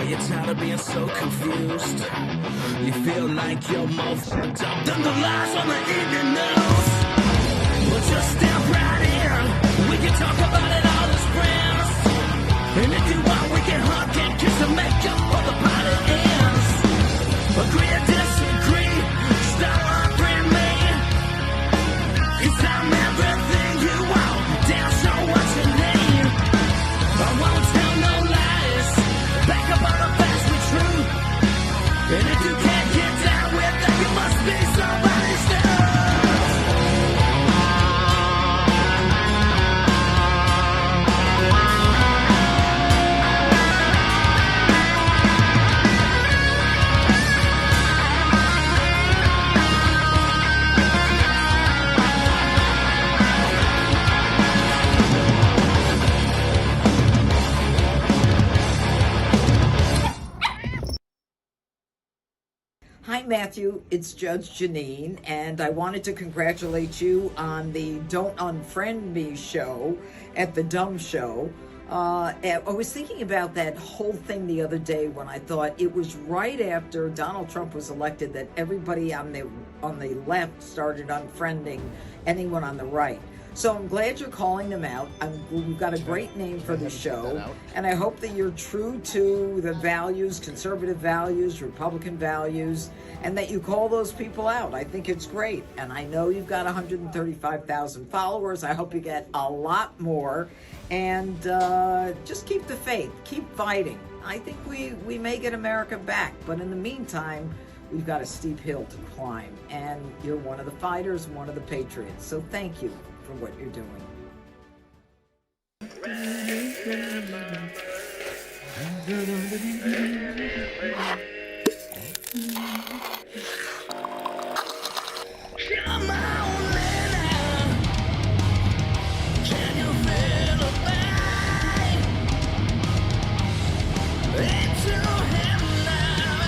you're tired of being so confused. You feel like you're more fucked up than the lies on the evening news. Well, just step right in. We can talk about it all as friends. And if you want, we can hug and kiss and make up for the party ends. Agree or disagree, stop offering me. 'Cause I'm everything you want, damn sure what you need. I won't tell no lies, back up all the facts with truth. And if you can't get down with that, you must be somebody's new. Hi, Matthew. It's Judge Janine, and I wanted to congratulate you on the Don't Unfriend Me show at the Dumb Show. I was thinking about that whole thing the other day when I thought it was right after Donald Trump was elected that everybody on the left started unfriending anyone on the right. So I'm glad you're calling them out. We've got a great name for the show, and I hope that you're true to the values, conservative values, Republican values, and that you call those people out. I think it's great, and I know you've got 135,000 followers. I hope you get a lot more, and just keep the faith, keep fighting. I think we may get America back, but in the meantime, we've got a steep hill to climb, and you're one of the fighters, one of the patriots. So thank you for what you're doing. Come on, man. Can you feel the pain? Into him now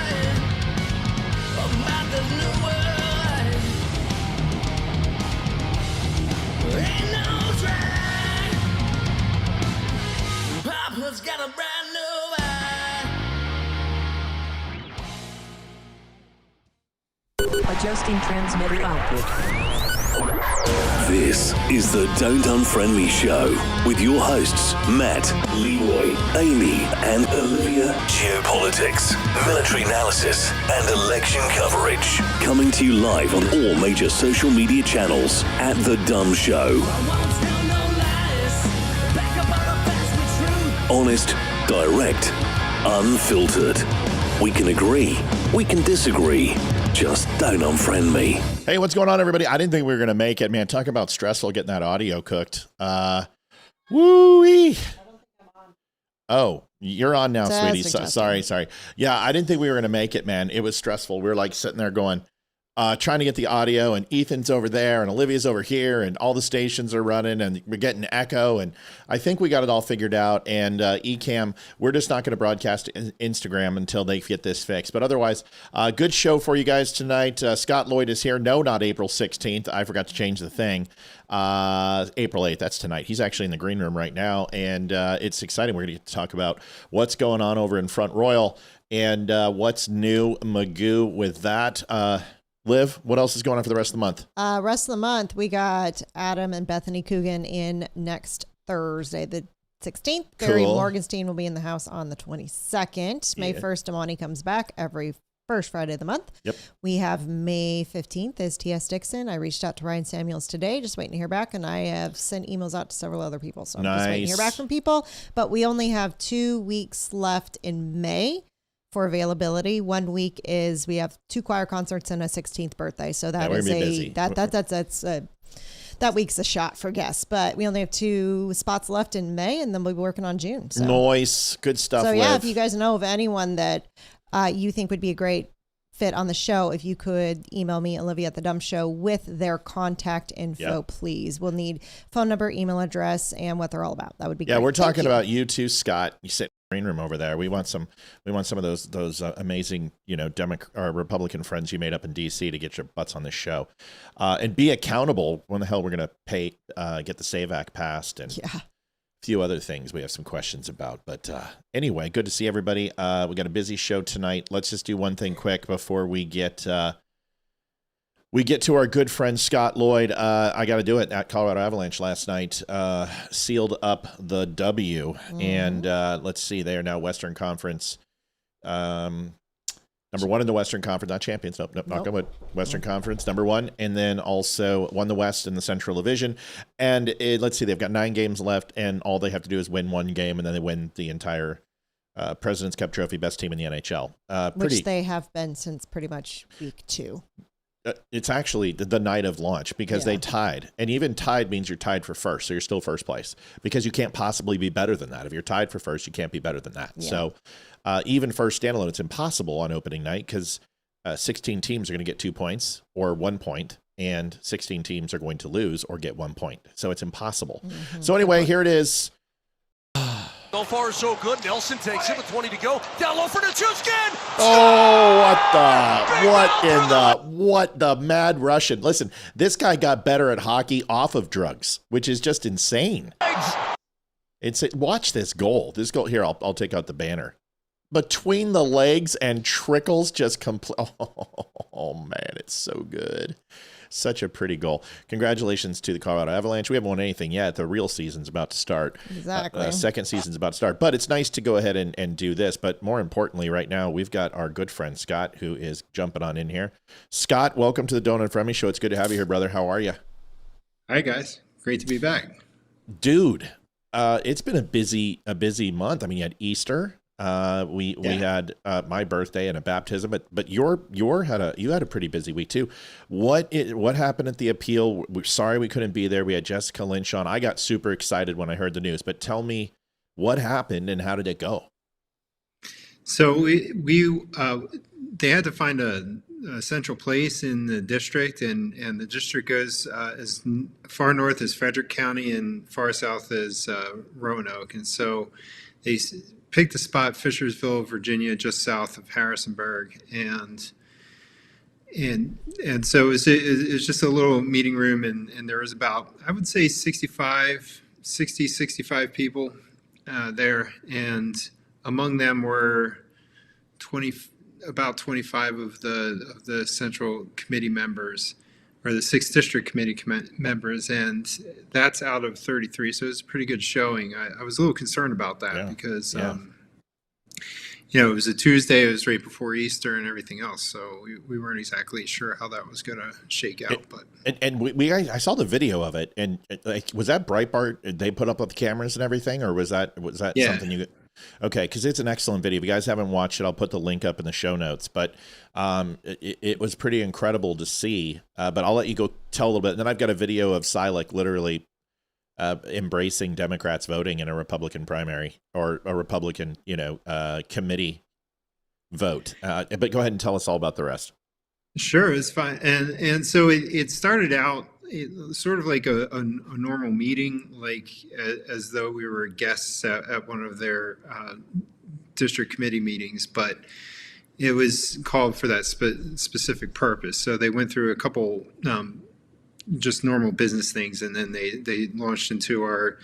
about this new world. Ain't no train. Papa's got a brand new Adjusting transmitter output. This is the Don't Unfriend Me Show with your hosts, Matt, Leroy, Amy, and Olivia. Geopolitics, military analysis, and election coverage. Coming to you live on all major social media channels at The Dumb Show. Honest, direct, unfiltered. We can agree, we can disagree. Just don't unfriend me. Hey, what's going on, everybody? I didn't think we were going to make it, man. Talk about stressful getting that audio cooked. Woo-wee. Oh, you're on now, sweetie. Sorry. Yeah, I didn't think we were going to make it, man. It was stressful. We were like sitting there going, trying to get the audio, and Ethan's over there and Olivia's over here, and all the stations are running, and we're getting echo, and I think we got it all figured out. And Ecamm, we're just not going to broadcast Instagram until they get this fixed. But otherwise, good show for you guys tonight. Scott Lloyd is here. No, not April 16th. I forgot to change the thing. April 8th. That's tonight. He's actually in the green room right now, and it's exciting. We're going to get to talk about what's going on over in Front Royal and what's new, Magoo, with that. Liv, what else is going on for the rest of the month? Rest of the month, we got Adam and Bethany Coogan in next Thursday, the 16th. Barry Morgenstein will be in the house on the 22nd. May 1st, Amani comes back every first Friday of the month. Yep. We have May 15th is T.S. Dixon. I reached out to Ryan Samuels today, just waiting to hear back, and I have sent emails out to several other people. So I'm just waiting to hear back from people. But we only have 2 weeks left in May for availability. 1 week is we have 2 choir concerts and a 16th birthday. So that is that week's a shot for guests, but we only have 2 spots left in May, and then we'll be working on June. So. Nice. Good stuff. So Liv. yeah, if you guys know of anyone that you think would be a great fit on the show, if you could email me, Olivia at The Dumb Show, with their contact info, please. We'll need phone number, email address, and what they're all about. That would be great. Yeah, we're talking about you too, Scott. You sit in the green room over there. We want some of those amazing, Republican friends you made up in DC to get your butts on this show, and be accountable when the hell we're going to get the SAVE Act passed, and few other things we have some questions about. But anyway, good to see everybody. We got a busy show tonight. Let's just do one thing quick before we get to our good friend Scott Lloyd. I got to do it. At Colorado Avalanche last night sealed up the W. And let's see, they are now Western Conference. Number one in the Western Conference, not champions. Nope. Not going with Western Conference, number one. And then also won the West in the Central Division. And let's see, they've got 9 games left, and all they have to do is win one game, and then they win the entire President's Cup Trophy, best team in the NHL. Which they have been since pretty much week 2. It's actually the night of launch because they tied. And even tied means you're tied for first, so you're still first place. Because you can't possibly be better than that. If you're tied for first, you can't be better than that. Yeah. So even first standalone, it's impossible on opening night because 16 teams are going to get 2 points or 1 point, and 16 teams are going to lose or get 1 point. So it's impossible. Mm-hmm. So anyway, here it is. So far, so good. Nelson takes it with 20 to go. Down low for Nichushkin. Oh, what the mad Russian. Listen, this guy got better at hockey off of drugs, which is just insane. Watch this goal. This goal here, I'll take out the banner. Between the legs and trickles just oh man, it's so good. Such a pretty goal. Congratulations to the Colorado Avalanche. We haven't won anything yet. The real season's about to start. Exactly. Second season's about to start. But it's nice to go ahead and do this. But more importantly, right now, we've got our good friend Scott, who is jumping on in here. Scott, welcome to the Don't Unfriend Me Show. It's good to have you here, brother. How are you? Hi, guys. Great to be back. Dude, it's been a busy month. I mean, you had Easter. We had my birthday and a baptism, but you had a pretty busy week too. What happened at the appeal? We're sorry we couldn't be there. We had Jessica Lynch on. I got super excited when I heard the news, but tell me what happened and how did it go? So they had to find a central place in the district, and the district goes as far north as Frederick County and far south as Roanoke, and so they picked a spot, Fishersville, Virginia, just south of Harrisonburg, and so it was just a little meeting room, and there was about, I would say, 65 people there, and among them were about 25 of the Central Committee members, or the 6th District Committee members, and that's out of 33, so it was a pretty good showing. I was a little concerned about that because, it was a Tuesday, it was right before Easter and everything else, so we weren't exactly sure how that was going to shake out. I saw the video of it, and was that Breitbart? They put up with the cameras and everything, or was that something you? Okay, because it's an excellent video. If you guys haven't watched it, I'll put the link up in the show notes. But it was pretty incredible to see. But I'll let you go tell a little bit. And then I've got a video of Silik literally embracing Democrats voting in a Republican primary or a Republican, committee vote. But go ahead and tell us all about the rest. Sure, it's fine. And so it started out sort of like a normal meeting, like as though we were guests at one of their district committee meetings, but it was called for that specific purpose. So they went through a couple just normal business things, and then they launched into our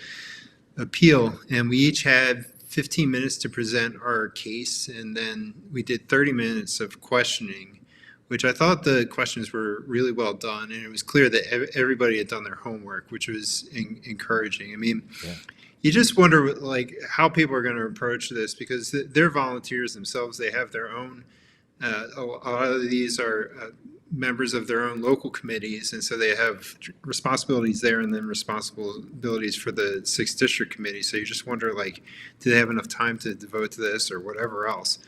appeal, and we each had 15 minutes to present our case, and then we did 30 minutes of questioning, which I thought the questions were really well done, and it was clear that everybody had done their homework, which was encouraging. I mean, you just wonder how people are going to approach this, because they're volunteers themselves. They have their own, a lot of these are members of their own local committees, and so they have responsibilities there and then responsibilities for the 6th District Committee. So you just wonder, do they have enough time to devote to this or whatever else?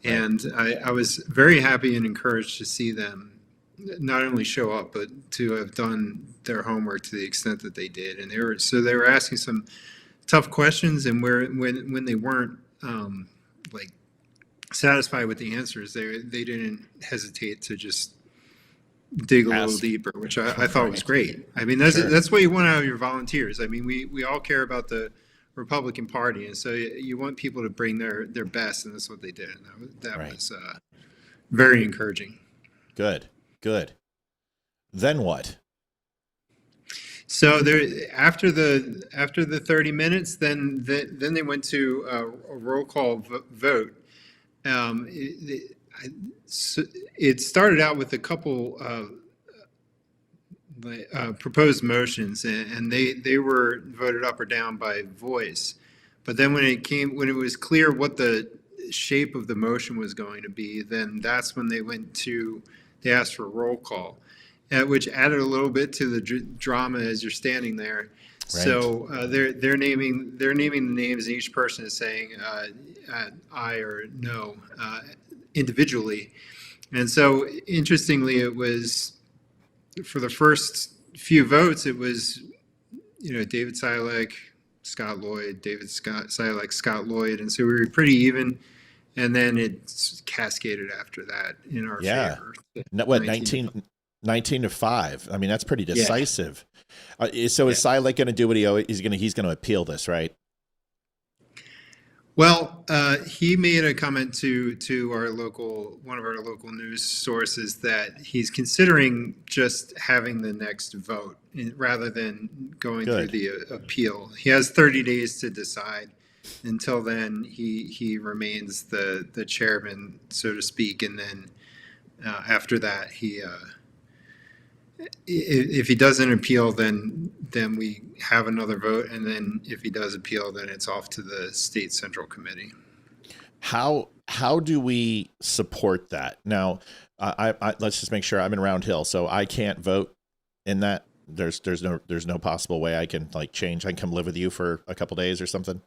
And I was very happy and encouraged to see them not only show up, but to have done their homework to the extent that they did. And they were asking some tough questions, and when they weren't satisfied with the answers, they didn't hesitate to just dig a little deeper, which I thought was great. I mean, that's what you want out of your volunteers. I mean, we all care about the Republican Party, and so you want people to bring their best, and that's what they did. And that was very encouraging. Good. Then what? So there, after the 30 minutes, then they went to a roll call vote. It started out with a couple proposed motions, and they were voted up or down by voice. But then when it was clear what the shape of the motion was going to be, then that's when they asked for a roll call, which added a little bit to the drama as you're standing there. Right. So they're naming the names, and each person is saying aye or no individually. And so interestingly, it was for the first few votes, it was David Silack, Scott Lloyd, David Silack, Scott Lloyd, and so we were pretty even. And then it cascaded after that in our favor. What, 19-5? I mean, that's pretty decisive. Yeah. So is Silack going to do what he's going to appeal this, right? Well, he made a comment to one of our local news sources that he's considering just having the next vote rather than going through the appeal. He has 30 days to decide. Until then, he remains the chairman, so to speak, and then after that, if he doesn't appeal, then we have another vote, and then if he does appeal, then it's off to the state central committee. How do we support that now? Let's just make sure I'm in Round Hill, so I can't vote in that. There's no possible way I can change. I can come live with you for a couple days or something.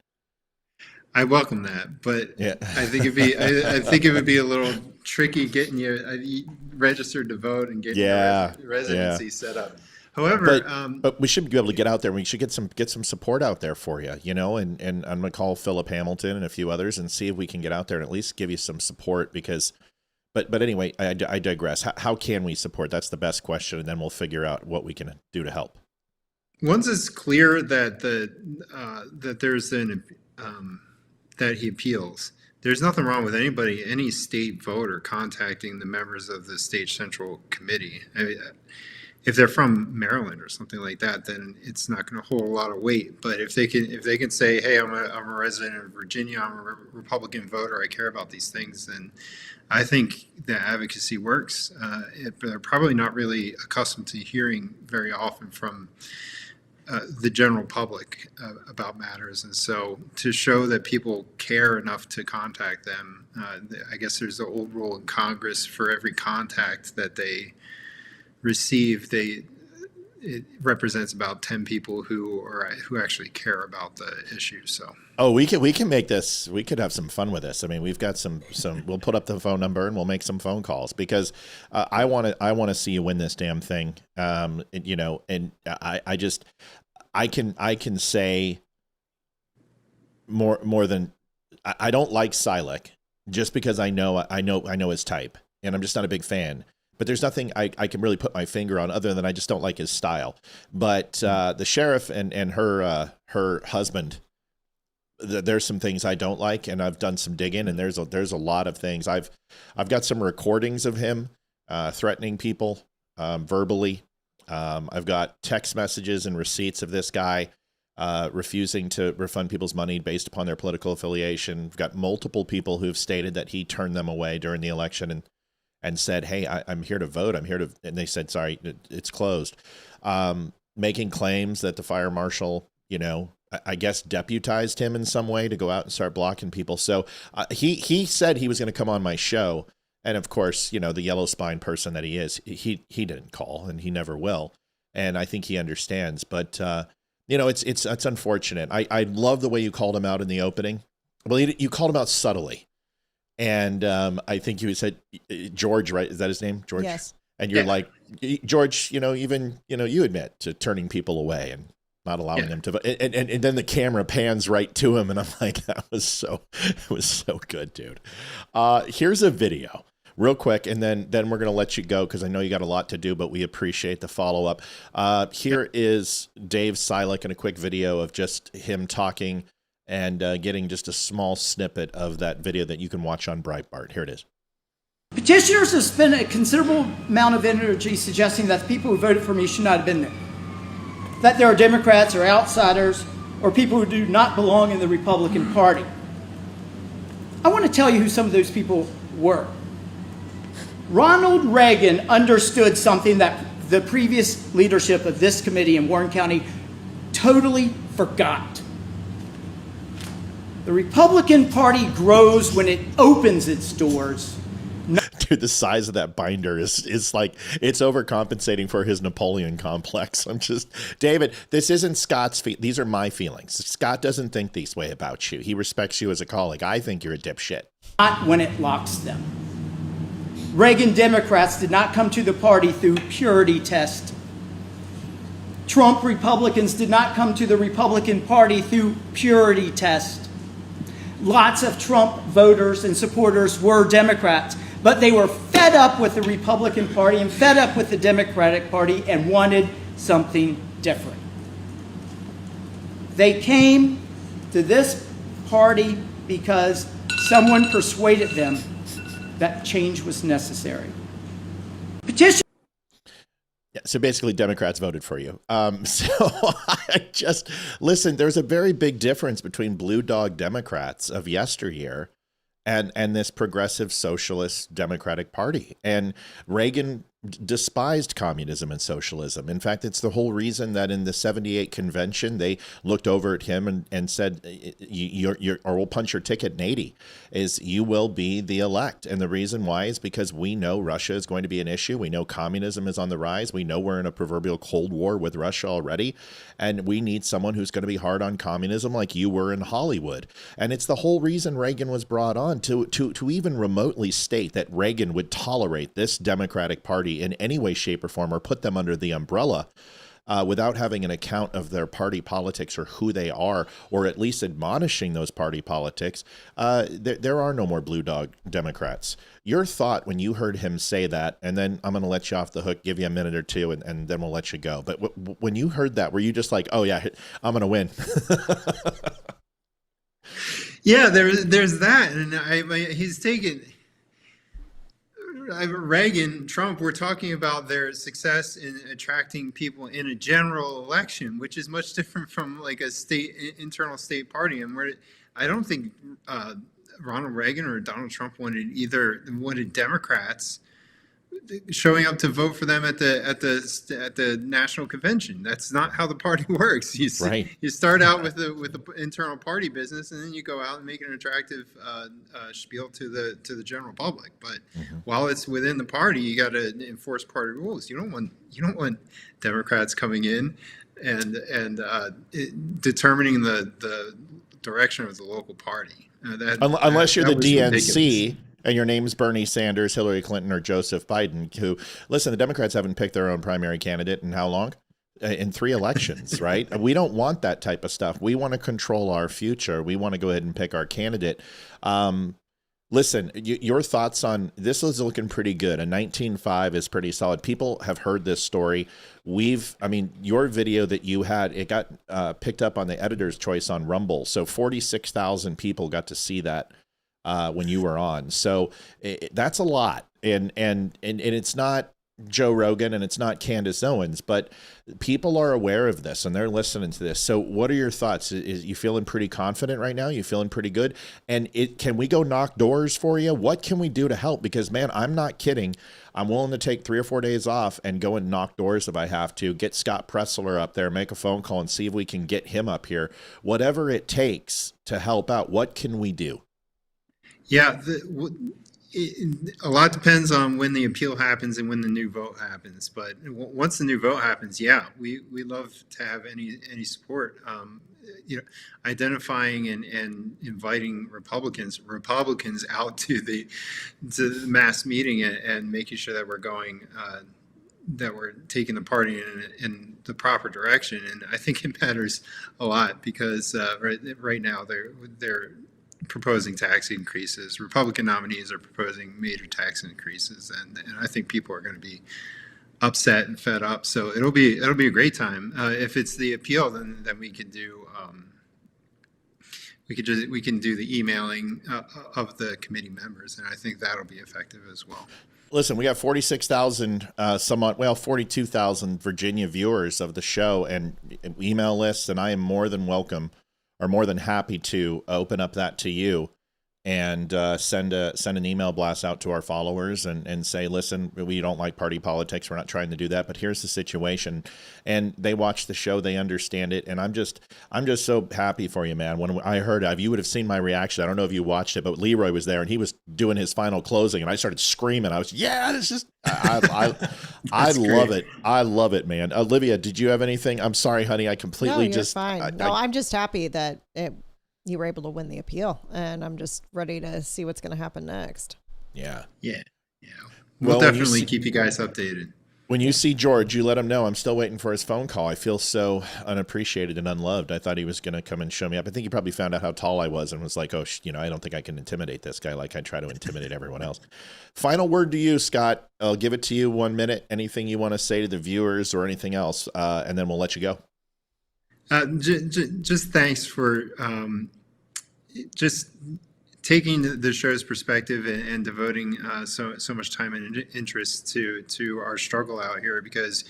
I welcome that, but I think it would be a little tricky getting you registered to vote and getting your residency set up. However, but we should be able to get out there. We should get some support out there for you, and I'm gonna call Philip Hamilton and a few others and see if we can get out there and at least give you some support because. But anyway, I digress. How can we support? That's the best question, and then we'll figure out what we can do to help. Once it's clear that that there's that he appeals, there's nothing wrong with any state voter contacting the members of the state central committee. I mean, if they're from Maryland or something like that, then it's not going to hold a lot of weight. But if they can say, hey, I'm a resident of Virginia, I'm a Republican voter, I care about these things, then I think the advocacy works. They're probably not really accustomed to hearing very often from the general public about matters. And so to show that people care enough to contact them, I guess there's the old rule in Congress for every contact that they receive, it represents about 10 people who actually care about the issue. So we can make this, we could have some fun with this. I mean, we've got some we'll put up the phone number and we'll make some phone calls because I want to see you win this damn thing. And I can say more than I don't like Silack just because I know his type and I'm just not a big fan. But there's nothing I can really put my finger on other than I just don't like his style. But the sheriff and her husband, there's some things I don't like, and I've done some digging, and there's a lot of things. I've got some recordings of him threatening people verbally. I've got text messages and receipts of this guy refusing to refund people's money based upon their political affiliation. I've got multiple people who've stated that he turned them away during the election and said, hey, I'm here to vote. And they said, sorry, it's closed. Making claims that the fire marshal, I guess deputized him in some way to go out and start blocking people. So he said he was going to come on my show. And of course, the yellow spine person that he is, he didn't call and he never will. And I think he understands, but it's unfortunate. I love the way you called him out in the opening. Well, you called him out subtly. And I think you said George, right? Is that his name? George? Yes. And you're like, George, even you admit to turning people away and not allowing them to vote. And then the camera pans right to him. And I'm like, it was so good, dude. Here's a video real quick. And then we're going to let you go because I know you got a lot to do, but we appreciate the follow up. Here is Dave Silack in a quick video of just him talking and getting just a small snippet of that video that you can watch on Breitbart. Here it is. Petitioners have spent a considerable amount of energy suggesting that the people who voted for me should not have been there. that there are Democrats or outsiders or people who do not belong in the Republican Party. I want to tell you who some of those people were. Ronald Reagan understood something that the previous leadership of this committee in Warren County totally forgot. The Republican Party grows when it opens its doors. Dude, the size of that binder is like, it's overcompensating for his Napoleon complex. David, this isn't Scott's these are my feelings. Scott doesn't think this way about you. He respects you as a colleague. I think you're a dipshit. Not when it locks them. Reagan Democrats did not come to the party through purity test. Trump Republicans did not come to the Republican Party through purity test. Lots of Trump voters and supporters were Democrats, but they were fed up with the Republican Party and fed up with the Democratic Party and wanted something different. They came to this party because someone persuaded them that change was necessary. Petition. Yeah, so basically Democrats voted for you. So I just, listen, there's a very big difference between blue dog Democrats of yesteryear and this progressive socialist Democratic Party. And Reagan despised communism and socialism. In fact, it's the whole reason that in the 78 convention, they looked over at him and said, or we'll punch your ticket in 80, is you will be the elect. And the reason why is because we know Russia is going to be an issue. We know communism is on the rise. We know we're in a proverbial Cold War with Russia already. And we need someone who's going to be hard on communism like you were in Hollywood. And it's the whole reason Reagan was brought on to even remotely state that Reagan would tolerate this Democratic Party in any way, shape, or form, or put them under the umbrella without having an account of their party politics or who they are, or at least admonishing those party politics. There are no more blue dog Democrats. Your thought when you heard him say that, and then I'm going to let you off the hook, give you a minute or two, and then we'll let you go. But when you heard that, were you just like, oh yeah, I'm going to win? Yeah, there's that, and he's taken. Reagan, Trump, we're talking about their success in attracting people in a general election, which is much different from like a internal state party. And I don't think Ronald Reagan or Donald Trump wanted Democrats showing up to vote for them at the national convention. That's not how the party works. You start out with the internal party business, and then you go out and make an attractive spiel to the general public. But while it's within the party, you got to enforce party rules. You don't want Democrats coming in and determining the direction of the local party. Unless you're the DNC. And your name's Bernie Sanders, Hillary Clinton, or Joseph Biden, who, listen, the Democrats haven't picked their own primary candidate in how long? In 3 elections, right? We don't want that type of stuff. We want to control our future. We want to go ahead and pick our candidate. Listen, your thoughts on this is looking pretty good. A 19.5 is pretty solid. People have heard this story. Your video that you had, it got picked up on the editor's choice on Rumble. So 46,000 people got to see that. When you were on. So that's a lot. And it's not Joe Rogan and it's not Candace Owens, but people are aware of this and they're listening to this. So what are your thoughts? Is you feeling pretty confident right now? You feeling pretty good? And can we go knock doors for you? What can we do to help? Because man, I'm not kidding. I'm willing to take 3 or 4 days off and go and knock doors if I have to, get Scott Pressler up there, make a phone call and see if we can get him up here. Whatever it takes to help out, what can we do? Yeah, a lot depends on when the appeal happens and when the new vote happens. But once the new vote happens, yeah, we love to have any support. Identifying and inviting Republicans out to the mass meeting and making sure that we're going. That we're taking the party in the proper direction, and I think it matters a lot because right now they're proposing tax increases. Republican nominees are proposing major tax increases, and I think people are going to be upset and fed up. So it'll be a great time. If it's the appeal, then we can do we can do the emailing of the committee members, and I think that'll be effective as well. listen, we got 46,000 somewhat, well, 42,000 Virginia viewers of the show and email lists, and I am more than welcome or more than happy to open up that to you and send an email blast out to our followers and say, listen, we don't like party politics. We're not trying to do that, but here's the situation. And they watch the show, they understand it. And I'm just so happy for you, man. When I heard you would have seen my reaction. I don't know if you watched it, but Leroy was there and he was doing his final closing and I started screaming. I was, it's just, I love it. I love it, man. Olivia, did you have anything? I'm sorry, honey. I completely fine. I'm just happy that you were able to win the appeal, and I'm just ready to see what's going to happen next. Yeah. We'll definitely keep you guys updated. When you see George, you let him know. I'm still waiting for his phone call. I feel so unappreciated and unloved. I thought he was going to come and show me up. I think he probably found out how tall I was and was like, oh, I don't think I can intimidate this guy like I try to intimidate everyone else. Final word to you, Scott. I'll give it to you 1 minute. Anything you want to say to the viewers or anything else, and then we'll let you go. Just thanks for just taking the show's perspective and devoting so much time and interest to our struggle out here, because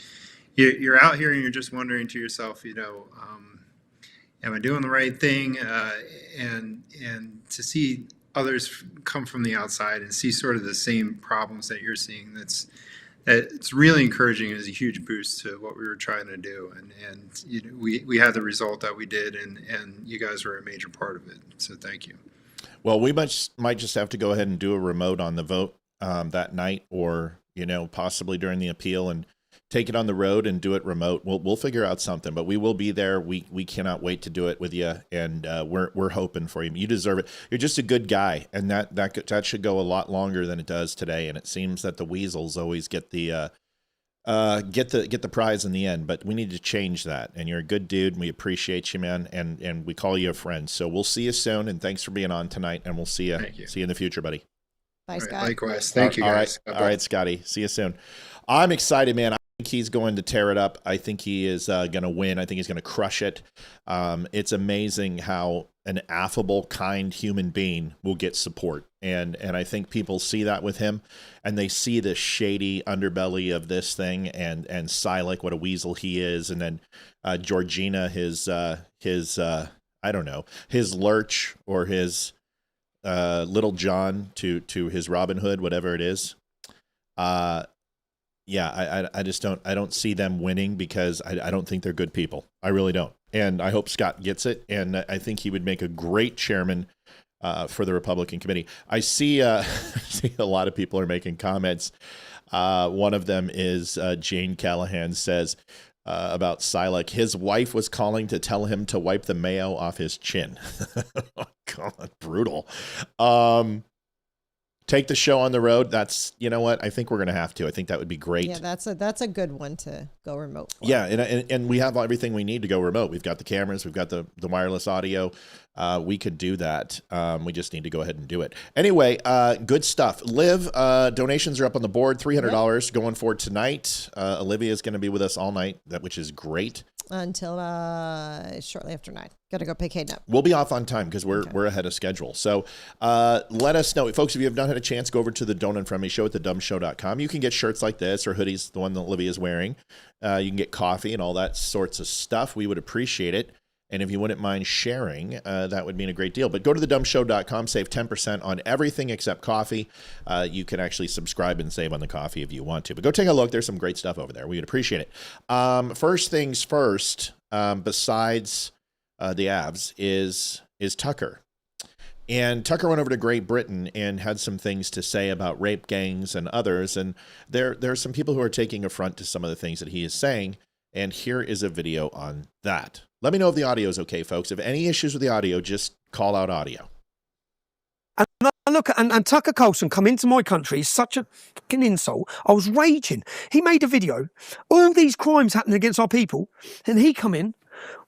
you're out here and you're just wondering to yourself, am I doing the right thing? And to see others come from the outside and see sort of the same problems that you're seeing, it's really encouraging. It is a huge boost to what we were trying to do, and we had the result that we did, and you guys were a major part of it. So thank you. Well, we might just have to go ahead and do a remote on the vote that night, or possibly during the appeal, and take it on the road and do it remote. We'll figure out something, but we will be there. We cannot wait to do it with you, and we're hoping for you. You deserve it. You're just a good guy, and that should go a lot longer than it does today. And it seems that the weasels always get the prize in the end, but we need to change that. And you're a good dude, and we appreciate you, man, and we call you a friend. So we'll see you soon, and thanks for being on tonight, and we'll see you in the future, buddy. Bye, Scott. Likewise. Thank you, guys. All right, Scotty. See you soon. I'm excited, man. I think he's going to tear it up. I think he is going to win. I think he's going to crush it. It's amazing how an affable, kind human being will get support. And I think people see that with him, and they see the shady underbelly of this thing, and Silik, what a weasel he is. And then Georgina, his I don't know, his lurch, or his Little John to his Robin Hood, whatever it is. I don't see them winning, because I don't think they're good people. I really don't. And I hope Scott gets it. And I think he would make a great chairman for the Republican committee. I see a lot of people are making comments. One of them is Jane Callahan says about Silik, his wife was calling to tell him to wipe the mayo off his chin. Oh, God, brutal. Take the show on the road. That's, you know what? I think we're going to have to. I think that would be great. Yeah, that's a good one to go remote for. Yeah, and we have everything we need to go remote. We've got the cameras. We've got the wireless audio. We could do that. We just need to go ahead and do it. Anyway, good stuff. Liv, donations are up on the board. $300 going for tonight. Olivia is going to be with us all night, which is great. Until shortly after 9. Got to go pay Kate up. We'll be off on time because we're ahead of schedule. So let us know. Folks, if you have not had a chance, go over to the Don't Unfriend Me Show at thedumbshow.com. You can get shirts like this, or hoodies, the one that Olivia is wearing. You can get coffee and all that sorts of stuff. We would appreciate it. And if you wouldn't mind sharing, that would mean a great deal. But go to thedumbshow.com, save 10% on everything except coffee. You can actually subscribe and save on the coffee if you want to. But go take a look. There's some great stuff over there. We would appreciate it. First things first, besides the Avs, is Tucker. And Tucker went over to Great Britain and had some things to say about rape gangs and others. And there are some people who are taking affront to some of the things that he is saying. And here is a video on that. Let me know if the audio is okay, folks. If any issues with the audio, just call out audio. And I look at, and Tucker Carlson come into my country is such a fucking insult. I was raging. He made a video, all these crimes happening against our people, and he come in,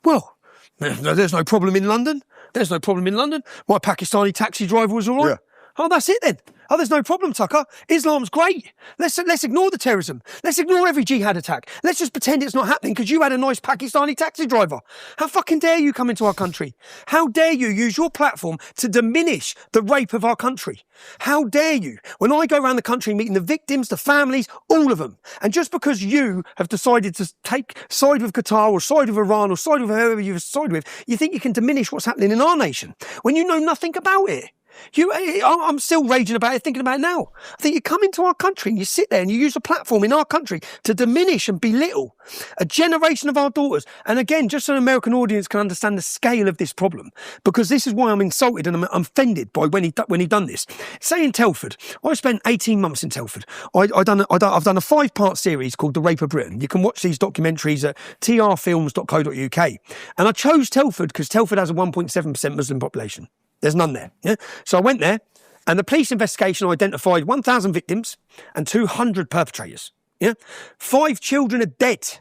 well, there's no problem in London. There's no problem in London. My Pakistani taxi driver was all right. Oh, that's it then. Oh, there's no problem, Tucker. Islam's great. Let's ignore the terrorism. Let's ignore every jihad attack. Let's just pretend it's not happening because you had a nice Pakistani taxi driver. How fucking dare you come into our country? How dare you use your platform to diminish the rape of our country? How dare you? When I go around the country meeting the victims, the families, all of them, and just because you have decided to take side with Qatar or side with Iran or side with whoever you've sided with, you think you can diminish what's happening in our nation when you know nothing about it. I'm still raging about it, thinking about it now. I think you come into our country and you sit there and you use a platform in our country to diminish and belittle a generation of our daughters. And again, just so an American audience can understand the scale of this problem, because this is why I'm insulted and I'm offended by when he done this. Say in Telford, I spent 18 months in Telford. I've done a 5-part series called The Rape of Britain. You can watch these documentaries at trfilms.co.uk. And I chose Telford because Telford has a 1.7% Muslim population. There's none there. Yeah? So I went there and the police investigation identified 1,000 victims and 200 perpetrators. Yeah? 5 children are dead.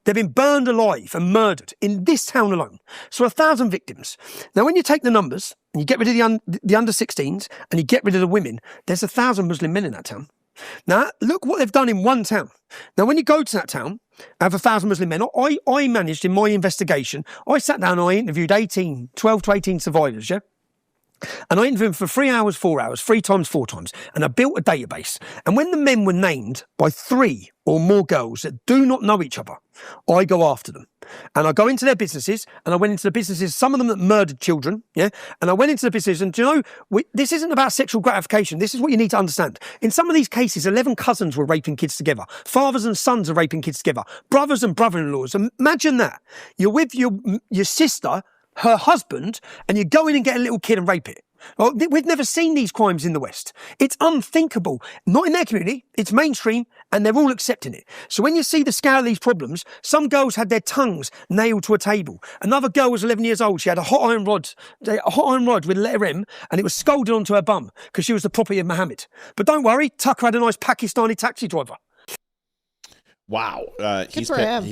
They've been burned alive and murdered in this town alone. So 1,000 victims. Now, when you take the numbers and you get rid of the under 16s and you get rid of the women, there's 1,000 Muslim men in that town. Now, look what they've done in one town. Now, when you go to that town, have 1,000 Muslim men, I managed in my investigation, I sat down and I interviewed 12 to 18 survivors, yeah? And I interviewed them for 3 hours, 4 hours, 3 times, 4 times. And I built a database. And when the men were named by 3 or more girls that do not know each other, I go after them. And I go into their businesses, and I went into the businesses, some of them that murdered children, yeah? And I went into the business, and do you know, this isn't about sexual gratification. This is what you need to understand. In some of these cases, 11 cousins were raping kids together. Fathers and sons are raping kids together. Brothers and brother-in-laws. Imagine that. You're with your sister, her husband, and you go in and get a little kid and rape it. Well, we've never seen these crimes in the West. It's unthinkable. Not in their community. It's mainstream, and they're all accepting it. So when you see the scale of these problems, some girls had their tongues nailed to a table. Another girl was 11 years old. She had a hot iron rod with a letter M, and it was scalded onto her bum because she was the property of Mohammed. But don't worry, Tucker had a nice Pakistani taxi driver. Wow. Good for him.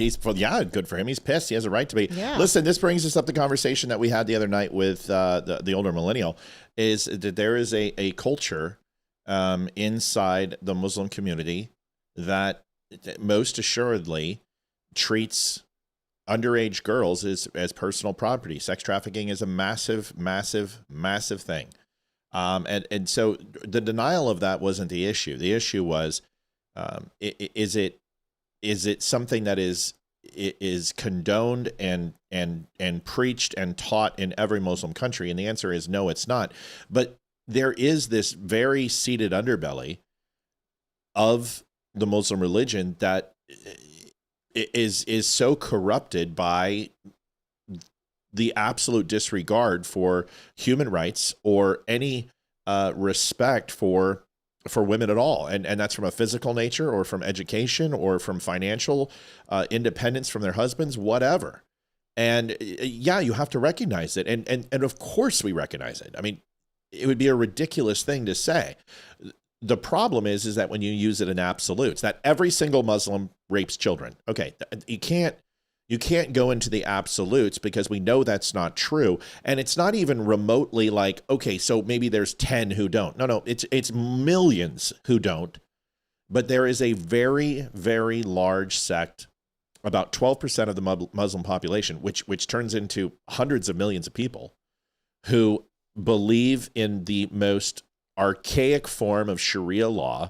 Good for him. He's pissed. He has a right to be. Yeah. Listen, this brings us up the conversation that we had the other night with the older millennial, is that there is a culture inside the Muslim community that most assuredly treats underage girls as personal property. Sex trafficking is a massive, massive, massive thing. And so the denial of that wasn't the issue. The issue was, is it something that is condoned and preached and taught in every Muslim country? And the answer is no, it's not. But there is this very seated underbelly of the Muslim religion that is so corrupted by the absolute disregard for human rights or any respect for women at all. And that's from a physical nature or from education or from financial independence from their husbands, whatever. And yeah, you have to recognize it. And of course we recognize it. I mean, it would be a ridiculous thing to say. The problem is that when you use it in absolutes, that every single Muslim rapes children. Okay, you can't go into the absolutes because we know that's not true. And it's not even remotely like, okay, so maybe there's 10 who don't. No, it's millions who don't. But there is a very, very large sect, about 12% of the Muslim population, which turns into hundreds of millions of people, who believe in the most archaic form of Sharia law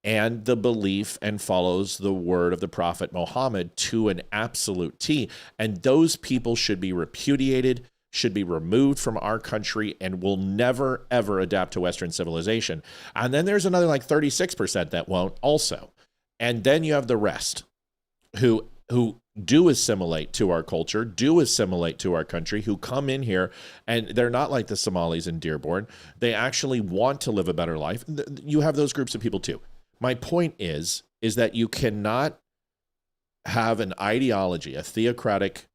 and the belief and follows the word of the Prophet Muhammad to an absolute T. And those people should be repudiated, should be removed from our country, and will never, ever adapt to Western civilization. And then there's another like 36% that won't also. And then you have the rest who do assimilate to our culture, do assimilate to our country, who come in here, and they're not like the Somalis in Dearborn. They actually want to live a better life. You have those groups of people too. My point is that you cannot have an ideology, a theocratic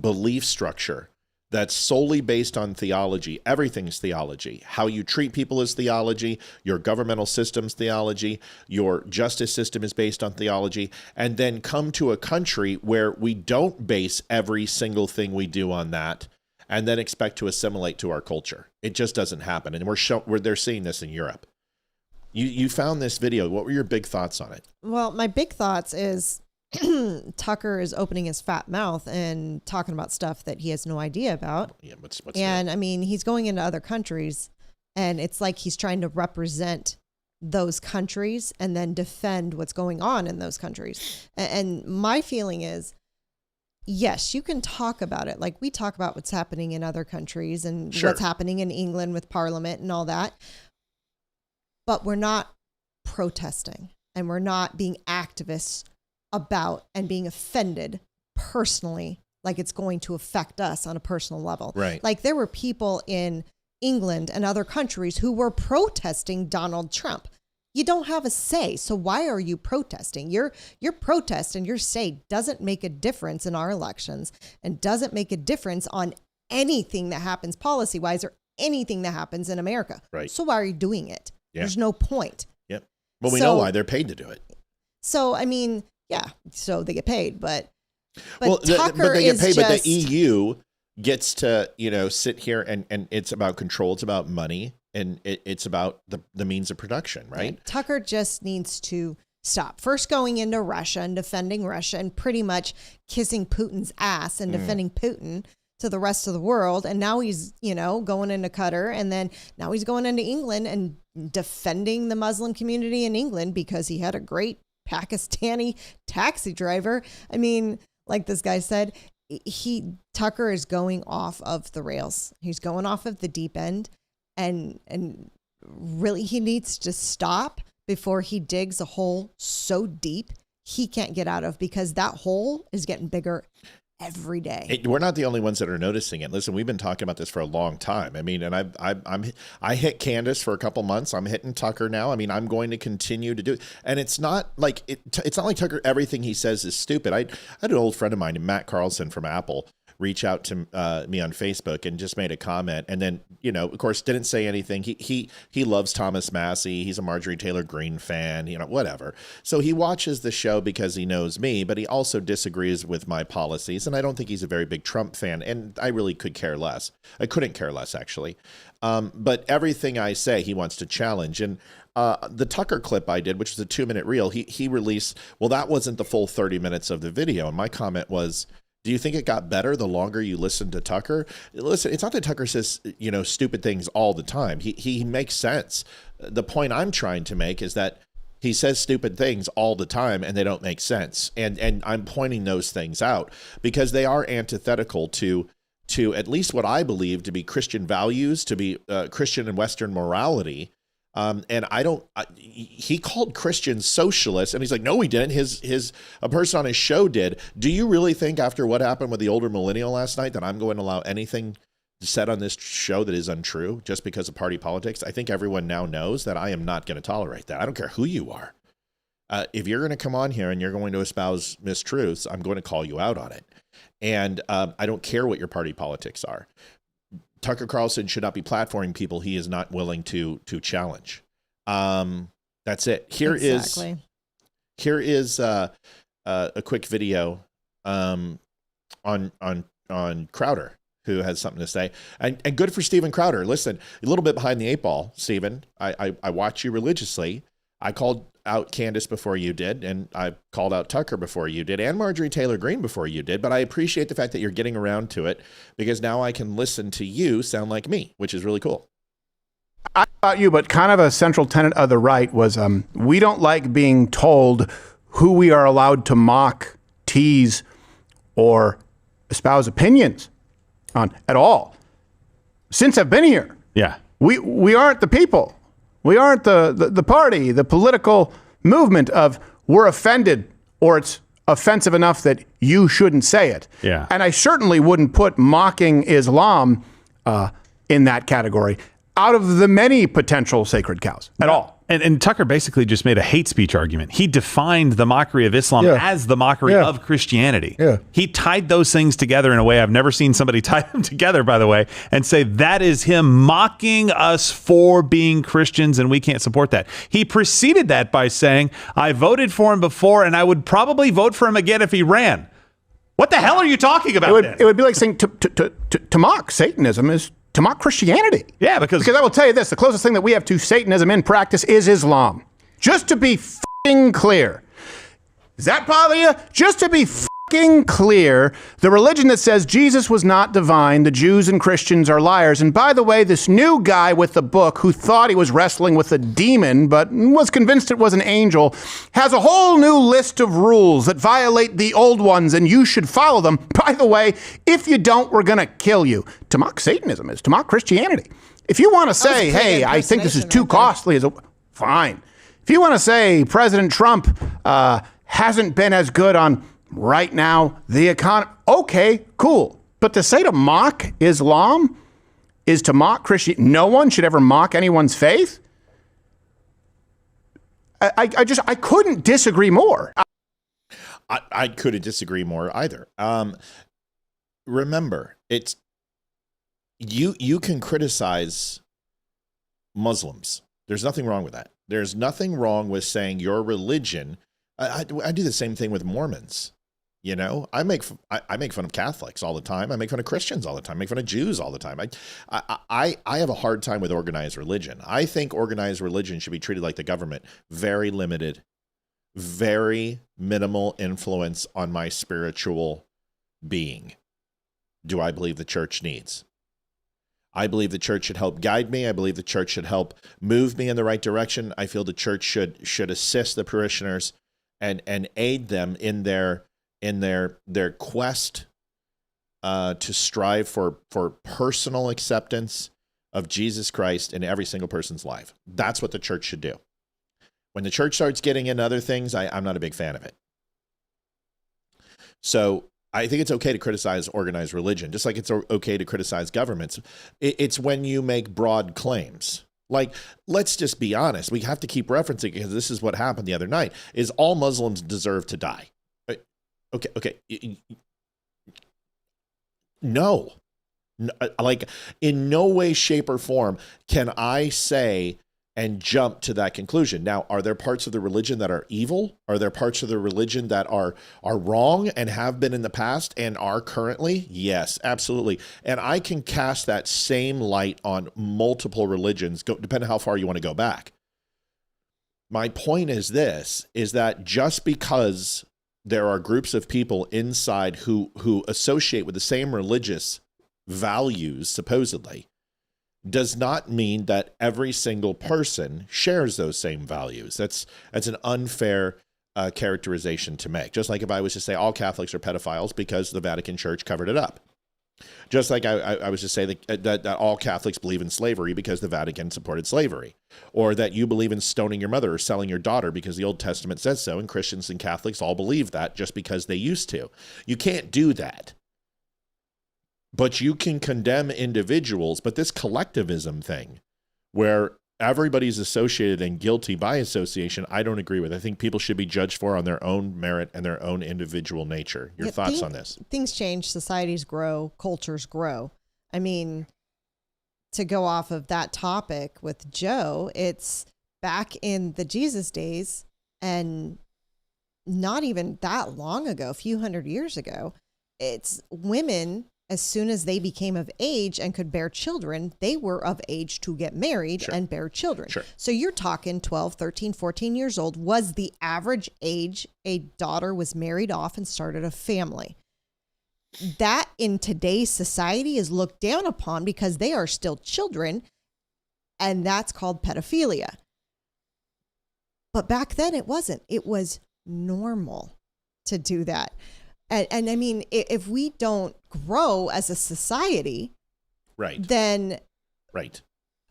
belief structure that's solely based on theology. Everything's theology. How you treat people is theology. Your governmental system's theology. Your justice system is based on theology. And then come to a country where we don't base every single thing we do on that. and then expect to assimilate to our culture. It just doesn't happen. And they're seeing this in Europe. You found this video. What were your big thoughts on it? Well, my big thoughts is Tucker is opening his fat mouth and talking about stuff that he has no idea about. Yeah, what's and that? I mean, he's going into other countries, and it's like he's trying to represent those countries and then defend what's going on in those countries. And my feeling is, yes, you can talk about it. Like we talk about what's happening in other countries and what's happening in England with Parliament and all that. But we're not protesting and we're not being activists about and being offended personally, like it's going to affect us on a personal level. Right. Like there were people in England and other countries who were protesting Donald Trump. You don't have a say. So why are you protesting? Your protest and your say doesn't make a difference in our elections and doesn't make a difference on anything that happens policy-wise or anything that happens in America. Right. So why are you doing it? Yeah. There's no point. Yep. Well, we know why. They're paid to do it. So, I mean, yeah, so they get paid, but Tucker but they get paid, but the EU gets to, sit here and it's about control. It's about money and it's about the means of production, right? Tucker just needs to stop. First going into Russia and defending Russia and pretty much kissing Putin's ass and defending Putin to the rest of the world. And now he's, going into Qatar, and then now he's going into England and defending the Muslim community in England because he had a great Pakistani taxi driver. I mean, like this guy said, Tucker is going off of the rails. He's going off of the deep end, and really he needs to stop before he digs a hole so deep he can't get out of, because that hole is getting bigger every day. We're not the only ones that are noticing it. Listen, we've been talking about this for a long time. I mean, and I hit Candace for a couple months. I'm hitting Tucker now. I mean, I'm going to continue to do it. And it's not like it's not like Tucker, everything he says is stupid. I had an old friend of mine, Matt Carlson from Apple, reach out to me on Facebook and just made a comment. And then, of course, didn't say anything. He loves Thomas Massey. He's a Marjorie Taylor Greene fan, whatever. So he watches the show because he knows me, but he also disagrees with my policies. And I don't think he's a very big Trump fan. And I really could care less. I couldn't care less, actually. But everything I say, he wants to challenge. And the Tucker clip I did, which was a 2-minute reel, he released, well, that wasn't the full 30 minutes of the video. And my comment was, do you think it got better the longer you listen to Tucker? Listen, it's not that Tucker says, stupid things all the time. He makes sense. The point I'm trying to make is that he says stupid things all the time and they don't make sense. And I'm pointing those things out because they are antithetical to at least what I believe to be Christian values, to be Christian and Western morality. And he called Christians socialists, and he's like, no, he didn't. A person on his show did. Do you really think after what happened with the older millennial last night that I'm going to allow anything said on this show that is untrue just because of party politics? I think everyone now knows that I am not going to tolerate that. I don't care who you are. If you're going to come on here and you're going to espouse mistruths, I'm going to call you out on it. And I don't care what your party politics are. Tucker Carlson should not be platforming people he is not willing to challenge. That's it. Here is a quick video on Crowder, who has something to say. And good for Steven Crowder. Listen, a little bit behind the 8 ball, Steven. I watch you religiously. I called out Candace before you did, and I called out Tucker before you did, and Marjorie Taylor Greene before you did, but I appreciate the fact that you're getting around to it, because now I can listen to you sound like me, which is really cool. I thought you, but kind of a central tenet of the right was we don't like being told who we are allowed to mock, tease, or espouse opinions on at all. Since I've been here, we aren't the people. We aren't the party, the political movement of we're offended or it's offensive enough that you shouldn't say it. Yeah. And I certainly wouldn't put mocking Islam in that category out of the many potential sacred cows at all. And Tucker basically just made a hate speech argument. He defined the mockery of Islam as the mockery of Christianity. Yeah. He tied those things together in a way I've never seen somebody tie them together, by the way, and say that is him mocking us for being Christians and we can't support that. He preceded that by saying, I voted for him before and I would probably vote for him again if he ran. What the hell are you talking about? It would be like saying to mock Satanism is to mock Christianity. Yeah, because I will tell you this, the closest thing that we have to Satanism in practice is Islam. Just to be f***ing clear. Does that bother you? Just to be f***ing clear, the religion that says Jesus was not divine, the Jews and Christians are liars. And by the way, this new guy with the book who thought he was wrestling with a demon but was convinced it was an angel has a whole new list of rules that violate the old ones and you should follow them. By the way, if you don't, we're going to kill you. To mock Satanism is to mock Christianity. If you want to say, hey, I think this is too costly, fine. If you want to say President Trump hasn't been as good on right now the economy, okay, cool. But to say to mock Islam is to mock Christianity. No one should ever mock anyone's faith. I couldn't disagree more. I couldn't disagree more either. Remember, it's you can criticize Muslims. There's nothing wrong with that. There's nothing wrong with saying your religion. I do the same thing with Mormons. You know, I make fun of Catholics all the time. I make fun of Christians all the time. I make fun of Jews all the time. I have a hard time with organized religion. I think organized religion should be treated like the government. Very limited, very minimal influence on my spiritual being. Do I believe the church needs? I believe the church should help guide me. I believe the church should help move me in the right direction. I feel the church should assist the parishioners and aid them in their quest to strive for personal acceptance of Jesus Christ in every single person's life. That's what the church should do. When the church starts getting into other things, I'm not a big fan of it. So I think it's okay to criticize organized religion, just like it's okay to criticize governments. It's when you make broad claims. Like, let's just be honest. We have to keep referencing, because this is what happened the other night, is all Muslims deserve to die. Okay. No. Like, in no way, shape, or form can I say and jump to that conclusion. Now, are there parts of the religion that are evil? Are there parts of the religion that are wrong and have been in the past and are currently? Yes, absolutely. And I can cast that same light on multiple religions, depending on how far you want to go back. My point is this, is that just because there are groups of people inside who associate with the same religious values, supposedly, does not mean that every single person shares those same values. That's an unfair characterization to make. Just like if I was to say all Catholics are pedophiles because the Vatican Church covered it up. Just like I was to say that all Catholics believe in slavery because the Vatican supported slavery. Or that you believe in stoning your mother or selling your daughter because the Old Testament says so, and Christians and Catholics all believe that just because they used to. You can't do that. But you can condemn individuals, but this collectivism thing, where everybody's associated and guilty by association, I don't agree with. I think people should be judged for on their own merit and their own individual nature. Your thoughts on this? Things change, societies grow, cultures grow. I mean, to go off of that topic with Joe, it's back in the Jesus days, and not even that long ago, a few hundred years ago, it's women. As soon as they became of age and could bear children, they were of age to get married and bear children. Sure. So you're talking 12, 13, 14 years old was the average age a daughter was married off and started a family. That in today's society is looked down upon because they are still children, and that's called pedophilia. But back then it wasn't. It was normal to do that. And I mean, if we don't grow as a society, then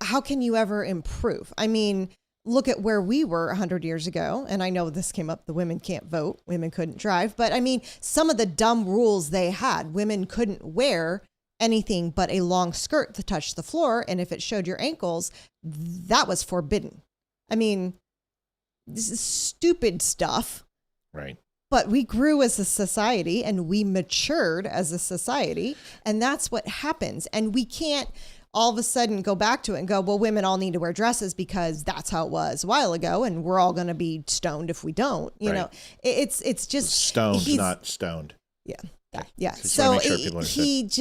how can you ever improve? I mean, look at where we were 100 years ago. And I know this came up, the women can't vote, women couldn't drive. But I mean, some of the dumb rules they had, women couldn't wear anything but a long skirt to touch the floor. And if it showed your ankles, that was forbidden. I mean, this is stupid stuff. Right. But we grew as a society and we matured as a society. And that's what happens. And we can't all of a sudden go back to it and go, well, women all need to wear dresses because that's how it was a while ago. And we're all going to be stoned if we don't. You know, it's just stoned, not stoned. Yeah. Yeah. Just So wanna make sure people understand.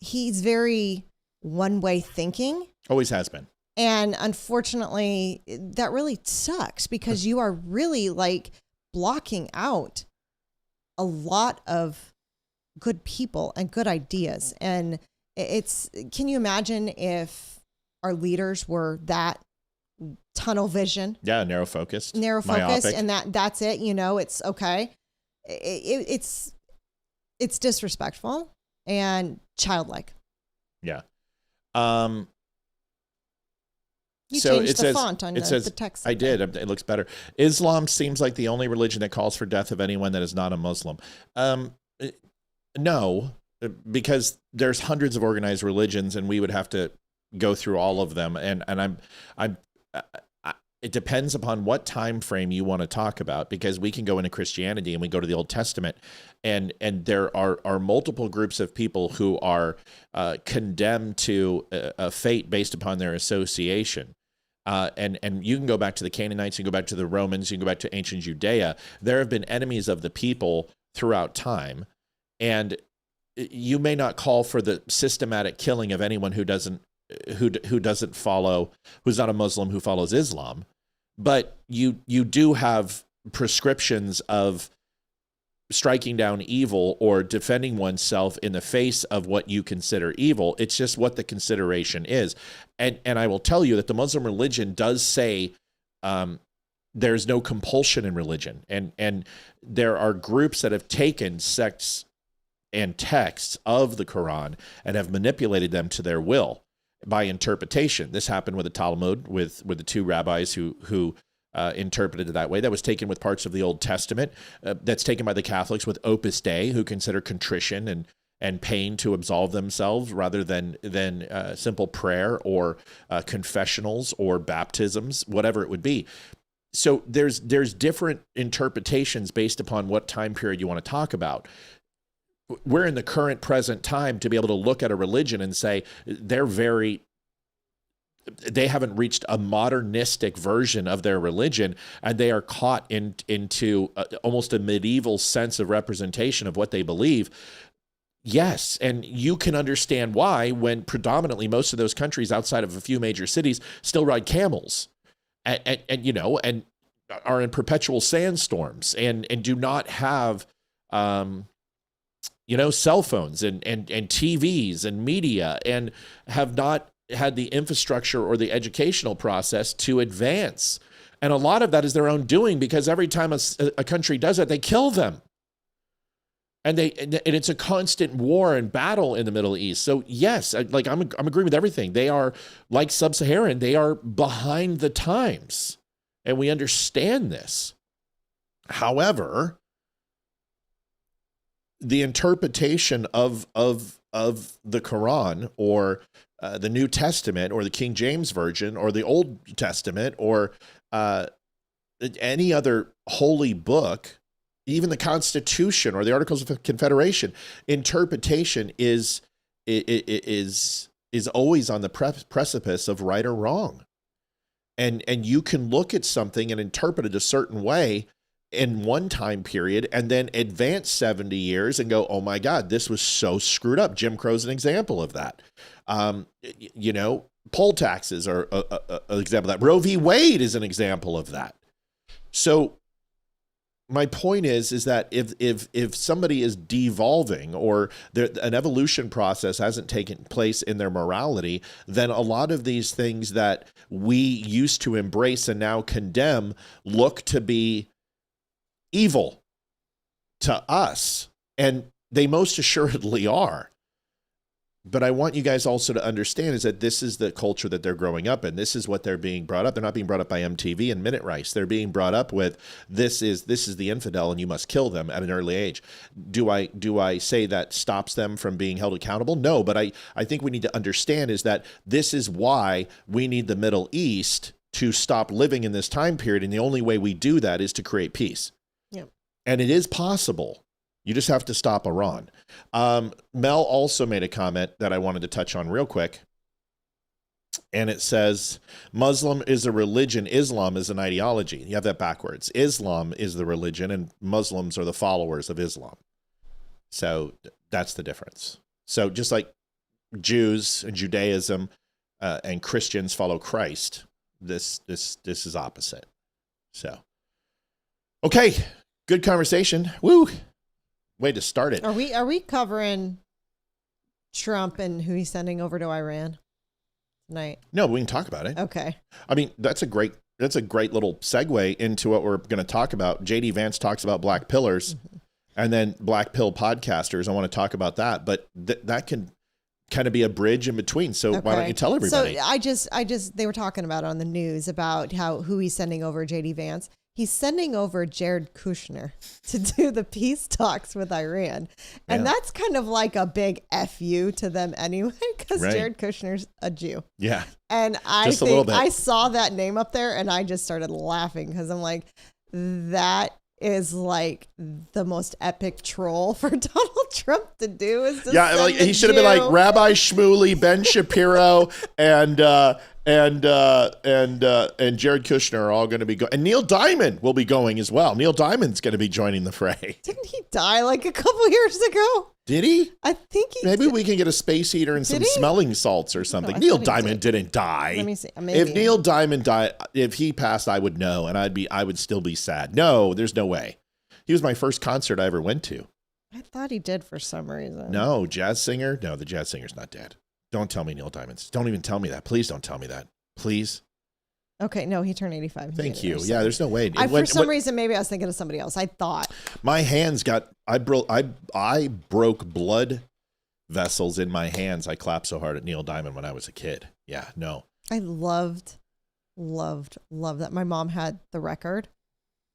he's very one-way thinking. Always has been. And unfortunately, that really sucks because you are really like blocking out a lot of good people and good ideas. And can you imagine if our leaders were that tunnel vision? Yeah, narrow focused, myopic. And that's it. You know, it's okay. It's disrespectful and childlike. Yeah. You changed the font on the text. I did. It looks better. Islam seems like the only religion that calls for death of anyone that is not a Muslim. No, because there's hundreds of organized religions, and we would have to go through all of them. And it depends upon what time frame you want to talk about, because we can go into Christianity and we go to the Old Testament, and there are multiple groups of people who are condemned to a fate based upon their association. And you can go back to the Canaanites, you can go back to the Romans, you can go back to ancient Judea. There have been enemies of the people throughout time, and you may not call for the systematic killing of anyone who doesn't follow, who's not a Muslim, who follows Islam, but you do have prescriptions of striking down evil or defending oneself in the face of what you consider evil. It's just what the consideration is. And I will tell you that the Muslim religion does say there's no compulsion in religion. And there are groups that have taken sects and texts of the Quran and have manipulated them to their will by interpretation. This happened with the Talmud, with the two rabbis who interpreted it that way. That was taken with parts of the Old Testament. That's taken by the Catholics with Opus Dei, who consider contrition and pain to absolve themselves rather than simple prayer or confessionals or baptisms, whatever it would be. So there's different interpretations based upon what time period you want to talk about. We're in the current present time to be able to look at a religion and say they haven't reached a modernistic version of their religion, and they are caught into almost a medieval sense of representation of what they believe. Yes, and you can understand why, when predominantly most of those countries outside of a few major cities still ride camels and are in perpetual sandstorms and do not have cell phones and TVs and media, and have not had the infrastructure or the educational process to advance. And a lot of that is their own doing, because every time a country does it, they kill them. And it's a constant war and battle in the Middle East. So yes, I'm agreeing with everything. They are like Sub-Saharan. They are behind the times, and we understand this. However, the interpretation of the Quran or the New Testament or the King James Version or the Old Testament or any other holy book, even the Constitution or the Articles of Confederation, interpretation is always on the precipice of right or wrong. And you can look at something and interpret it a certain way in one time period and then advance 70 years and go, oh my God, this was so screwed up. Jim Crow's an example of that. Poll taxes are an example of that. Roe v. Wade is an example of that. So my point is that if somebody is devolving or an evolution process hasn't taken place in their morality, then a lot of these things that we used to embrace and now condemn look to be evil to us, and they most assuredly are. But I want you guys also to understand is that this is the culture that they're growing up in. This is what they're being brought up. They're not being brought up by MTV and Minute Rice. They're being brought up with this is the infidel and you must kill them at an early age. Do I say that stops them from being held accountable? No, but I think we need to understand is that this is why we need the Middle East to stop living in this time period, and the only way we do that is to create peace. And it is possible. You just have to stop Iran. Mel also made a comment that I wanted to touch on real quick. And it says, Muslim is a religion. Islam is an ideology. You have that backwards. Islam is the religion and Muslims are the followers of Islam. So that's the difference. So just like Jews and Judaism and Christians follow Christ, this is opposite. So, okay, good conversation. Woo, way to start it. Are we covering Trump and who he's sending over to Iran tonight? No, we can talk about it. Okay. I mean, that's a great little segue into what we're going to talk about. JD Vance talks about black pillars, and then black pill podcasters. I want to talk about that, but that can kind of be a bridge in between. So why don't you tell everybody? So I just they were talking about on the news about who he's sending over JD Vance. He's sending over Jared Kushner to do the peace talks with Iran. And that's kind of like a big FU to them anyway, because Jared Kushner's a Jew. Yeah. And I saw that name up there and I just started laughing because I'm like, that is like the most epic troll for Donald Trump to do. Is to like he should have been like Rabbi Shmuley, Ben Shapiro, and Jared Kushner are all going to be going, and Neil Diamond will be going as well. Neil Diamond's going to be joining the fray. Didn't he die like a couple years ago? Did he? I think he Maybe we can get a space heater and some smelling salts or something. Neil Diamond didn't die. Let me see. If Neil Diamond died, if he passed, I would know, and I would still be sad. No, there's no way. He was my first concert I ever went to. I thought he did for some reason. No, jazz singer? No, the jazz singer's not dead. Don't tell me Neil Diamond's. Don't even tell me that. Please don't tell me that. Please. Okay, no, he turned 85. Thank you. Yeah, there's no way. For some reason, maybe I was thinking of somebody else. I thought. My hands I broke blood vessels in my hands. I clapped so hard at Neil Diamond when I was a kid. Yeah, no. I loved that. My mom had the record.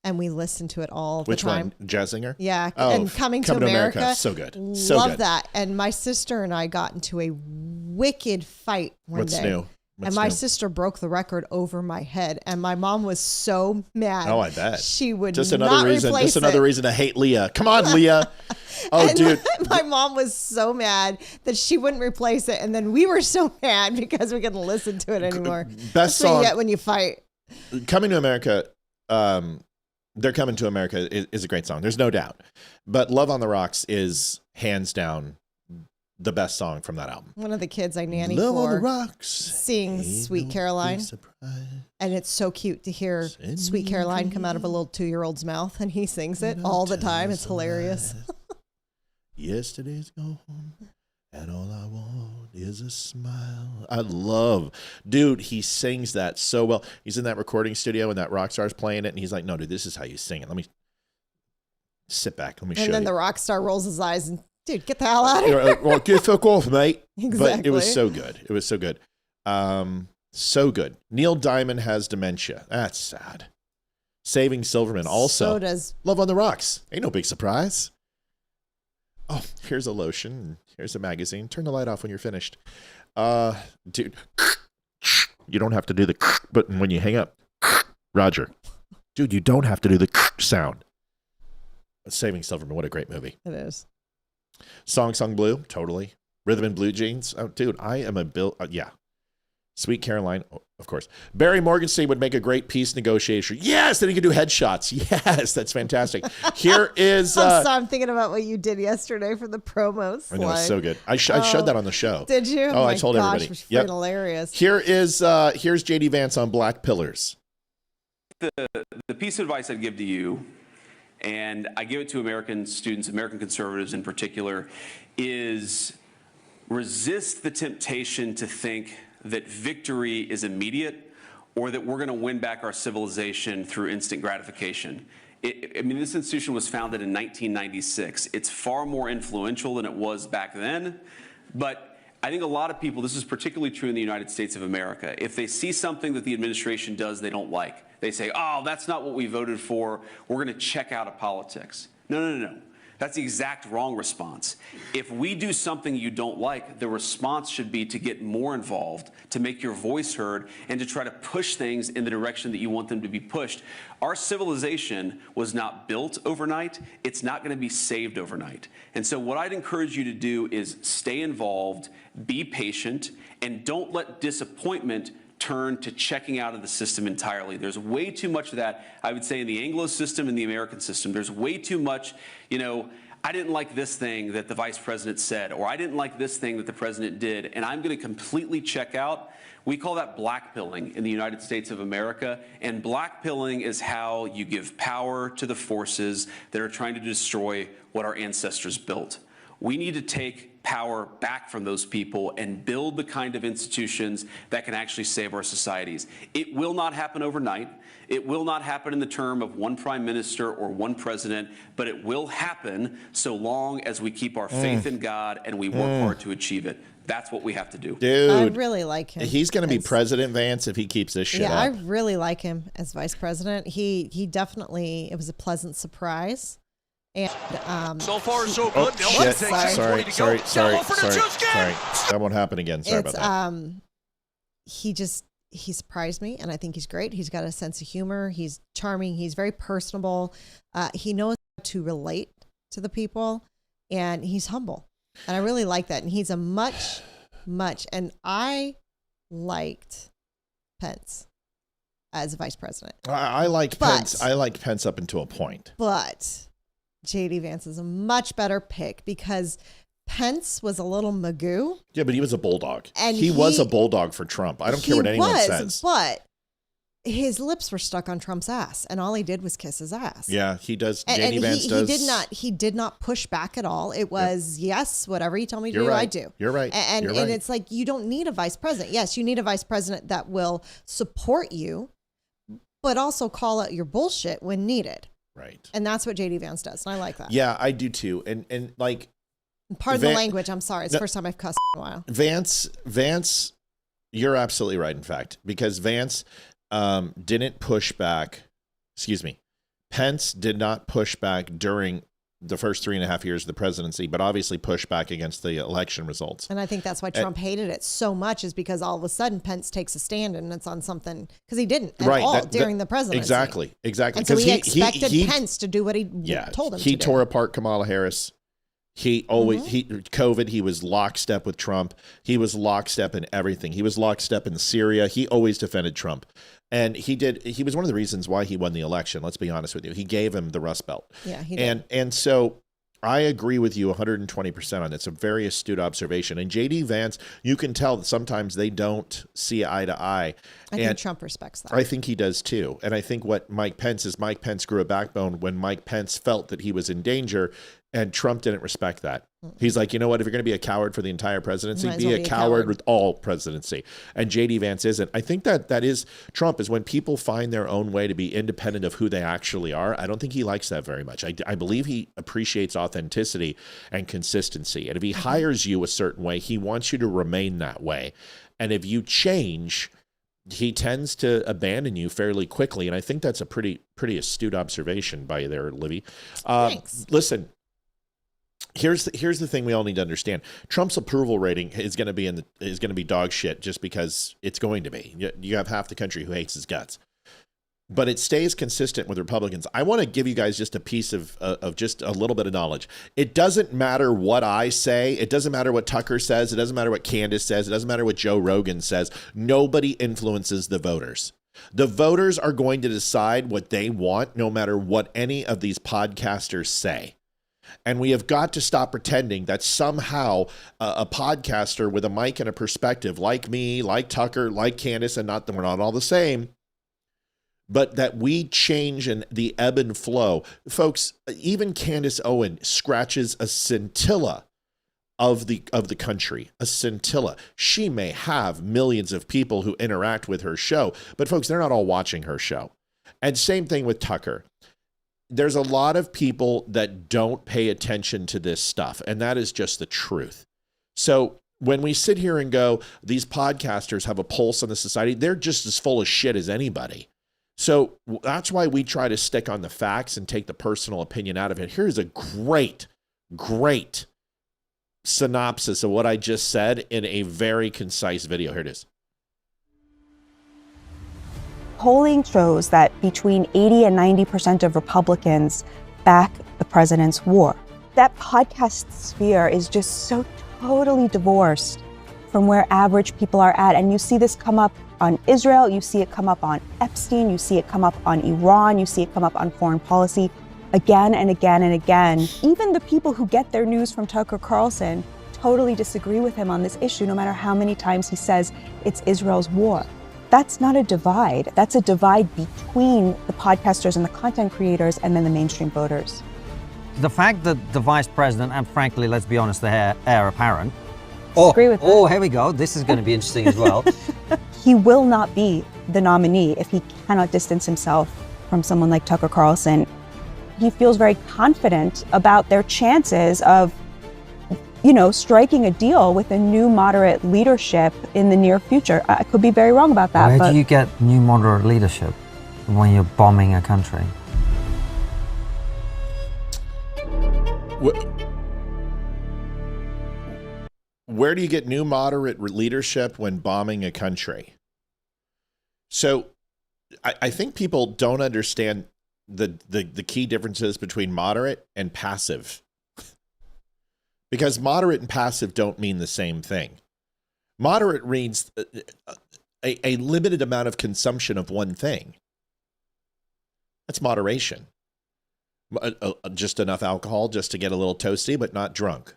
And we listened to it all the time. Which one? Jazz singer? Yeah. And Coming to America. So good. Love that. And my sister and I got into a wicked fight one day. What's new? And my sister broke the record over my head. And my mom was so mad. Oh, I bet. She would just another reason to hate Leah. Come on, Leah. Oh, dude. My mom was so mad that she wouldn't replace it. And then we were so mad because we couldn't listen to it anymore. Best song. What you get when you fight. Coming to America, They're Coming to America is a great song. There's no doubt. But Love on the Rocks is hands down the best song from that album. One of the kids I nanny Love for on the Rocks sings Sweet Caroline. And it's so cute to hear Sweet Caroline come out of a little 2-year-old's mouth. And he sings it all the time. It's hilarious. Yesterday's gone. And all I want is a smile. Dude, he sings that so well. He's in that recording studio and that rock star's playing it. And he's like, no, dude, this is how you sing it. Let me sit back. Let me show you. And then the rock star rolls his eyes and, dude, get the hell out of here. Well, get fuck off, mate. Exactly. But it was so good. It was so good. So good. Neil Diamond has dementia. That's sad. Saving Silverman also. So does Love on the Rocks. Ain't no big surprise. Oh, here's a lotion. Here's a magazine. Turn the light off when you're finished. Dude, you don't have to do the button when you hang up. Roger. Dude, you don't have to do the sound. Saving Silverman, what a great movie. It is. Song Sung Blue, totally. Rhythm and Blue Jeans. Oh, dude, I am yeah. Sweet Caroline, of course. Barry Morgenstein would make a great peace negotiator. Yes, then he could do headshots. Yes, that's fantastic. Here is... I'm thinking about what you did yesterday for the promos. I know, it's so good. I showed that on the show. Did you? Oh, I told everybody. It was freaking hilarious. Here's JD Vance on Black Pillars. The piece of advice I'd give to you, and I give it to American students, American conservatives in particular, is resist the temptation to think that victory is immediate or that we're going to win back our civilization through instant gratification. This institution was founded in 1996. It's far more influential than it was back then, but I think a lot of people, this is particularly true in the United States of America, if they see something that the administration does they don't like, they say, oh, that's not what we voted for, we're going to check out of politics. No. That's the exact wrong response. If we do something you don't like, the response should be to get more involved, to make your voice heard, and to try to push things in the direction that you want them to be pushed. Our civilization was not built overnight. It's not going to be saved overnight. And so what I'd encourage you to do is stay involved, be patient, and don't let disappointment turn to checking out of the system entirely. There's way too much of that, I would say, in the Anglo system and the American system. There's way too much, I didn't like this thing that the vice president said, or I didn't like this thing that the president did, and I'm going to completely check out. We call that blackpilling in the United States of America, and blackpilling is how you give power to the forces that are trying to destroy what our ancestors built. We need to take power back from those people and build the kind of institutions that can actually save our societies. It will not happen overnight. It will not happen in the term of one prime minister or one president, but it will happen so long as we keep our faith in God and we work hard to achieve it. That's what we have to do. Dude, I really like him. He's going to be president, Vance, if he keeps this shit up. I really like him as vice president. He definitely, it was a pleasant surprise. And so far so good. Shit. Sorry. That won't happen again. Sorry about that. He surprised me, and I think he's great. He's got a sense of humor. He's charming. He's very personable. He knows how to relate to the people, and he's humble. And I really like that. And he's a much, and I liked Pence as vice president. I like Pence. I like Pence up until a point. But JD Vance is a much better pick because Pence was a little magoo. Yeah, but he was a bulldog. And he was a bulldog for Trump. I don't care what anyone says. But his lips were stuck on Trump's ass, and all he did was kiss his ass. Yeah, he does. JD Vance does. He did not push back at all. It was, yes, whatever you tell me to do, right. I do. You're right. And it's like, you don't need a vice president. Yes, you need a vice president that will support you, but also call out your bullshit when needed. Right. And that's what JD Vance does, and I like that. Yeah, I do too. And like, pardon the language. I'm sorry. It's the first time I've cussed in a while. Vance, you're absolutely right. In fact, because Vance didn't push back. Excuse me. Pence did not push back during the first 3.5 years of the presidency, but obviously pushed back against the election results. And I think that's why Trump hated it so much, is because all of a sudden Pence takes a stand and it's on something, because he didn't at all during the presidency. Exactly. And so he expected Pence to do what he told him to do. He tore apart Kamala Harris. He always, COVID, he was lockstep with Trump. He was lockstep in everything. He was lockstep in Syria. He always defended Trump. And he was one of the reasons why he won the election. Let's be honest with you. He gave him the Rust Belt. Yeah, he did. And so I agree with you 120% on it. It's a very astute observation. And JD Vance, you can tell that sometimes they don't see eye to eye. I think Trump respects that. I think he does too. And I think what Mike Pence grew a backbone when Mike Pence felt that he was in danger, and Trump didn't respect that. He's like, you know what? If you're going to be a coward for the entire presidency, be a coward with all presidency. And JD Vance isn't. I think that is Trump, is when people find their own way to be independent of who they actually are. I don't think he likes that very much. I believe he appreciates authenticity and consistency. And if he hires you a certain way, he wants you to remain that way. And if you change, he tends to abandon you fairly quickly. And I think that's a pretty astute observation by you there, Olivia. Thanks. Listen. Here's the thing we all need to understand. Trump's approval rating is going to be dog shit, just because it's going to be. You have half the country who hates his guts, but it stays consistent with Republicans. I want to give you guys just a piece of just a little bit of knowledge. It doesn't matter what I say. It doesn't matter what Tucker says. It doesn't matter what Candace says. It doesn't matter what Joe Rogan says. Nobody influences the voters. The voters are going to decide what they want, no matter what any of these podcasters say. And we have got to stop pretending that somehow a podcaster with a mic and a perspective, like me, like Tucker, like Candace, and not that we're not all the same, but that we change in the ebb and flow. Folks, even Candace Owen scratches a scintilla of the country, a scintilla. She may have millions of people who interact with her show, but folks, they're not all watching her show. And same thing with Tucker. There's a lot of people that don't pay attention to this stuff, and that is just the truth. So when we sit here and go, these podcasters have a pulse on the society, they're just as full of shit as anybody. So that's why we try to stick on the facts and take the personal opinion out of it. Here's a great synopsis of what I just said in a very concise video. Here it is. Polling shows that between 80 and 90% of Republicans back the president's war. That podcast sphere is just so totally divorced from where average people are at. And you see this come up on Israel, you see it come up on Epstein, you see it come up on Iran, you see it come up on foreign policy. again and again and again. Even the people who get their news from Tucker Carlson totally disagree with him on this issue, no matter how many times he says it's Israel's war. That's not a divide. That's a divide between the podcasters and the content creators and then the mainstream voters. The fact that the vice president, and frankly, let's be honest, the heir apparent. Agree with that. Oh, here we go. This is going to be interesting as well. He will not be the nominee if he cannot distance himself from someone like Tucker Carlson. He feels very confident about their chances of, striking a deal with a new moderate leadership in the near future. I could be very wrong about that. Where do you get new moderate leadership when you're bombing a country? Where do you get new moderate leadership when bombing a country? So I think people don't understand the key differences between moderate and passive. Because moderate and passive don't mean the same thing. Moderate means a limited amount of consumption of one thing. That's moderation. Just enough alcohol just to get a little toasty, but not drunk.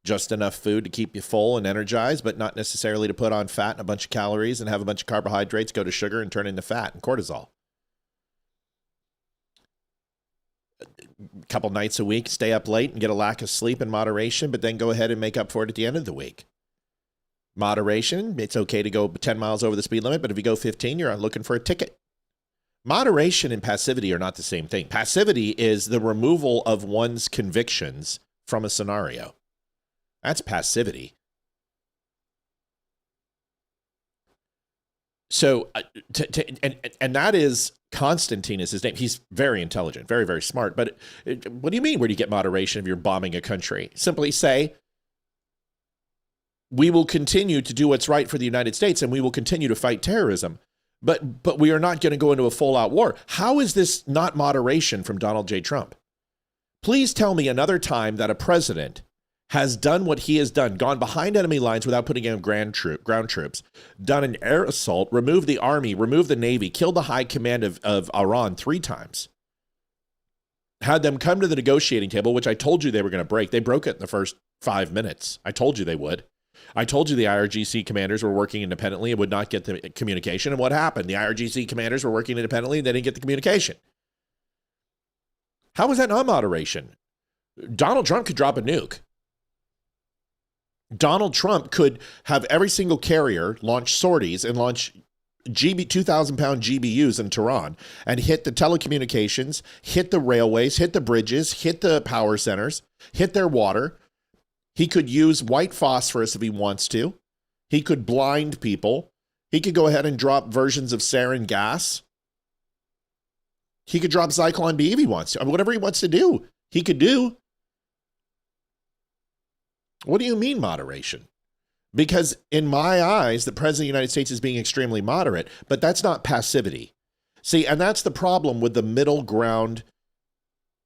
Just enough food to keep you full and energized, but not necessarily to put on fat and a bunch of calories and have a bunch of carbohydrates go to sugar and turn into fat and cortisol. A couple nights a week, stay up late and get a lack of sleep in moderation, but then go ahead and make up for it at the end of the week. Moderation, it's okay to go 10 miles over the speed limit, but if you go 15, you're looking for a ticket. Moderation and passivity are not the same thing. Passivity is the removal of one's convictions from a scenario. That's passivity. So, and that is Constantine is his name. He's very intelligent, very, very smart. But what do you mean, where do you get moderation if you're bombing a country? Simply say, we will continue to do what's right for the United States and we will continue to fight terrorism. But we are not going to go into a full-out war. How is this not moderation from Donald J. Trump? Please tell me another time that a president has done what he has done, gone behind enemy lines without putting in ground troops, done an air assault, removed the army, removed the navy, killed the high command of Iran 3 times, had them come to the negotiating table, which I told you they were going to break. They broke it in the first 5 minutes. I told you they would. I told you the IRGC commanders were working independently and would not get the communication. And what happened? The IRGC commanders were working independently and they didn't get the communication. How was that not moderation? Donald Trump could drop a nuke. Donald Trump could have every single carrier launch sorties and launch 2,000-pound GBUs in Tehran and hit the telecommunications, hit the railways, hit the bridges, hit the power centers, hit their water. He could use white phosphorus if he wants to. He could blind people. He could go ahead and drop versions of sarin gas. He could drop Zyklon B if he wants to. I mean, whatever he wants to do, he could do. What do you mean moderation? Because in my eyes, the President of the United States is being extremely moderate, but that's not passivity. See, and that's the problem with the middle ground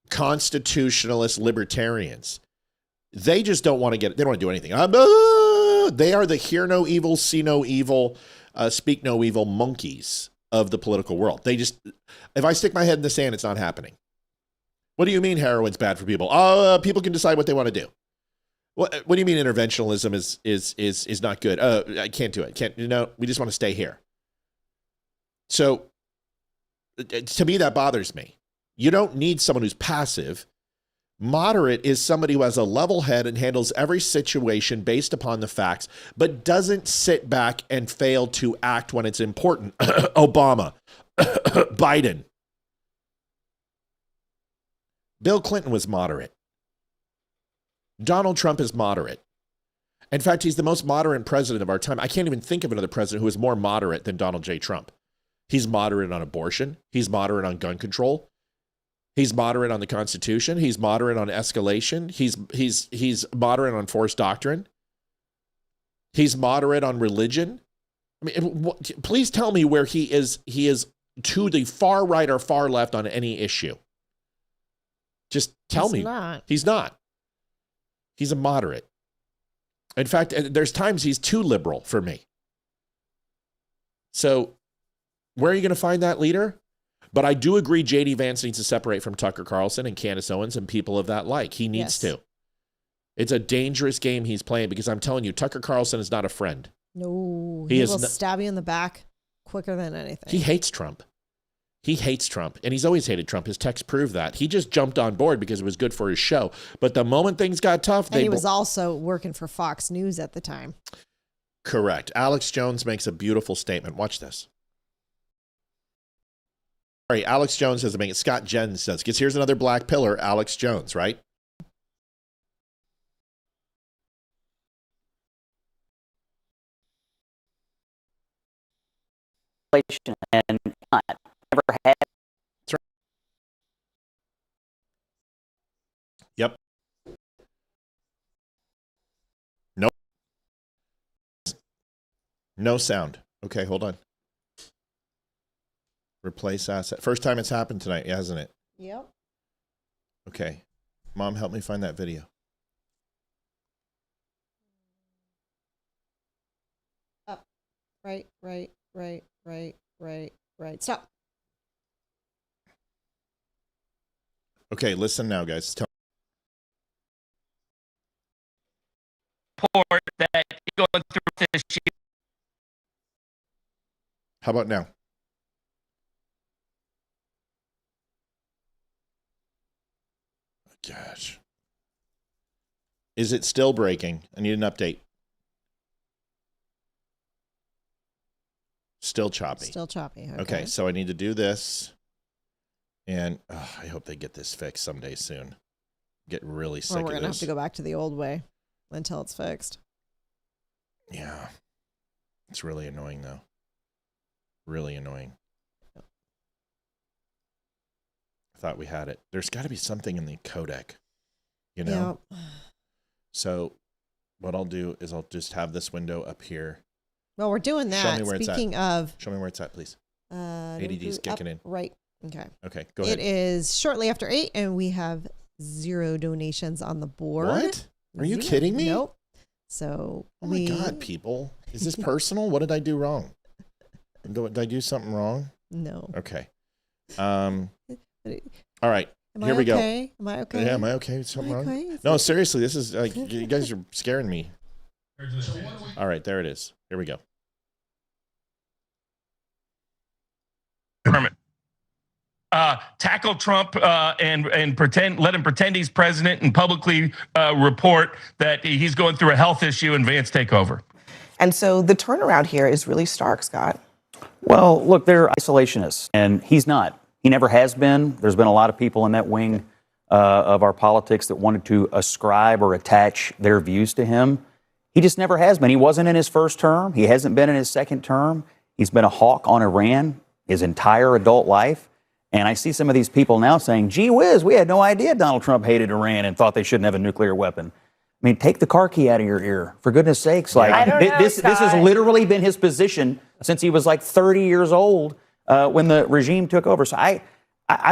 constitutionalist libertarians. They just don't want to get it. They don't want to do anything. They are the hear no evil, see no evil, speak no evil monkeys of the political world. They just, if I stick my head in the sand, it's not happening. What do you mean heroin's bad for people? People can decide what they want to do. What do you mean interventionalism is not good? I can't do it. We just want to stay here. So to me, that bothers me. You don't need someone who's passive. Moderate is somebody who has a level head and handles every situation based upon the facts, but doesn't sit back and fail to act when it's important. Obama, Biden. Bill Clinton was moderate. Donald Trump is moderate. In fact, he's the most moderate president of our time. I can't even think of another president who is more moderate than Donald J. Trump. He's moderate on abortion. He's moderate on gun control. He's moderate on the Constitution. He's moderate on escalation. He's moderate on forced doctrine. He's moderate on religion. I mean, please tell me where he is to the far right or far left on any issue. Just tell me. He's not. He's a moderate. In fact, there's times he's too liberal for me. So where are you going to find that leader? But I do agree J.D. Vance needs to separate from Tucker Carlson and Candace Owens and people of that like. He needs to. It's a dangerous game he's playing because I'm telling you, Tucker Carlson is not a friend. No, he will stab you in the back quicker than anything. He hates Trump. He hates Trump, and he's always hated Trump. His texts prove that. He just jumped on board because it was good for his show. But the moment things got tough, he was also working for Fox News at the time. Correct. Alex Jones makes a beautiful statement. Watch this. All right, Alex Jones doesn't make it. Scott Jens says, because here's another black pillar, Alex Jones, right? And never had. Yep. Nope. No sound. Okay, hold on. Replace asset. First time it's happened tonight, hasn't it? Yep. Okay. Mom, help me find that video. Up. Right. Stop. Okay, listen now, guys. Report that going through this year. How about now? Gosh. Is it still breaking? I need an update. Still choppy. Still choppy. Okay, so I need to do this. And I hope they get this fixed someday soon. Get really sick of this. We're going to have to go back to the old way until it's fixed. Yeah. It's really annoying, though. Really annoying. I thought we had it. There's got to be something in the codec, you know? Yep. So what I'll do is I'll just have this window up here. Well, we're doing that. Show me where Speaking it's at. of... Show me where it's at, please. ADD's kicking in. Right. Okay. Okay, go ahead. It is shortly after 8, and we have 0 donations on the board. What? Are you kidding me? Nope. So oh my God, people. Is this personal? What did I do wrong? Did I do something wrong? No. Okay. All right. Here we go. Am I okay? Yeah, am I okay? Something wrong? Okay? No, seriously, this is like you guys are scaring me. All right, there it is. Here we go. Tackle Trump and pretend, let him pretend he's president and publicly report that he's going through a health issue and Vance take over. And so the turnaround here is really stark, Scott. Well, look, they're isolationists, and he's not. He never has been. There's been a lot of people in that wing of our politics that wanted to ascribe or attach their views to him. He just never has been. He wasn't in his first term. He hasn't been in his second term. He's been a hawk on Iran his entire adult life. And I see some of these people now saying, gee whiz, we had no idea Donald Trump hated Iran and thought they shouldn't have a nuclear weapon. I mean, take the car key out of your ear. For goodness sakes. Like, this has literally been his position since he was like 30 years old when the regime took over. So I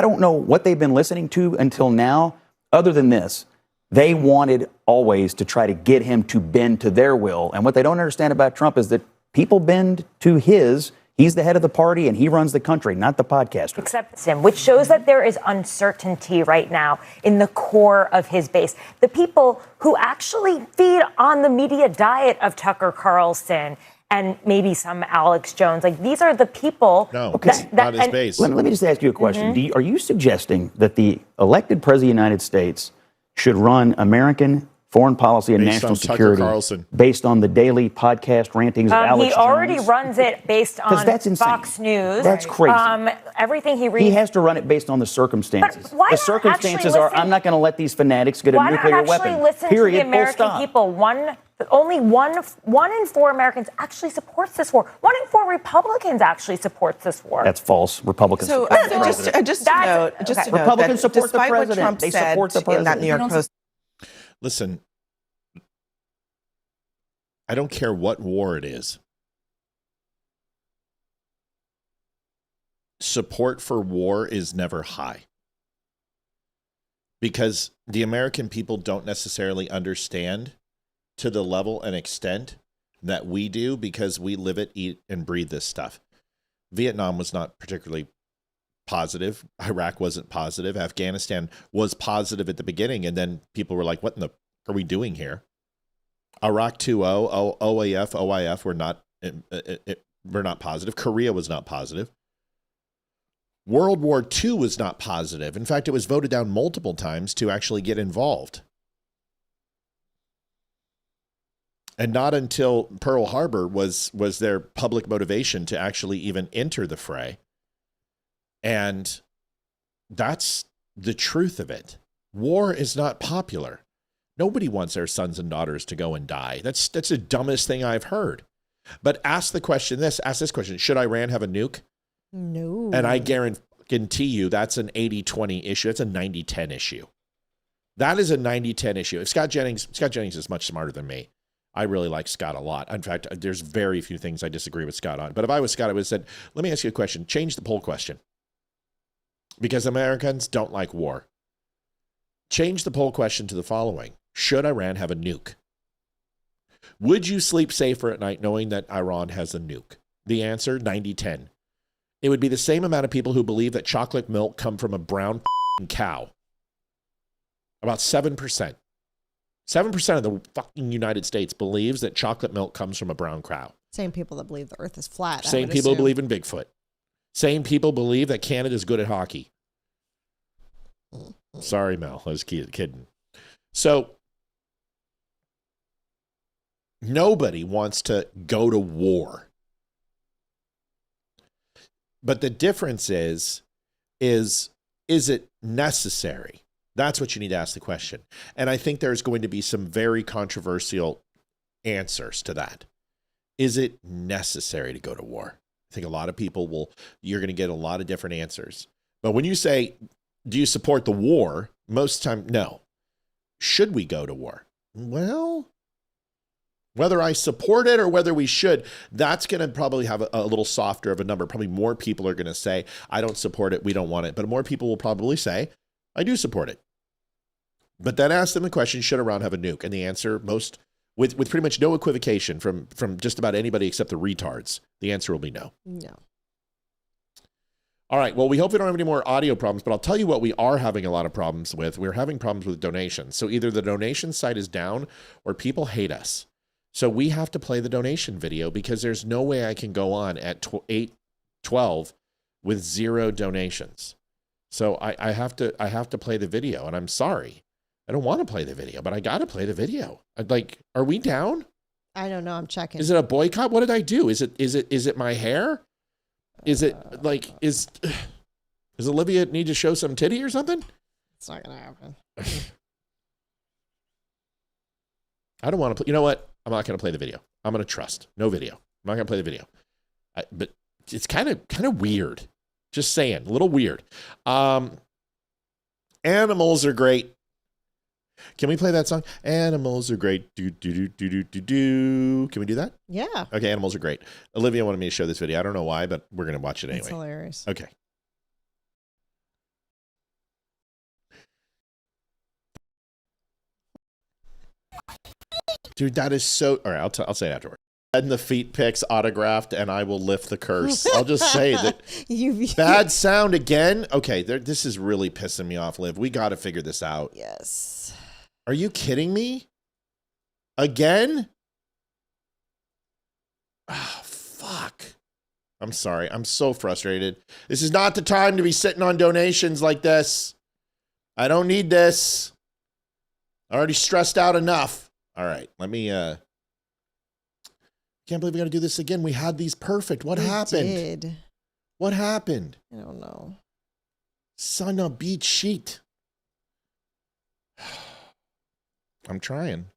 don't know what they've been listening to until now, other than this. They wanted always to try to get him to bend to their will. And what they don't understand about Trump is that people bend to his. He's the head of the party and he runs the country, not the podcaster. Accepts him, which shows that there is uncertainty right now in the core of his base. The people who actually feed on the media diet of Tucker Carlson and maybe some Alex Jones, like these are the people. No, not his base. Let me just ask you a question. Are you suggesting that the elected president of the United States should run American foreign policy and based national on security Tucker Carlson, based on the daily podcast rantings of Alex He already Jones? runs it based on that's insane. Fox News. That's crazy. Everything he reads. He has to run it based on the circumstances. But why The not circumstances actually are, listen- I'm not going to let these fanatics get a Why nuclear not actually weapon. listen Period. to the Full American stop. people? Only one in 4 Americans actually supports this war. 1 in 4 Republicans actually supports this war. That's false. Republicans So support the just president. to note Republicans that support the despite what president. Trump They said support the in that president. New York Post. Listen, I don't care what war it is. Support for war is never high. Because the American people don't necessarily understand to the level and extent that we do because we live it, eat, and breathe this stuff. Vietnam was not particularly positive. Iraq wasn't positive. Afghanistan was positive at the beginning, and then people were like, what in the are we doing here? Iraq 2-0, OAF, OIF were not positive. Korea was not positive. World War II was not positive. In fact, it was voted down multiple times to actually get involved. And not until Pearl Harbor was their public motivation to actually even enter the fray. And that's the truth of it. War is not popular. Nobody wants their sons and daughters to go and die. That's the dumbest thing I've heard. But ask this question, should Iran have a nuke? No. And I guarantee you that's an 80-20 issue. It's a 90-10 issue. That is a 90-10 issue. If Scott Jennings is much smarter than me. I really like Scott a lot. In fact, there's very few things I disagree with Scott on. But if I was Scott, I would have said, let me ask you a question. Change the poll question. Because Americans don't like war. Change the poll question to the following. Should Iran have a nuke? Would you sleep safer at night knowing that Iran has a nuke? The answer, 90-10. It would be the same amount of people who believe that chocolate milk come from a brown cow. About 7%. 7% of the fucking United States believes that chocolate milk comes from a brown cow. Same people that believe the earth is flat. Same people believe in Bigfoot. Same people believe that Canada's good at hockey. Sorry, Mel. I was kidding. So, nobody wants to go to war. But the difference is it necessary? That's what you need to ask the question. And I think there's going to be some very controversial answers to that. Is it necessary to go to war? I think a lot of people you're going to get a lot of different answers. But when you say, do you support the war? Most of the time, no. Should we go to war? Well, whether I support it or whether we should, that's going to probably have a little softer of a number. Probably more people are going to say, I don't support it, we don't want it. But more people will probably say, I do support it. But then ask them the question, should Iran have a nuke? And the answer, with pretty much no equivocation from just about anybody except the retards, the answer will be no. No. All right, well, we hope we don't have any more audio problems, but I'll tell you what we are having a lot of problems with. We're having problems with donations. So either the donation site is down or people hate us. So we have to play the donation video because there's no way I can go on at 8:12 with 0 donations. So I have to play the video, and I'm sorry. I don't want to play the video, but I got to play the video. Are we down? I don't know. I'm checking. Is it a boycott? What did I do? Is it my hair? Is it does Olivia need to show some titty or something? It's not going to happen. I don't want to play. You know what? I'm not going to play the video. I'm going to trust. No video. I'm not going to play the video. But it's kind of weird. Just saying, a little weird. Animals are great. Can we play that song? Animals are great. Do, do, do, do, do, do, do. Can we do that? Yeah. Okay, animals are great. Olivia wanted me to show this video. I don't know why, but we're going to watch it anyway. It's hilarious. Okay. Dude, that is so... All right, I'll say it afterward. And the feet pics autographed, and I will lift the curse. I'll just say that bad sound again. Okay, this is really pissing me off, Liv. We got to figure this out. Yes. Are you kidding me? Again? Oh, fuck. I'm sorry. I'm so frustrated. This is not the time to be sitting on donations like this. I don't need this. I already stressed out enough. All right, let me... Can't believe we got to do this again. We had these perfect. What happened? Did. What happened? I don't know. Son of beat sheet. I'm trying.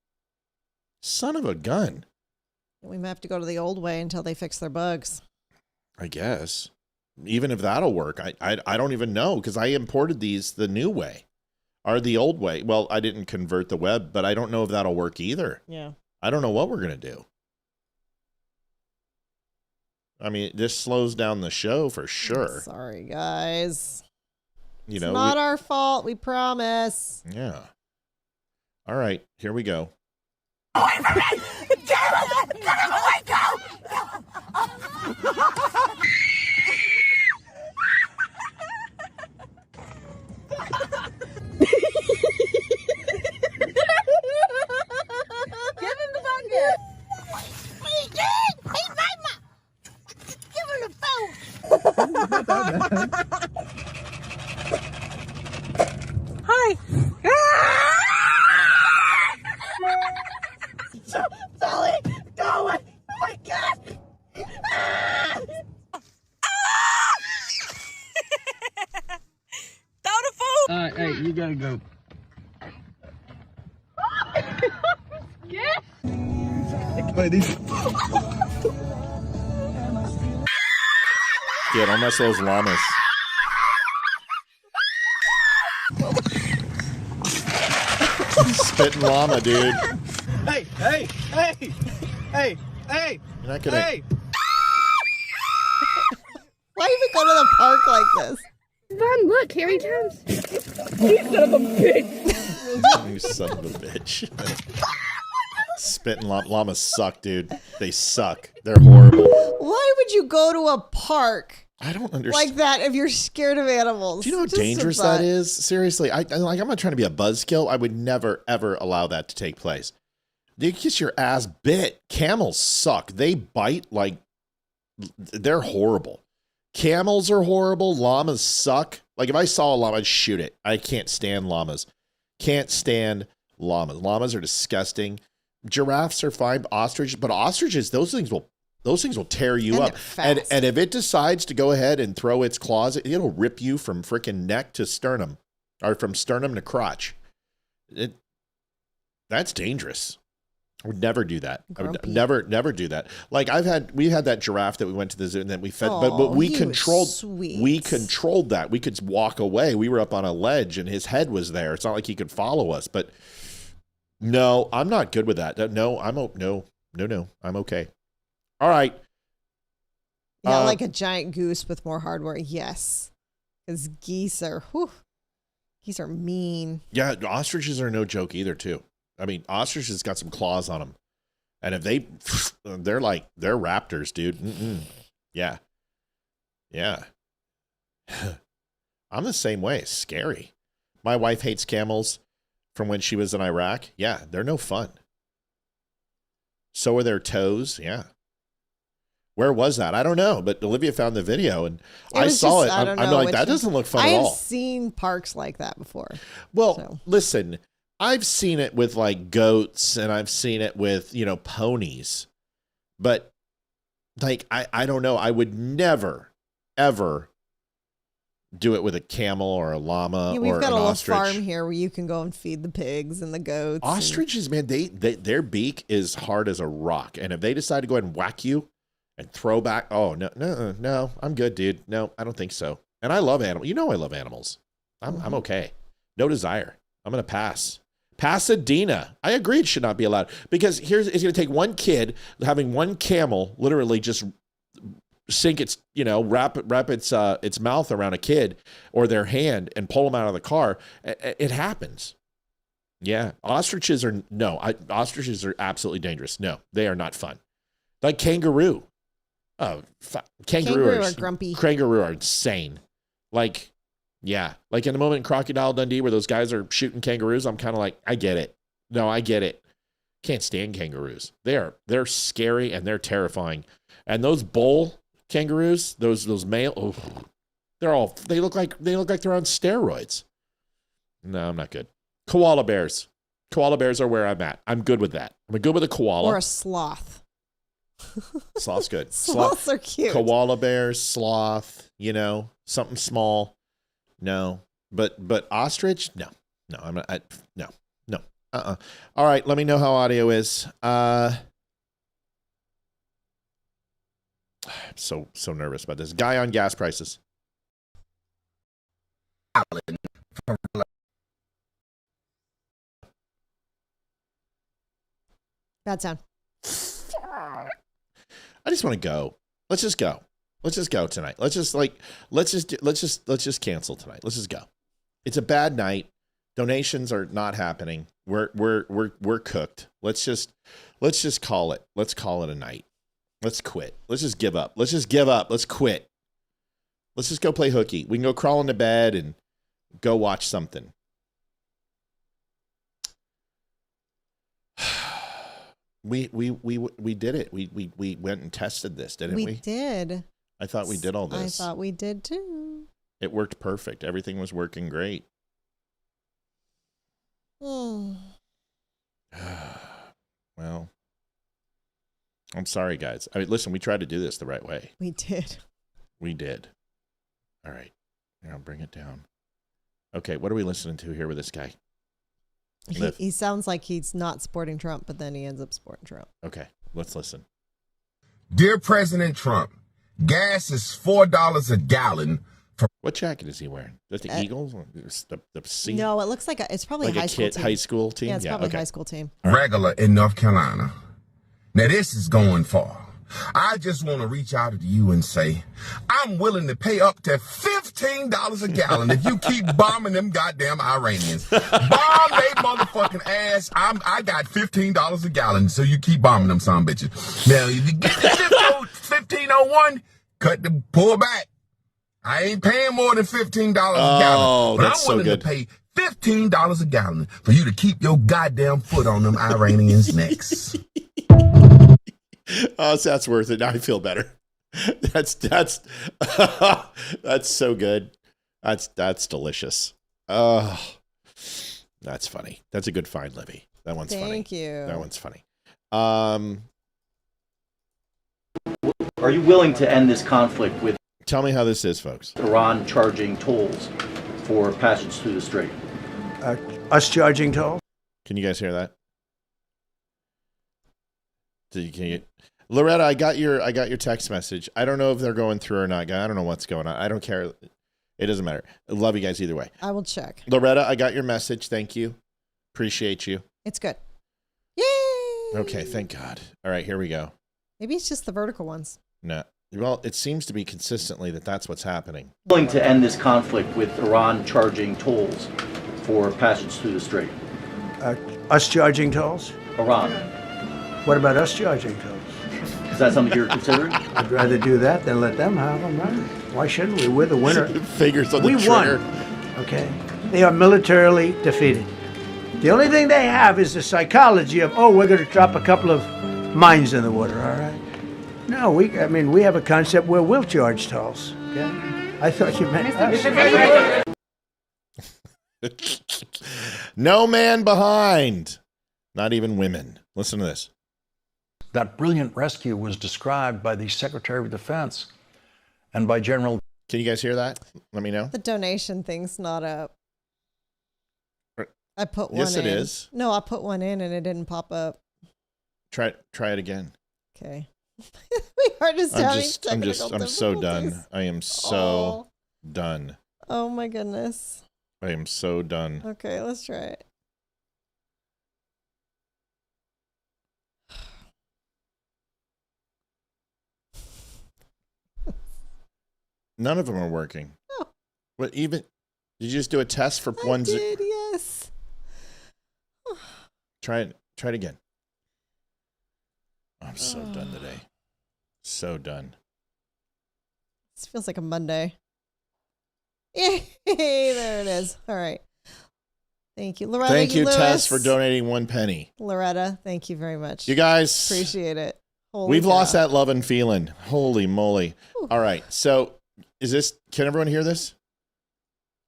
Son of a gun. We might have to go to the old way until they fix their bugs. I guess. Even if that'll work, I don't even know because I imported these the new way or the old way. Well, I didn't convert the web, but I don't know if that'll work either. Yeah. I don't know what we're going to do. I mean, this slows down the show for sure. Sorry, guys. You know, it's not our fault. We promise. Yeah. All right, here we go. Away from me! Get him! Get him away! Go! Give him the bucket. Give him the phone. Hi. Sully, go away. Oh my God. Throw the food. Hey, you gotta go. Yeah. Wait, these. Yeah, don't mess with those llamas. Spitting llama, dude. Hey, hey, hey, hey, hey. You're not gonna. Hey. Why even go to the park like this? Vaughn, look, Harry Towns. You son of a bitch. You son of a bitch. Spitting llamas suck, dude. They suck. They're horrible. Why would you go to a park? I don't understand. Like that if you're scared of animals. Do you know how dangerous that is? Seriously, I'm not trying to be a buzzkill. I would never, ever allow that to take place. You get your ass bit. Camels suck. They bite like they're horrible. Camels are horrible. Llamas suck. Like if I saw a llama, I'd shoot it. I can't stand llamas. Can't stand llamas. Llamas are disgusting. Giraffes are fine. Ostriches, but ostriches, those things will tear you up. And if it decides to go ahead and throw its claws, it'll rip you from freaking neck to sternum, or from sternum to crotch. That's dangerous. I would never do that. I would never do that. Like we had that giraffe that we went to the zoo and then we fed, but we controlled that. We could walk away. We were up on a ledge and his head was there. It's not like he could follow us, but no, I'm not good with that. No, I'm okay. All right. Yeah, like a giant goose with more hardware. Yes. Because geese are mean. Yeah, ostriches are no joke either, too. I mean, ostriches got some claws on them. And if they're raptors, dude. Mm-mm. Yeah. Yeah. I'm the same way. It's scary. My wife hates camels from when she was in Iraq. Yeah, they're no fun. So are their toes. Yeah. Where was that? I don't know, but Olivia found the video and I saw it. I'm like, that doesn't look fun at all. I've seen parks like that before. Well, listen, I've seen it with like goats and I've seen it with, ponies, but like, I don't know. I would never, ever do it with a camel or a llama we've or got an a ostrich. little farm here where you can go and feed the pigs and the goats. Ostriches, man, their beak is hard as a rock. And if they decide to go ahead and whack you, and throw back. Oh, no. I'm good, dude. No, I don't think so. And I love animals. I love animals. I'm okay. No desire. I'm going to pass. Pasadena. I agree it should not be allowed. Because it's going to take one kid having one camel literally just sink its, wrap its mouth around a kid or their hand and pull them out of the car. It happens. Yeah. Ostriches are absolutely dangerous. No, they are not fun. Like kangaroo. Oh, kangaroo are grumpy. Kangaroo are insane. Like, yeah. Like in the moment in Crocodile Dundee where those guys are shooting kangaroos, I'm kind of like, I get it. No, I get it. Can't stand kangaroos. They're scary and they're terrifying. And those bull kangaroos, those male, they look like they're on steroids. No, I'm not good. Koala bears. Koala bears are where I'm at. I'm good with that. I'm good with a koala. Or a sloth. Sloth's good. Sloths are cute. Koala bears, sloth, something small. No, but ostrich, no, I'm not. No. All right, let me know how audio is. I'm so nervous about this. Guy on gas prices. Bad sound. I just want to go. Let's just go. Let's just go tonight. Let's just cancel tonight. Let's just go. It's a bad night. Donations are not happening. We're cooked. Let's just call it. Let's call it a night. Let's quit. Let's just give up. Let's quit. Let's just go play hooky. We can go crawl into bed and go watch something. We did it. We went and tested this, didn't we? We did. I thought we did all this. I thought we did too. It worked perfect. Everything was working great. Oh. Well, I'm sorry, guys. I mean, listen, we tried to do this the right way. We did. We did. All right. Here, I'll bring it down. Okay, what are we listening to here with this guy? He sounds like he's not supporting Trump, but then he ends up supporting Trump. Okay, let's listen. Dear President Trump, gas is $4 a gallon. What jacket is he wearing? Is that the Eagles? The C? No, it looks like it's probably like a high school team. Yeah, it's probably a high school team. Regular in North Carolina. Now this is going far. I just want to reach out to you and say, I'm willing to pay up to $15 a gallon if you keep bombing them goddamn Iranians. Bomb they motherfucking ass. I got $15 a gallon, so you keep bombing them son bitches. Now, if you get to 1501, pull back. I ain't paying more than $15 a gallon. But I'm willing to pay $15 a gallon for you to keep your goddamn foot on them Iranians' necks. Oh, so that's worth it. Now I feel better. That's so good. That's delicious. Oh, that's funny. That's a good find, Livy. That one's funny. Thank you. That one's funny. Are you willing to end this conflict with? Tell me how this is, folks. Iran charging tolls for passage through the strait. Us charging tolls? Can you guys hear that? Loretta, I got your text message. I don't know if they're going through or not. I don't know what's going on. I don't care. It doesn't matter. I love you guys either way. I will check. Loretta, I got your message. Thank you. Appreciate you. It's good. Yay! Okay, thank God. All right, here we go. Maybe it's just the vertical ones. No. Well, it seems to be consistently that's what's happening. Willing to end this conflict with Iran charging tolls for passage through the strait. Us charging tolls? Iran. What about us charging tolls? Is that something you're considering? I'd rather do that than let them have them, right? Why shouldn't we? We're the winner. Fingers on the trigger. Won. Okay? They are militarily defeated. The only thing they have is the psychology of, we're going to drop a couple of mines in the water, all right? No, we have a concept where we'll charge tolls, okay? I thought you meant us. No man behind. Not even women. Listen to this. That brilliant rescue was described by the Secretary of Defense and by General. Can you guys hear that? Let me know. The donation thing's not up. I put one in. Yes, it is. No, I put one in and it didn't pop up. Try it again. Okay. We are just having technical I'm so done. difficulties. I am so done. Oh my goodness. I am so done. Okay, let's try it. None of them are working. No. What even? Did you just do a test for one? I did, yes. Try it again. I'm so done today. So done. This feels like a Monday. Yay! There it is. All right. Thank you, Loretta. Thank you, Lewis. Tess, for donating 1 penny. Loretta, thank you very much. You guys. Appreciate it. We've lost that love and feeling. Holy moly. Ooh. All right. So can everyone hear this?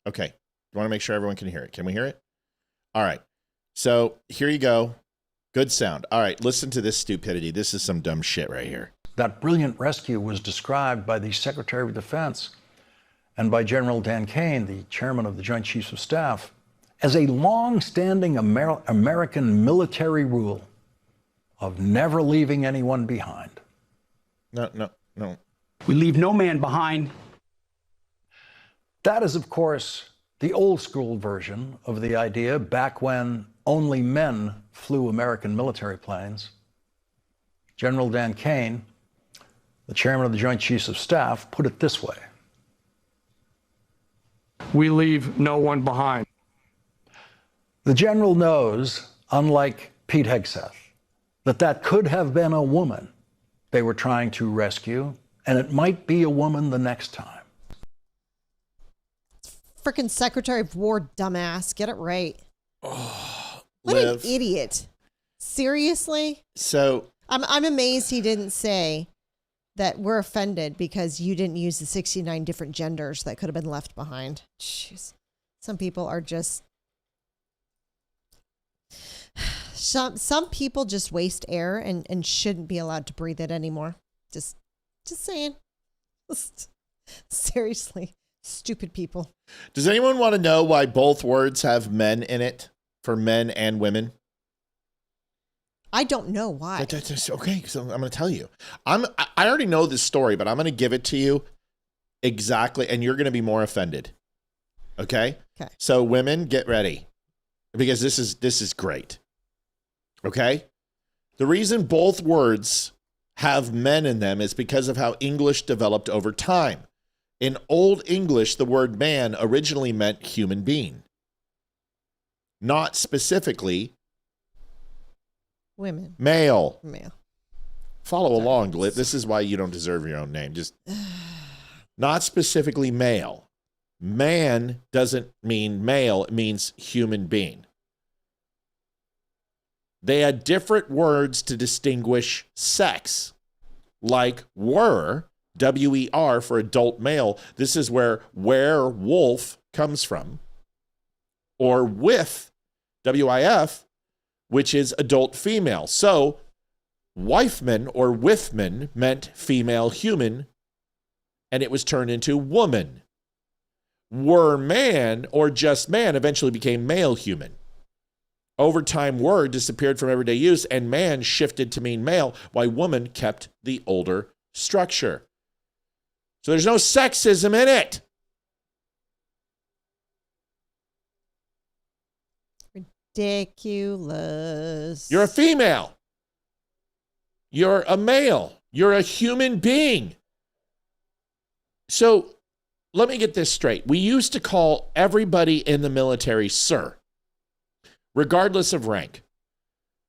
Okay. You want to make sure everyone can hear it. Can we hear it? All right. So here you go. Good sound. All right. Listen to this stupidity. This is some dumb shit right here. That brilliant rescue was described by the Secretary of Defense and by General Dan Kane, the chairman of the Joint Chiefs of Staff, as a long-standing American military rule of never leaving anyone behind. No. We leave no man behind. That is, of course, the old school version of the idea back when only men flew American military planes. General Dan Kane, the chairman of the Joint Chiefs of Staff, put it this way. We leave no one behind. The general knows, unlike Pete Hegseth, that could have been a woman they were trying to rescue, and it might be a woman the next time. Frickin' Secretary of War, dumbass. Get it right. Oh, what an idiot. Seriously? So I'm amazed he didn't say that we're offended because you didn't use the 69 different genders that could have been left behind. Jeez. Some people are just... Some people just waste air and shouldn't be allowed to breathe it anymore. Just saying. Seriously. Stupid people. Does anyone want to know why both words have men in it for men and women? I don't know why. Okay, so I'm going to tell you. I already know this story, but I'm going to give it to you exactly, and you're going to be more offended. Okay? Okay. So women, get ready, because this is great. Okay? The reason both words have men in them is because of how English developed over time. In Old English, the word man originally meant human being, not specifically women. Male. Follow Sorry. along, Glip. This is why you don't deserve your own name. Just not specifically male. Man doesn't mean male, it means human being. They had different words to distinguish sex, like were, W-E-R for adult male. This is where werewolf comes from. Or with, W-I-F, which is adult female. So wifeman or withman meant female human, and it was turned into woman. Were man or just man eventually became male human. Over time, word disappeared from everyday use, and man shifted to mean male, while woman kept the older structure. So there's no sexism in it. Ridiculous. You're a female. You're a male. You're a human being. So let me get this straight. We used to call everybody in the military sir, regardless of rank.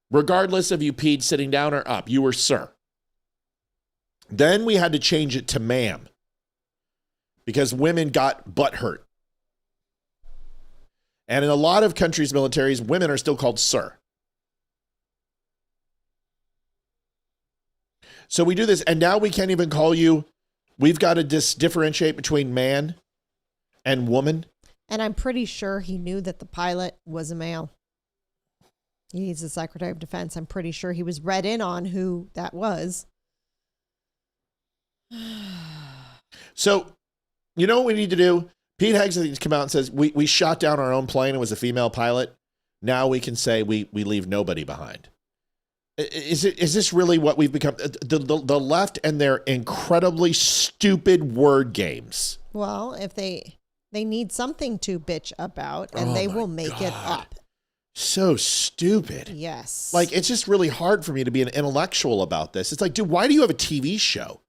Regardless of you peed sitting down or up, you were sir. Then we had to change it to ma'am because women got butt hurt. And in a lot of countries' militaries, women are still called sir. So we do this, and now we can't even call you, we've got to differentiate between man and woman. And I'm pretty sure he knew that the pilot was a male. He's the Secretary of Defense. I'm pretty sure he was read in on who that was. So, you know what we need to do? Pete Hegseth come out and says, we shot down our own plane. It was a female pilot. Now we can say we leave nobody behind. Is this really what we've become? The left and their incredibly stupid word games. Well, if they need something to bitch about, and they will make it up. So stupid. Yes. Like, it's just really hard for me to be an intellectual about this. It's like, dude, why do you have a TV show?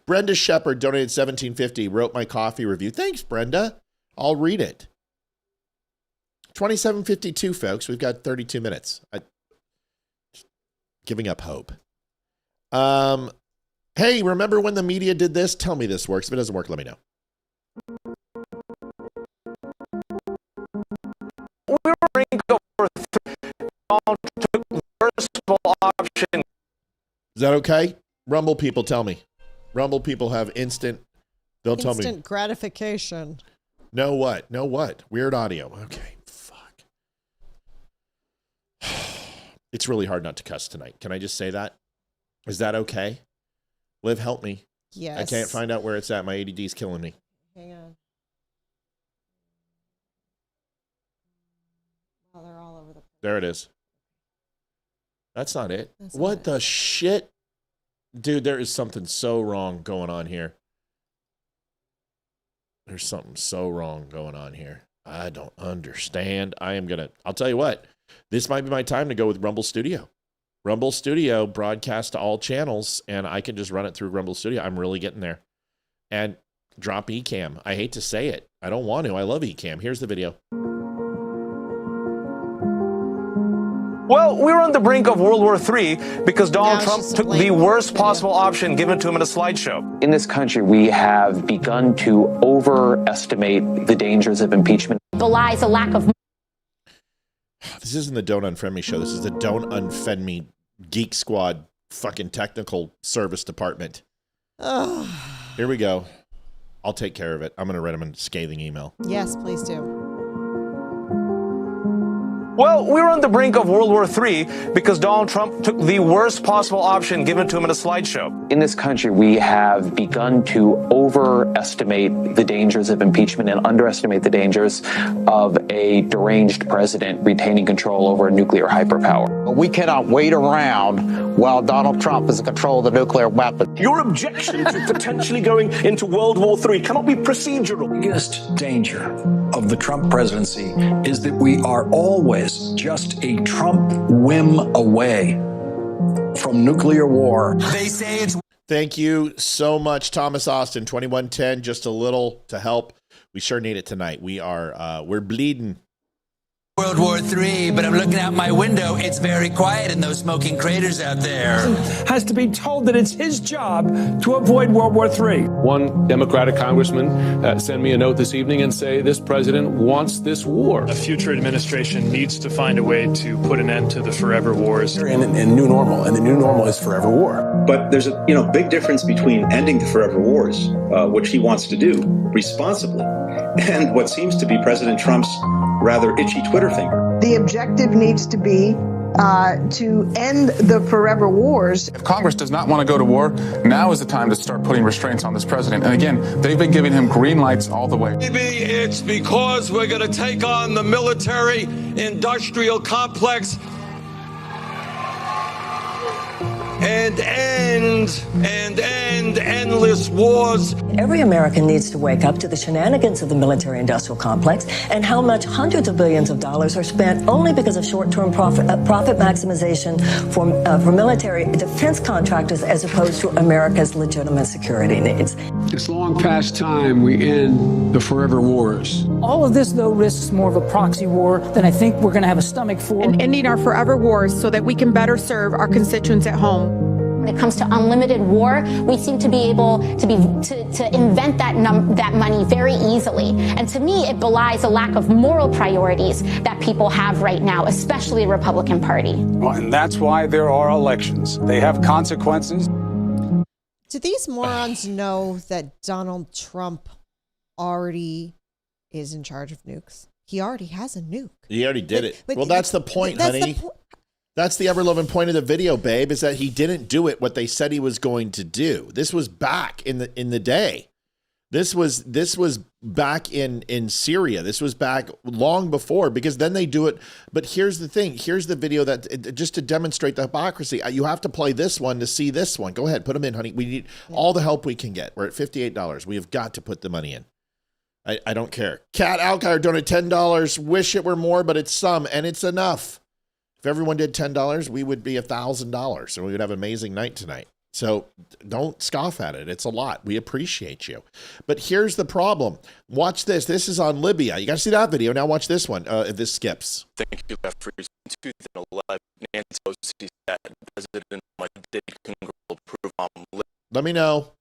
Brenda Shepard donated $17.50, wrote my coffee review. Thanks, Brenda. I'll read it. 27:52, folks. We've got 32 minutes. Giving up hope. Hey, remember when the media did this? Tell me this works. If it doesn't work, let me know. We were in over took worst option. Is that okay? Rumble people, tell me. Rumble people have instant. They'll tell me. Instant gratification. No what? No what? Weird audio. Okay. Fuck. It's really hard not to cuss tonight. Can I just say that? Is that okay? Liv, help me. Yes. I can't find out where it's at. My ADD is killing me. Hang on. Well, they're all over the place. There it is. That's not it. That's what not the shit? Dude, there is something so wrong going on here. There's something so wrong going on here. I don't understand. I'll tell you what. This might be my time to go with Rumble Studio. Rumble Studio broadcasts to all channels, and I can just run it through Rumble Studio. I'm really getting there. And drop Ecamm. I hate to say it. I don't want to. I love Ecamm. Here's the video. Well, we were on the brink of World War III because Donald Trump took the worst possible option given to him in a slideshow. In this country, we have begun to overestimate the dangers of impeachment. The lies, the lack of. This isn't the Don't Unfriend Me show. This is the Don't Unfriend Me Geek Squad fucking technical service department. Here we go. I'll take care of it. I'm going to write him a scathing email. Yes, please do. Well, we were on the brink of World War III because Donald Trump took the worst possible option given to him in a slideshow. In this country, we have begun to overestimate the dangers of impeachment and underestimate the dangers of a deranged president retaining control over a nuclear hyperpower. We cannot wait around while Donald Trump is in control of the nuclear weapon. Your objection to potentially going into World War III cannot be procedural. The biggest danger of the Trump presidency is that we are always just a Trump whim away from nuclear war. They say it's... Thank you so much, Thomas Austin, 2110, just a little to help. We sure need it tonight. We're bleeding. World War III, but I'm looking out my window. It's very quiet in those smoking craters out there. Has to be told that it's his job to avoid World War III. One Democratic congressman sent me a note this evening and say this president wants this war. A future administration needs to find a way to put an end to the forever wars. And new normal, and the new normal is forever war. But there's a big difference between ending the forever wars, which he wants to do responsibly, and what seems to be President Trump's rather itchy Twitter finger. The objective needs to be to end the forever wars. If Congress does not want to go to war, now is the time to start putting restraints on this president. And again, they've been giving him green lights all the way. Maybe it's because we're going to take on the military industrial complex and end endless wars. Every American needs to wake up to the shenanigans of the military-industrial complex and how much hundreds of billions of dollars are spent only because of short-term profit maximization for military defense contractors as opposed to America's legitimate security needs. It's long past time we end the forever wars. All of this, though, risks more of a proxy war than I think we're going to have a stomach for. And ending our forever wars so that we can better serve our constituents at home. When it comes to unlimited war, we seem to be able to invent that money very easily. And to me, it belies a lack of moral priorities that people have right now, especially the Republican Party. Well, and that's why there are elections. They have consequences. Do these morons know that Donald Trump already is in charge of nukes? He already has a nuke. He already did it. Well, that's the point, honey. That's the ever-loving point of the video, babe, is that he didn't do it what they said he was going to do. This was back in the day. This was back in Syria. This was back long before, because then they do it. But here's the thing. Here's the video that just to demonstrate the hypocrisy. You have to play this one to see this one. Go ahead, put them in, honey. We need all the help we can get. We're at $58. We have got to put the money in. I don't care. Cat Alkire donated $10. Wish it were more, but it's some, and it's enough. If everyone did $10, we would be $1,000, and we would have an amazing night tonight. So don't scoff at it. It's a lot. We appreciate you. But here's the problem. Watch this. This is on Libya. You got to see that video. Now watch this one, if this skips. Thank you, Jeffries. In 2011, Nancy Pelosi said President Obama did congressional approve on Libya. Let me know.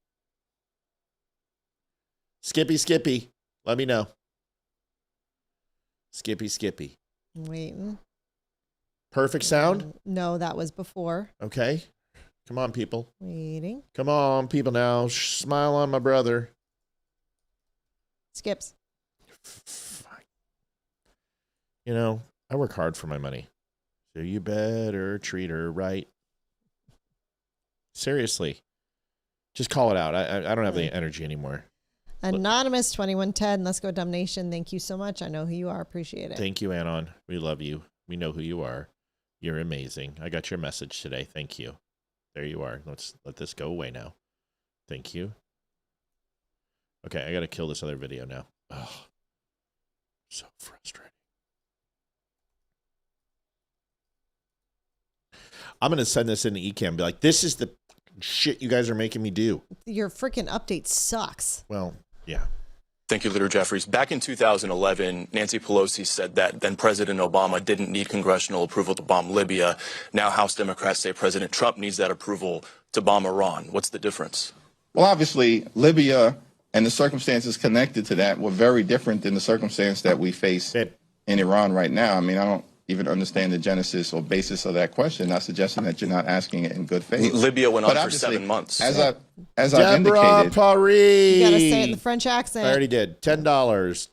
Skippy. Let me know. Skippy. Waiting. Perfect sound? No, that was before. Okay. Come on, people. Waiting. Come on, people now. Smile on my brother. Skips. You know, I work hard for my money. So you better treat her right. Seriously. Just call it out. I don't have the energy anymore. Anonymous 2110. Let's go, Dumb Nation. Thank you so much. I know who you are. Appreciate it. Thank you, Anon. We love you. We know who you are. You're amazing. I got your message today. Thank you. There you are. Let's let this go away now. Thank you. Okay, I got to kill this other video now. Oh, so frustrating. I'm going to send this into Ecamm and be like, this is the shit you guys are making me do. Your freaking update sucks. Well, yeah. Thank you, Leader Jeffries. Back in 2011, Nancy Pelosi said that then President Obama didn't need congressional approval to bomb Libya. Now House Democrats say President Trump needs that approval to bomb Iran. What's the difference? Well, obviously, Libya and the circumstances connected to that were very different than the circumstance that we face in Iran right now. I mean, even understand the genesis or basis of that question, not suggesting that you're not asking it in good faith. Libya went on for 7 months. As I've Deborah indicated, Paris. You got to say it in the French accent. I already did. $10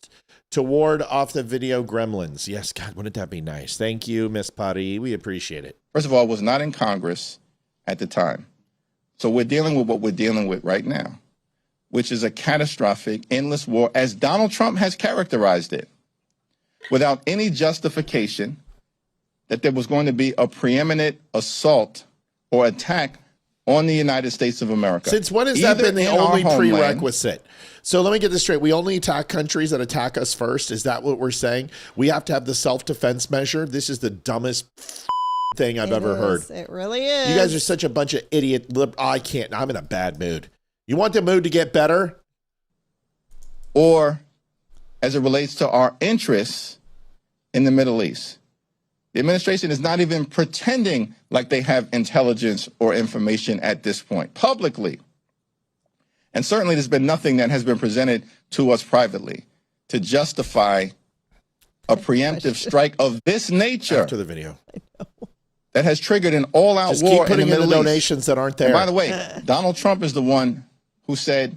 to ward off the video gremlins. Yes, God, wouldn't that be nice? Thank you, Miss Paris. We appreciate it. first of all, was not in Congress at the time. So we're dealing with what we're dealing with right now, which is a catastrophic, endless war, as Donald Trump has characterized it, without any justification that there was going to be a preeminent assault or attack on the United States of America. Since when has that been the only prerequisite? So let me get this straight. We only attack countries that attack us first. Is that what we're saying? We have to have the self-defense measure. This is the dumbest thing I've ever heard. It really is. You guys are such a bunch of idiot. I can't. I'm in a bad mood. You want the mood to get better? Or as it relates to our interests in the Middle East. The administration is not even pretending like they have intelligence or information at this point, publicly. And certainly there's been nothing that has been presented to us privately to justify a preemptive strike of this nature. After the video. That has triggered an all-out Just war keep putting in the in the Middle East. donations that aren't there. And by the way, Donald Trump is the one who said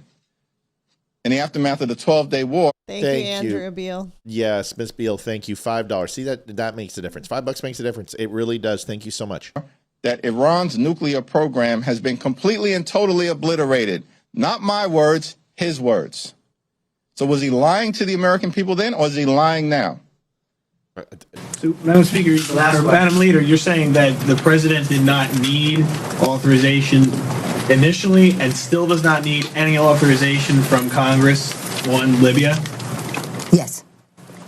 in the aftermath of the 12-day war. Thank you, Andrea Beal. Yes, Miss Beal, thank you. $5. See, that makes a difference. $5 makes a difference. It really does. Thank you so much. That Iran's nuclear program has been completely and totally obliterated. Not my words, his words. So was he lying to the American people then, or is he lying now? So, Madam Speaker, Madam Leader, you're saying that the president did not need authorization initially and still does not need any authorization from Congress on Libya? Yes.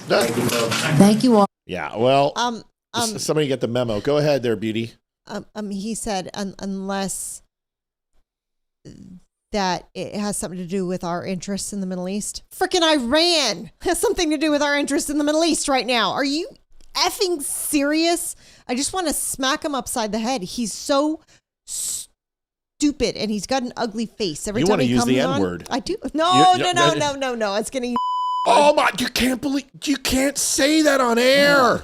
Thank you all. Yeah, well, somebody get the memo. Go ahead there, Beauty. He said, unless that it has something to do with our interests in the Middle East. Frickin' Iran has something to do with our interests in the Middle East right now. Are you effing serious? I just want to smack him upside the head. He's so stupid and he's got an ugly face. Every time he comes on. You want to use the N-word. I do. No. It's going to... Oh my, you can't say that on air.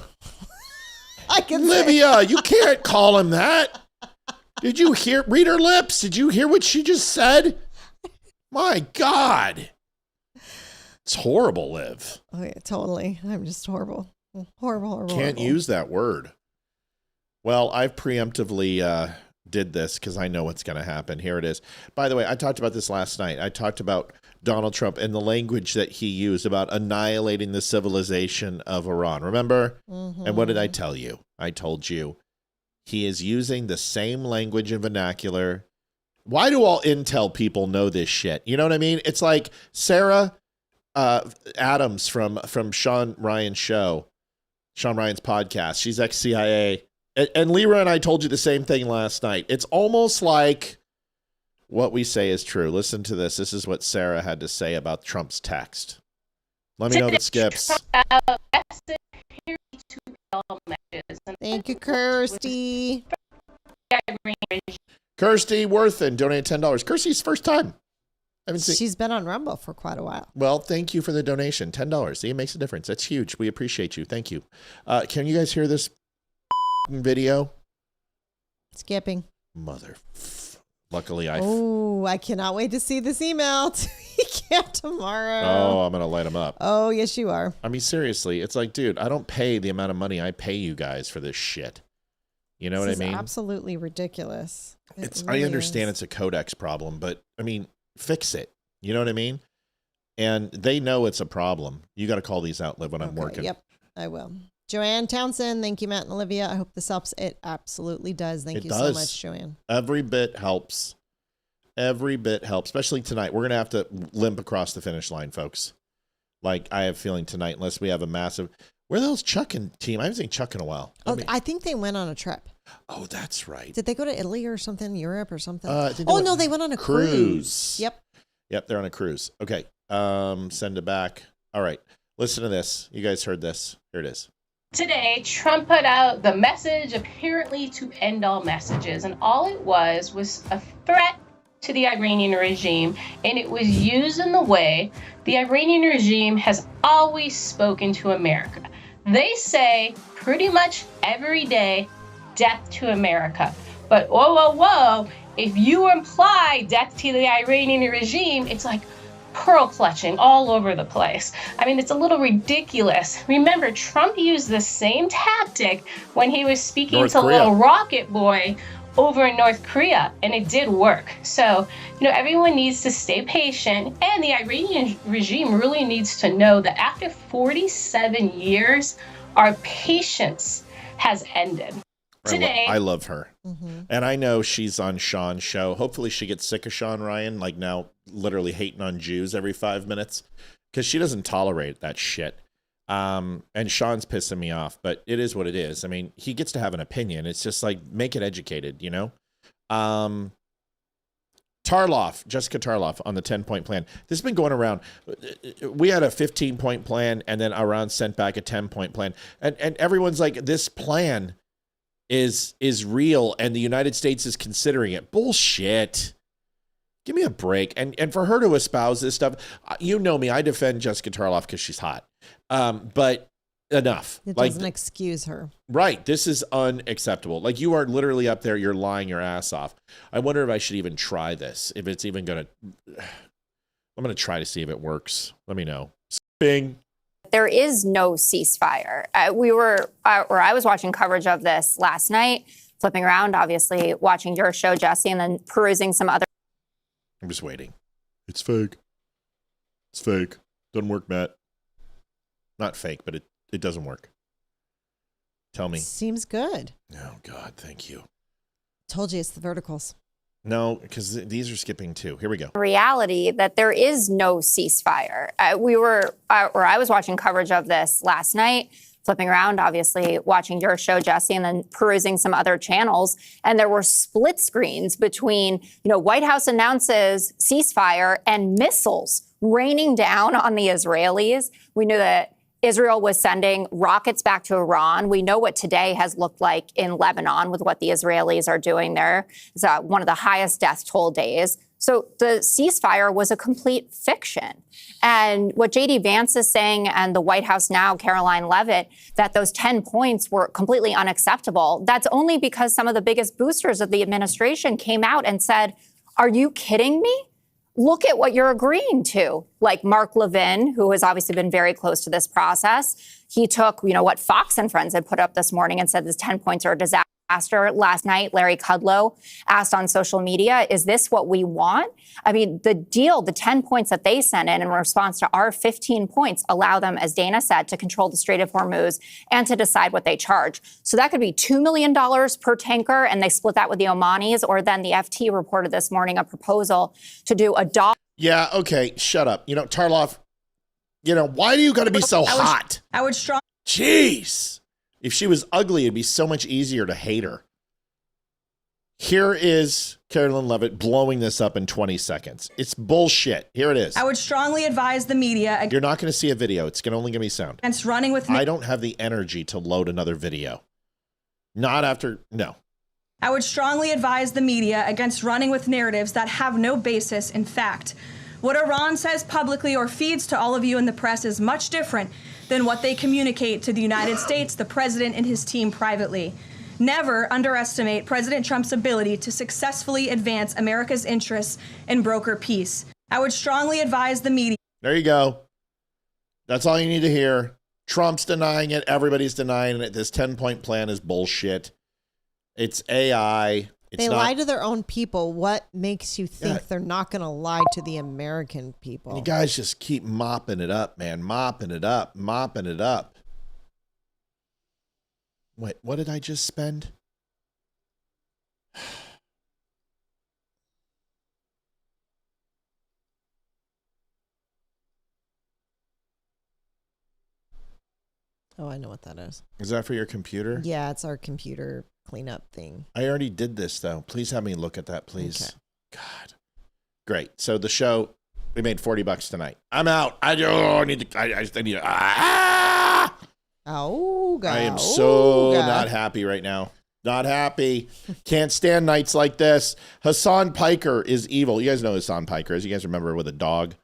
I can Olivia, you can't call him that. Did you read her lips? Did you hear what she just said? My God. It's horrible, Liv. Oh, yeah, totally. I'm just horrible. Horrible. Can't use that word. Well, I've preemptively did this because I know what's going to happen. Here it is. By the way, I talked about this last night. I talked about Donald Trump and the language that he used about annihilating the civilization of Iran. Remember? Mm-hmm. And what did I tell you? I told you. He is using the same language and vernacular. Why do all Intel people know this shit? You know what I mean? It's like Sarah Adams from Sean Ryan's show, Sean Ryan's podcast. She's ex-CIA. And Lyra and I told you the same thing last night. It's almost like what we say is true. Listen to this. This is what Sarah had to say about Trump's text. Let me know if it skips. Thank you, Kirsty. Kirsty Worthen donated $10. Kirsty's first time. She's been on Rumble for quite a while. Well, thank you for the donation. $10. See, it makes a difference. That's huge. We appreciate you. Thank you. Can you guys hear this video? Skipping. Luckily, I cannot wait to see this email to Camp tomorrow. Oh, I'm going to light them up. Oh, yes, you are. I mean, seriously, it's like, dude, I don't pay the amount of money I pay you guys for this shit. You know what I mean? It's absolutely ridiculous. I understand it's a codex problem, but I mean, fix it. You know what I mean? And they know it's a problem. You got to call these out, Liv, when I'm working. Yep, I will. Joanne Townsend, thank you, Matt and Olivia. I hope this helps. It absolutely does. Thank you so much, Joanne. Every bit helps. Every bit helps, especially tonight. We're going to have to limp across the finish line, folks. Like, I have a feeling tonight, unless we have a massive... Where are those Chuck and team? I haven't seen Chuck in a while. I think they went on a trip. Oh, that's right. Did they go to Italy or something? Europe or something? No, they went on a cruise. Yep, they're on a cruise. Okay. Send it back. All right. Listen to this. You guys heard this. Here it is. Today, Trump put out the message apparently to end all messages, and all it was a threat to the Iranian regime, and it was used in the way the Iranian regime has always spoken to America. They say pretty much every day, death to America. But whoa, whoa, whoa, if you imply death to the Iranian regime, it's like pearl clutching all over the place. I mean, it's a little ridiculous. Remember, Trump used the same tactic when he was speaking to little rocket boy over in North Korea, and it did work. So, everyone needs to stay patient, and the Iranian regime really needs to know that after 47 years, our patience has ended. Today, I love her. Mm-hmm. And I know she's on Sean's show. Hopefully she gets sick of Sean Ryan, like now literally hating on Jews every 5 minutes, because she doesn't tolerate that shit. And Sean's pissing me off, but it is what it is. I mean, he gets to have an opinion. It's just like, make it educated, Tarloff, Jessica Tarloff on the 10-point plan. This has been going around. We had a 15-point plan, and then Iran sent back a 10-point plan. And everyone's like, this plan is real, and the United States is considering it. Bullshit. Give me a break. And for her to espouse this stuff, you know me, I defend Jessica Tarloff because she's hot. But enough. It doesn't excuse her. Right. This is unacceptable. Like, you are literally up there, you're lying your ass off. I wonder if I should even try this, if it's even going to... I'm going to try to see if it works. Let me know. Bing. There is no ceasefire. I was watching coverage of this last night, flipping around, obviously watching your show, Jesse, and then perusing some other. I'm just waiting. It's fake. It's fake. Doesn't work, Matt. Not fake, but it doesn't work. Tell me. Seems good. Oh, God, thank you. Told you it's the verticals. No, because these are skipping too. Here we go. Reality that there is no ceasefire. I was watching coverage of this last night, flipping around, obviously watching your show, Jesse, and then perusing some other channels. And there were split screens between, White House announces ceasefire and missiles raining down on the Israelis. We knew that Israel was sending rockets back to Iran. We know what today has looked like in Lebanon with what the Israelis are doing there. It's one of the highest death toll days. So the ceasefire was a complete fiction. And what J.D. Vance is saying, and the White House now, Caroline Leavitt, that those 10 points were completely unacceptable, that's only because some of the biggest boosters of the administration came out and said, are you kidding me? Look at what you're agreeing to. Like Mark Levin, who has obviously been very close to this process. He took, what Fox and Friends had put up this morning and said this 10 points are a disaster. Last night, Larry Kudlow asked on social media, is this what we want? I mean, the deal, the 10 points that they sent in response to our 15 points allow them, as Dana said, to control the Strait of Hormuz and to decide what they charge. So that could be $2 million per tanker, and they split that with the Omanis, or then the FT reported this morning a proposal to do $1. Yeah, okay, shut up. Tarloff, why do you got to be so hot? I would strong. Jeez. If she was ugly, it'd be so much easier to hate her. Here is Caroline Leavitt blowing this up in 20 seconds. It's bullshit. Here it is. I would strongly advise the media. You're not going to see a video. It's only going to be sound. Against running with. I don't have the energy to load another video. Not after. No. I would strongly advise the media against running with narratives that have no basis in fact. What Iran says publicly or feeds to all of you in the press is much different than what they communicate to the United States, the president, and his team privately. Never underestimate President Trump's ability to successfully advance America's interests and broker peace. I would strongly advise the media. There you go. That's all you need to hear. Trump's denying it. Everybody's denying it. This 10-point plan is bullshit. It's AI. They lie to their own people. What makes you think they're not going to lie to the American people? You guys just keep mopping it up, man. Mopping it up. Wait, what did I just spend? Oh, I know what that is. Is that for your computer? Yeah, it's our computer cleanup thing. I already did this, though. Please have me look at that, please. Okay. God. Great. So the show, we made $40 tonight. I'm out. I need to. Oh, God. I am so not happy right now. Not happy. Can't stand nights like this. Hassan Piker is evil. You guys know who Hassan Piker is. You guys remember with a dog.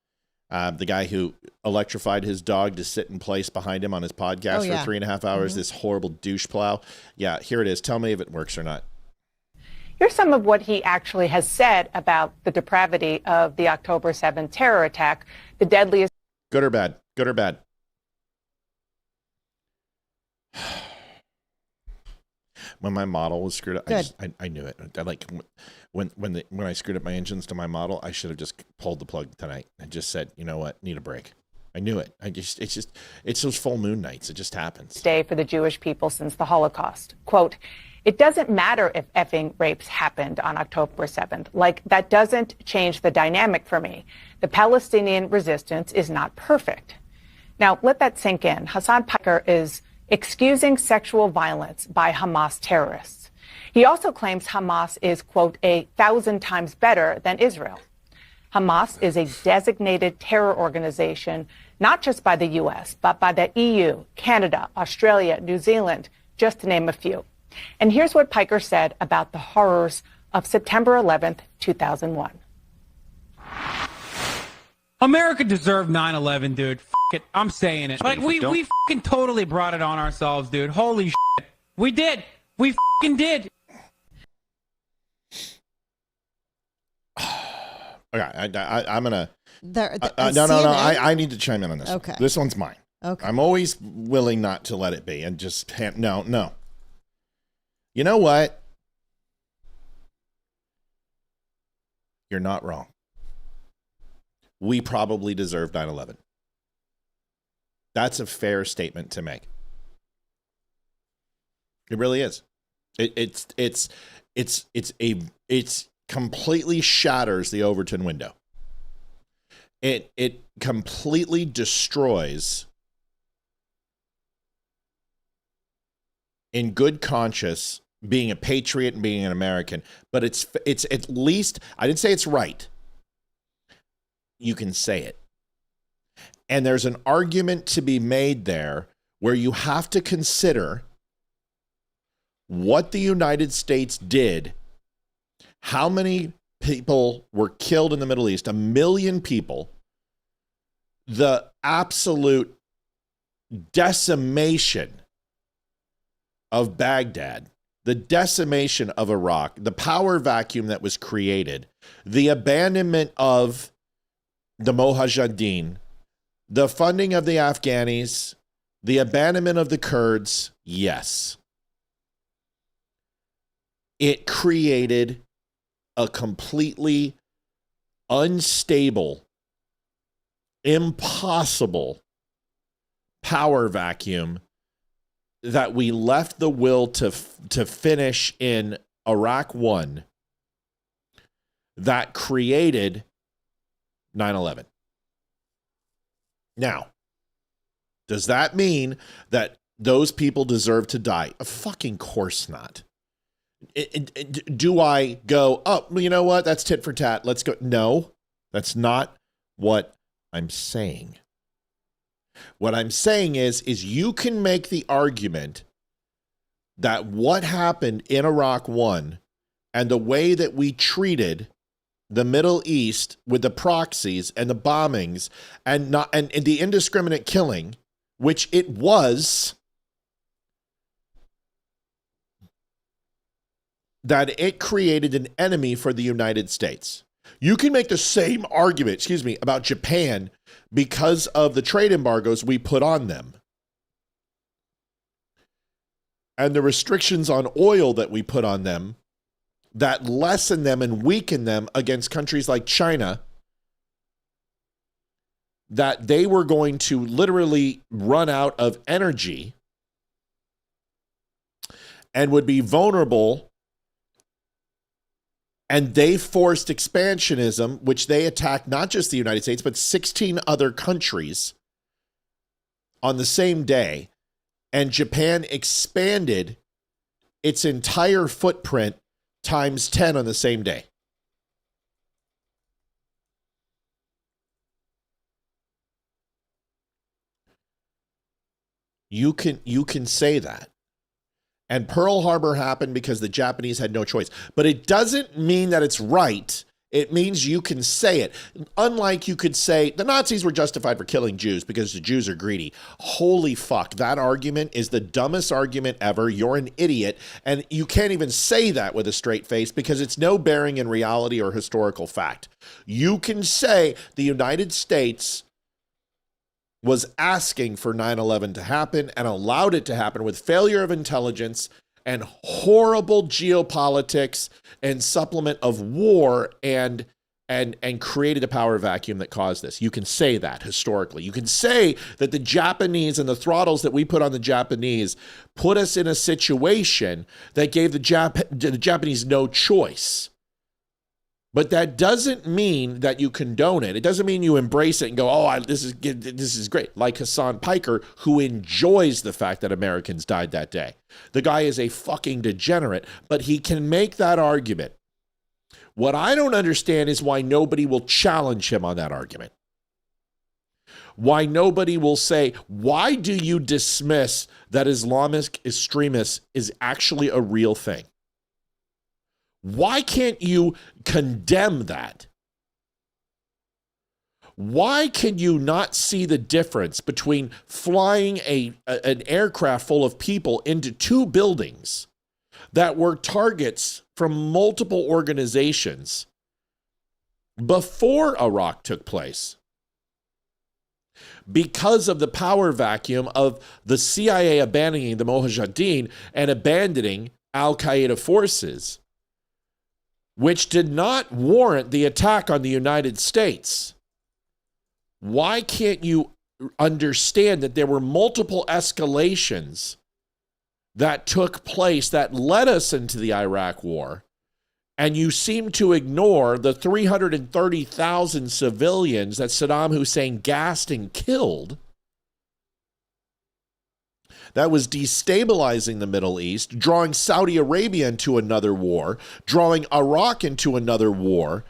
The guy who electrified his dog to sit in place behind him on his podcast for 3.5 hours, this horrible douche plow. Yeah, here it is. Tell me if it works or not. Here's some of what he actually has said about the depravity of the October 7th terror attack, the deadliest. Good or bad? Good or bad? When my model was screwed up, I knew it. When I screwed up my engines to my model, I should have just pulled the plug tonight and just said, you know what, need a break. I knew it. It's those full moon nights. It just happens. Day for the Jewish people since the Holocaust. Quote, it doesn't matter if effing rapes happened on October 7th. Like, that doesn't change the dynamic for me. The Palestinian resistance is not perfect. Now, let that sink in. Hassan Piker is excusing sexual violence by Hamas terrorists. He also claims Hamas is, quote, 1,000 times better than Israel. Hamas is a designated terror organization, not just by the U.S., but by the EU, Canada, Australia, New Zealand, just to name a few. And here's what Piker said about the horrors of September 11th, 2001. America deserved 9/11, dude. F it. I'm saying it. Like, we fucking totally brought it on ourselves, dude. Holy shit. We did. We fucking did. Okay, I'm going to... No. I need to chime in on this. Okay. This one's mine. Okay. I'm always willing not to let it be and just... No. You know what? You're not wrong. We probably deserve 9/11. That's a fair statement to make. It really is. It's completely shatters the Overton window. It completely destroys, in good conscience, being a patriot and being an American. But it's at least, I didn't say it's right. You can say it. And there's an argument to be made there where you have to consider what the United States did, how many people were killed in the Middle East, 1 million people, the absolute decimation of Baghdad, the decimation of Iraq, the power vacuum that was created, the abandonment of the Mujahideen, the funding of the Afghanis, the abandonment of the Kurds, yes. It created a completely unstable, impossible power vacuum that we left the will to finish in Iraq 1 that created 9/11. Now, does that mean that those people deserve to die? Of fucking course not. Do I go, oh, you know what? That's tit for tat. Let's go. No, that's not what I'm saying. What I'm saying is you can make the argument that what happened in Iraq 1 and the way that we treated the Middle East with the proxies and the bombings and the indiscriminate killing, which it was, that it created an enemy for the United States. You can make the same argument, about Japan because of the trade embargoes we put on them and the restrictions on oil that we put on them that lessen them and weaken them against countries like China, that they were going to literally run out of energy and would be vulnerable. And they forced expansionism, which they attacked not just the United States, but 16 other countries on the same day. And Japan expanded its entire footprint times 10 on the same day. You can say that. And Pearl Harbor happened because the Japanese had no choice. But it doesn't mean that it's right It means you can say it. Unlike you could say the Nazis were justified for killing Jews because the Jews are greedy. Holy fuck. That argument is the dumbest argument ever. You're an idiot. And you can't even say that with a straight face because it's no bearing in reality or historical fact. You can say the United States was asking for 9/11 to happen and allowed it to happen with failure of intelligence and horrible geopolitics and supplement of war and created a power vacuum that caused this. You can say that historically. You can say that the Japanese and the throttles that we put on the Japanese put us in a situation that gave the Japanese no choice. But that doesn't mean that you condone it. It doesn't mean you embrace it and go, this is great. Like Hassan Piker, who enjoys the fact that Americans died that day. The guy is a fucking degenerate, but he can make that argument. What I don't understand is why nobody will challenge him on that argument. Why nobody will say, why do you dismiss that Islamic extremists is actually a real thing? Why can't you condemn that? Why can you not see the difference between flying an aircraft full of people into two buildings that were targets from multiple organizations before Iraq took place? Because of the power vacuum of the CIA abandoning the Mujahideen and abandoning Al-Qaeda forces, which did not warrant the attack on the United States. Why can't you understand that there were multiple escalations that took place that led us into the Iraq War, and you seem to ignore the 330,000 civilians that Saddam Hussein gassed and killed? That was destabilizing the Middle East, drawing Saudi Arabia into another war, drawing Iraq into another war.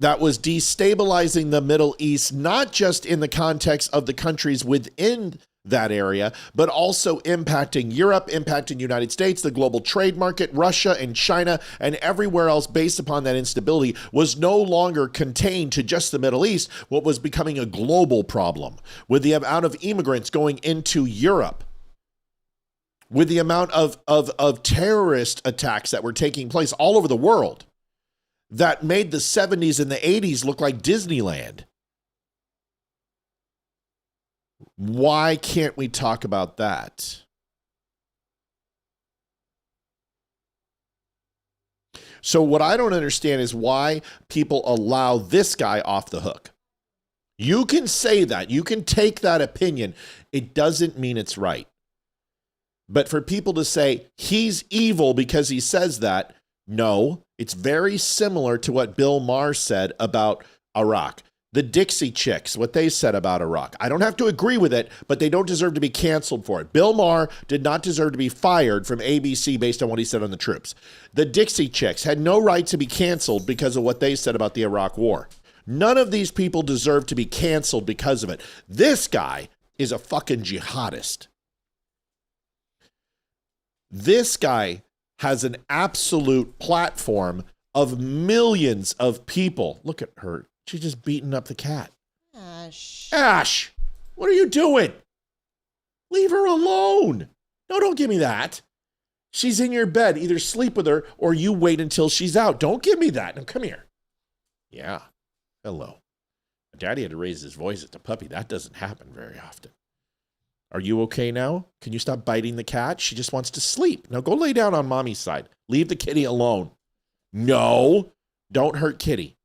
That was destabilizing the Middle East, not just in the context of the countries within that area, but also impacting Europe, impacting the United States, the global trade market, Russia and China, and everywhere else based upon that instability was no longer contained to just the Middle East, what was becoming a global problem with the amount of immigrants going into Europe, with the amount of terrorist attacks that were taking place all over the world that made the 70s and the 80s look like Disneyland. Why can't we talk about that? So what I don't understand is why people allow this guy off the hook. You can say that. You can take that opinion. It doesn't mean it's right. But for people to say he's evil because he says that, no, it's very similar to what Bill Maher said about Iraq. The Dixie Chicks, what they said about Iraq. I don't have to agree with it, but they don't deserve to be canceled for it. Bill Maher did not deserve to be fired from ABC based on what he said on the troops. The Dixie Chicks had no right to be canceled because of what they said about the Iraq War. None of these people deserve to be canceled because of it. This guy is a fucking jihadist. This guy has an absolute platform of millions of people. Look at her. She's just beating up the cat. Ash, what are you doing? Leave her alone. No, don't give me that. She's in your bed. Either sleep with her or you wait until she's out. Don't give me that. Now, come here. Yeah. Hello. Daddy had to raise his voice at the puppy. That doesn't happen very often. Are you okay now? Can you stop biting the cat? She just wants to sleep. Now go lay down on mommy's side. Leave the kitty alone. No, don't hurt kitty.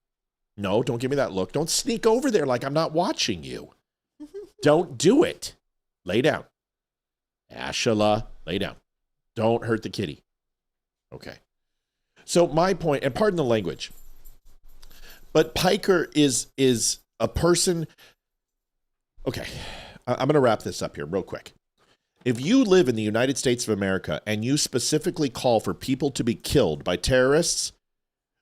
No, don't give me that look. Don't sneak over there like I'm not watching you. Don't do it. Lay down. Ashala, lay down. Don't hurt the kitty. Okay. So my point, and pardon the language, but Piker is a person. Okay. I'm going to wrap this up here real quick. If you live in the United States of America and you specifically call for people to be killed by terrorists,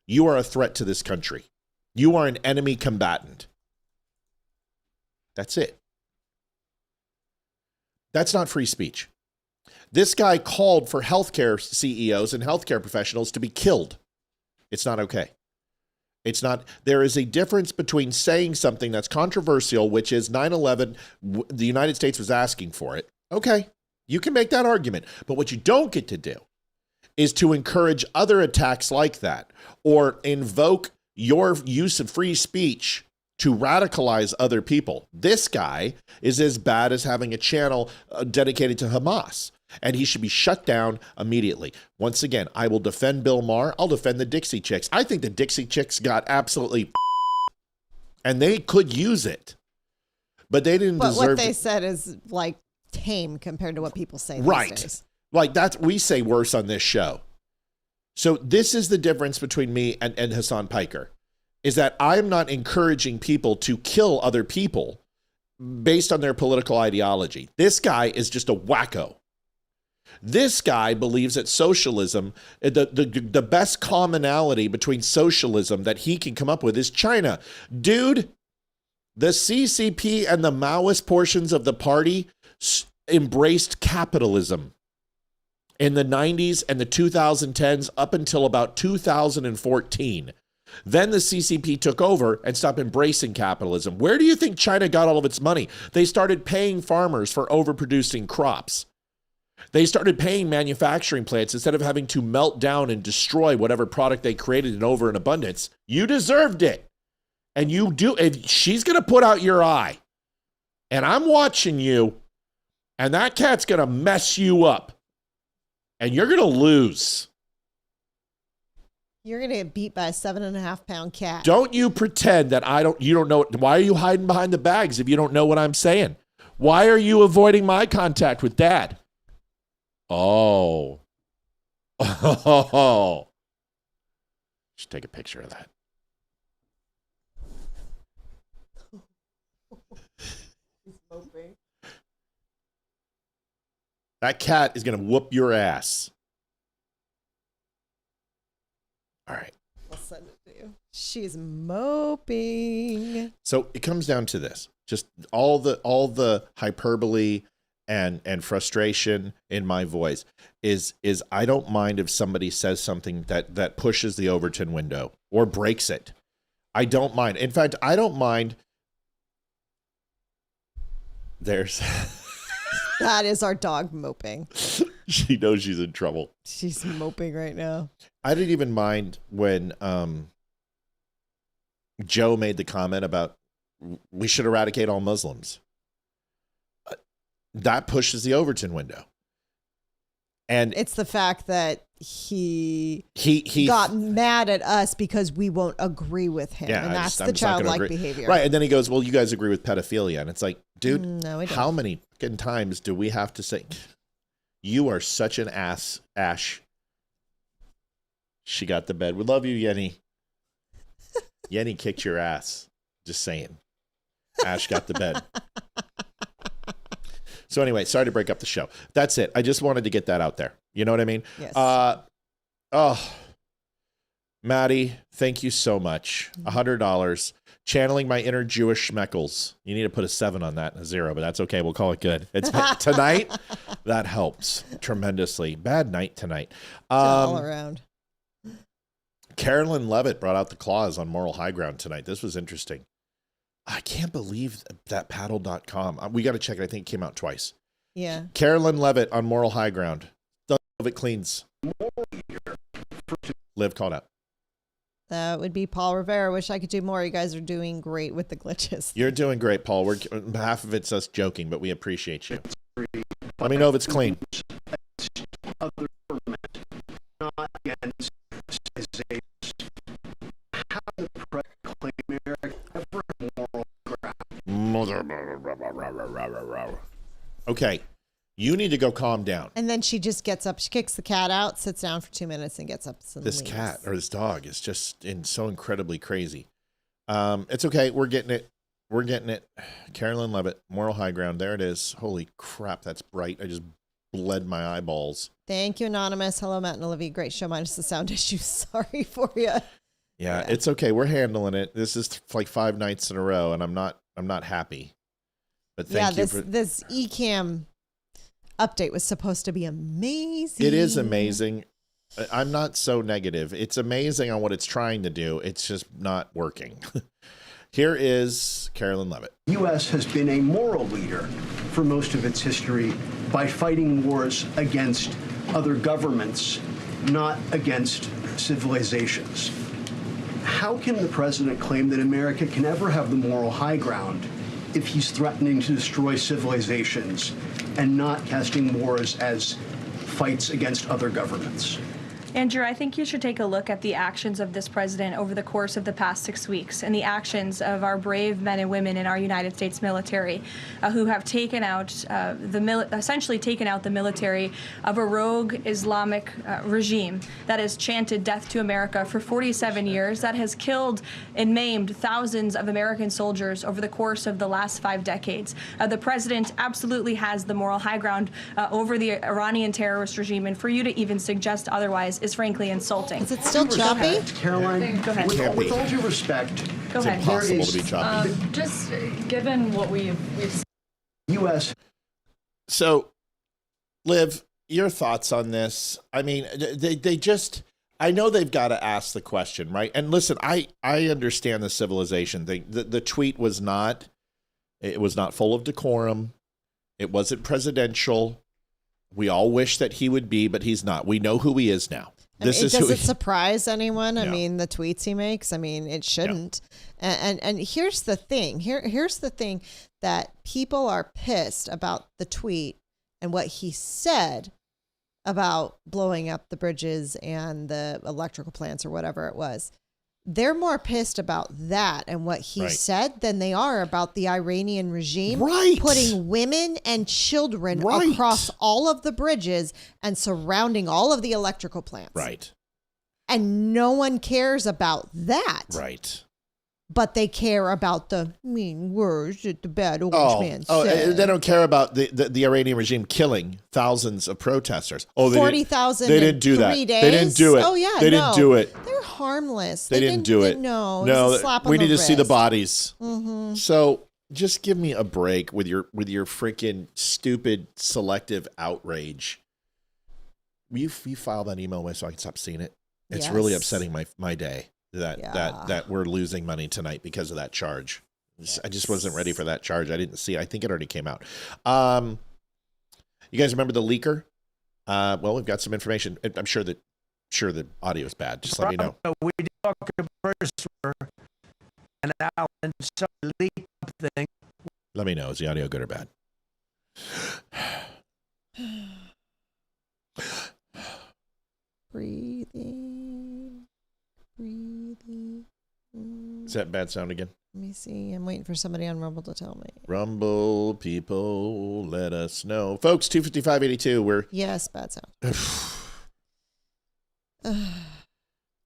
you are a threat to this country. You are an enemy combatant. That's it. That's not free speech. This guy called for healthcare CEOs and healthcare professionals to be killed. It's not okay. It's not. There is a difference between saying something that's controversial, which is 9/11, the United States was asking for it. Okay, you can make that argument. But what you don't get to do is to encourage other attacks like that or invoke your use of free speech to radicalize other people. This guy is as bad as having a channel dedicated to Hamas, and he should be shut down immediately. Once again, I will defend Bill Maher. I'll defend the Dixie Chicks. I think the Dixie Chicks got absolutely and they could use it, but they didn't deserve. But what they said is like tame compared to what people say these days. Like we say worse on this show. So this is the difference between me and Hassan Piker, is that I'm not encouraging people to kill other people based on their political ideology. This guy is just a wacko. This guy believes that socialism, the best commonality between socialism that he can come up with is China. Dude, the CCP and the Maoist portions of the party embraced capitalism in the 90s and the 2010s up until about 2014. Then the CCP took over and stopped embracing capitalism. Where do you think China got all of its money? They started paying farmers for overproducing crops. They started paying manufacturing plants instead of having to melt down and destroy whatever product they created in over in abundance. You deserved it. And you do. If she's going to put out your eye, and I'm watching you, and that cat's going to mess you up, and you're going to lose. You're going to get beat by a 7.5-pound cat. Don't you pretend that you don't know. Why are you hiding behind the bags if you don't know what I'm saying? Why are you avoiding my contact with Dad? Oh. Should take a picture of that. That cat is going to whoop your ass. All right. I'll send it to you. She's moping. So it comes down to this. Just all the hyperbole and frustration in my voice is I don't mind if somebody says something that pushes the Overton window or breaks it. I don't mind. In fact, I don't mind. There's that is our dog moping. She knows she's in trouble. She's moping right now. I didn't even mind when Joe made the comment about we should eradicate all Muslims. That pushes the Overton window. And it's the fact that he got mad at us because we won't agree with him. Yeah, and that's the childlike behavior. Right. And then he goes, well, you guys agree with pedophilia. And it's like, dude, no, we don't. How many fucking times do we have to say, you are such an ass, Ash? She got the bed. We love you, Yenny. Yenny kicked your ass. Just saying. Ash got the bed. So anyway, sorry to break up the show. That's it. I just wanted to get that out there. You know what I mean? Yes. Maddie, thank you so much. $100. Channeling my inner Jewish schmeckles. You need to put a 7 on that and a 0, but that's okay. We'll call it good. It's tonight. That helps tremendously. Bad night tonight. All around. Carolyn Levitt brought out the claws on Moral High Ground tonight. This was interesting. I can't believe that paddle.com. We got to check it. I think it came out twice. Yeah. Carolyn Levitt on Moral High Ground. It cleans. Liv called out. That would be Paul Rivera. Wish I could do more. You guys are doing great with the glitches. You're doing great, Paul. Half of it's us joking, but we appreciate you. Let me know if it's clean. Okay, you need to go calm down. And then she just gets up. She kicks the cat out, sits down for 2 minutes, and gets up. And this leaves. Cat or this dog is just so incredibly crazy. It's okay. We're getting it. We're getting it. Carolyn Levitt, Moral High Ground. There it is. Holy crap, that's bright. I just bled my eyeballs. Thank you, Anonymous. Hello, Matt and Olivia. Great show minus the sound issues. Sorry for you. Yeah, it's okay. We're handling it. This is like 5 nights in a row, and I'm not happy. But thank you for this Ecamm update was supposed to be amazing. It is amazing. I'm not so negative. It's amazing on what it's trying to do. It's just not working. Here is Carolyn Levitt. The U.S. has been a moral leader for most of its history by fighting wars against other governments, not against civilizations. How can the president claim that America can ever have the moral high ground if he's threatening to destroy civilizations and not casting wars as fights against other governments? Andrew, I think you should take a look at the actions of this president over the course of the past 6 weeks and the actions of our brave men and women in our United States military who have taken out essentially taken out the military of a rogue Islamic regime that has chanted death to America for 47 years, that has killed and maimed thousands of American soldiers over the course of the last 5 decades. The president absolutely has the moral high ground over the Iranian terrorist regime, and for you to even suggest otherwise is frankly insulting. Is it still choppy? Caroline, Go ahead. with all due respect, Go ahead. It's impossible to be choppy. Just given what we've U.S. So, Liv, your thoughts on this? I mean, they just, I know they've got to ask the question, right? And listen, I understand the civilization thing. The tweet was not, it was not full of decorum. It wasn't presidential. We all wish that he would be, but he's not. We know who he is now. Does it surprise anyone? I mean, the tweets he makes. I mean, it shouldn't. And here's the thing. Here's the thing that people are pissed about the tweet and what he said about blowing up the bridges and the electrical plants or whatever it was. They're more pissed about that and what he said than they are about the Iranian regime putting women and children across all of the bridges and surrounding all of the electrical plants. Right. And no one cares about that. Right. But they care about the mean words that the bad orange man said. They don't care about the Iranian regime killing thousands of protesters. 40,000 They didn't do that. 3 days. They didn't do it. Oh, yeah. They didn't do it. They're harmless. They didn't do it. No, no. It's a slap on we need the to see the wrist. bodies. Mm-hmm. So just give me a break with your freaking stupid selective outrage. Will you file that email away so I can stop seeing it? It's really upsetting my day that we're losing money tonight because of that charge. I just wasn't ready for that charge. I didn't see it. I think it already came out. You guys remember the leaker? Well, we've got some information. I'm sure the audio is bad. Just let me know. We talk first and now and so leak thing. Let me know. Is the audio good or bad? Breathing. Is that bad sound again? Let me see. I'm waiting for somebody on Rumble to tell me. Rumble people, let us know. Folks, 25582, we're... Yes, bad sound.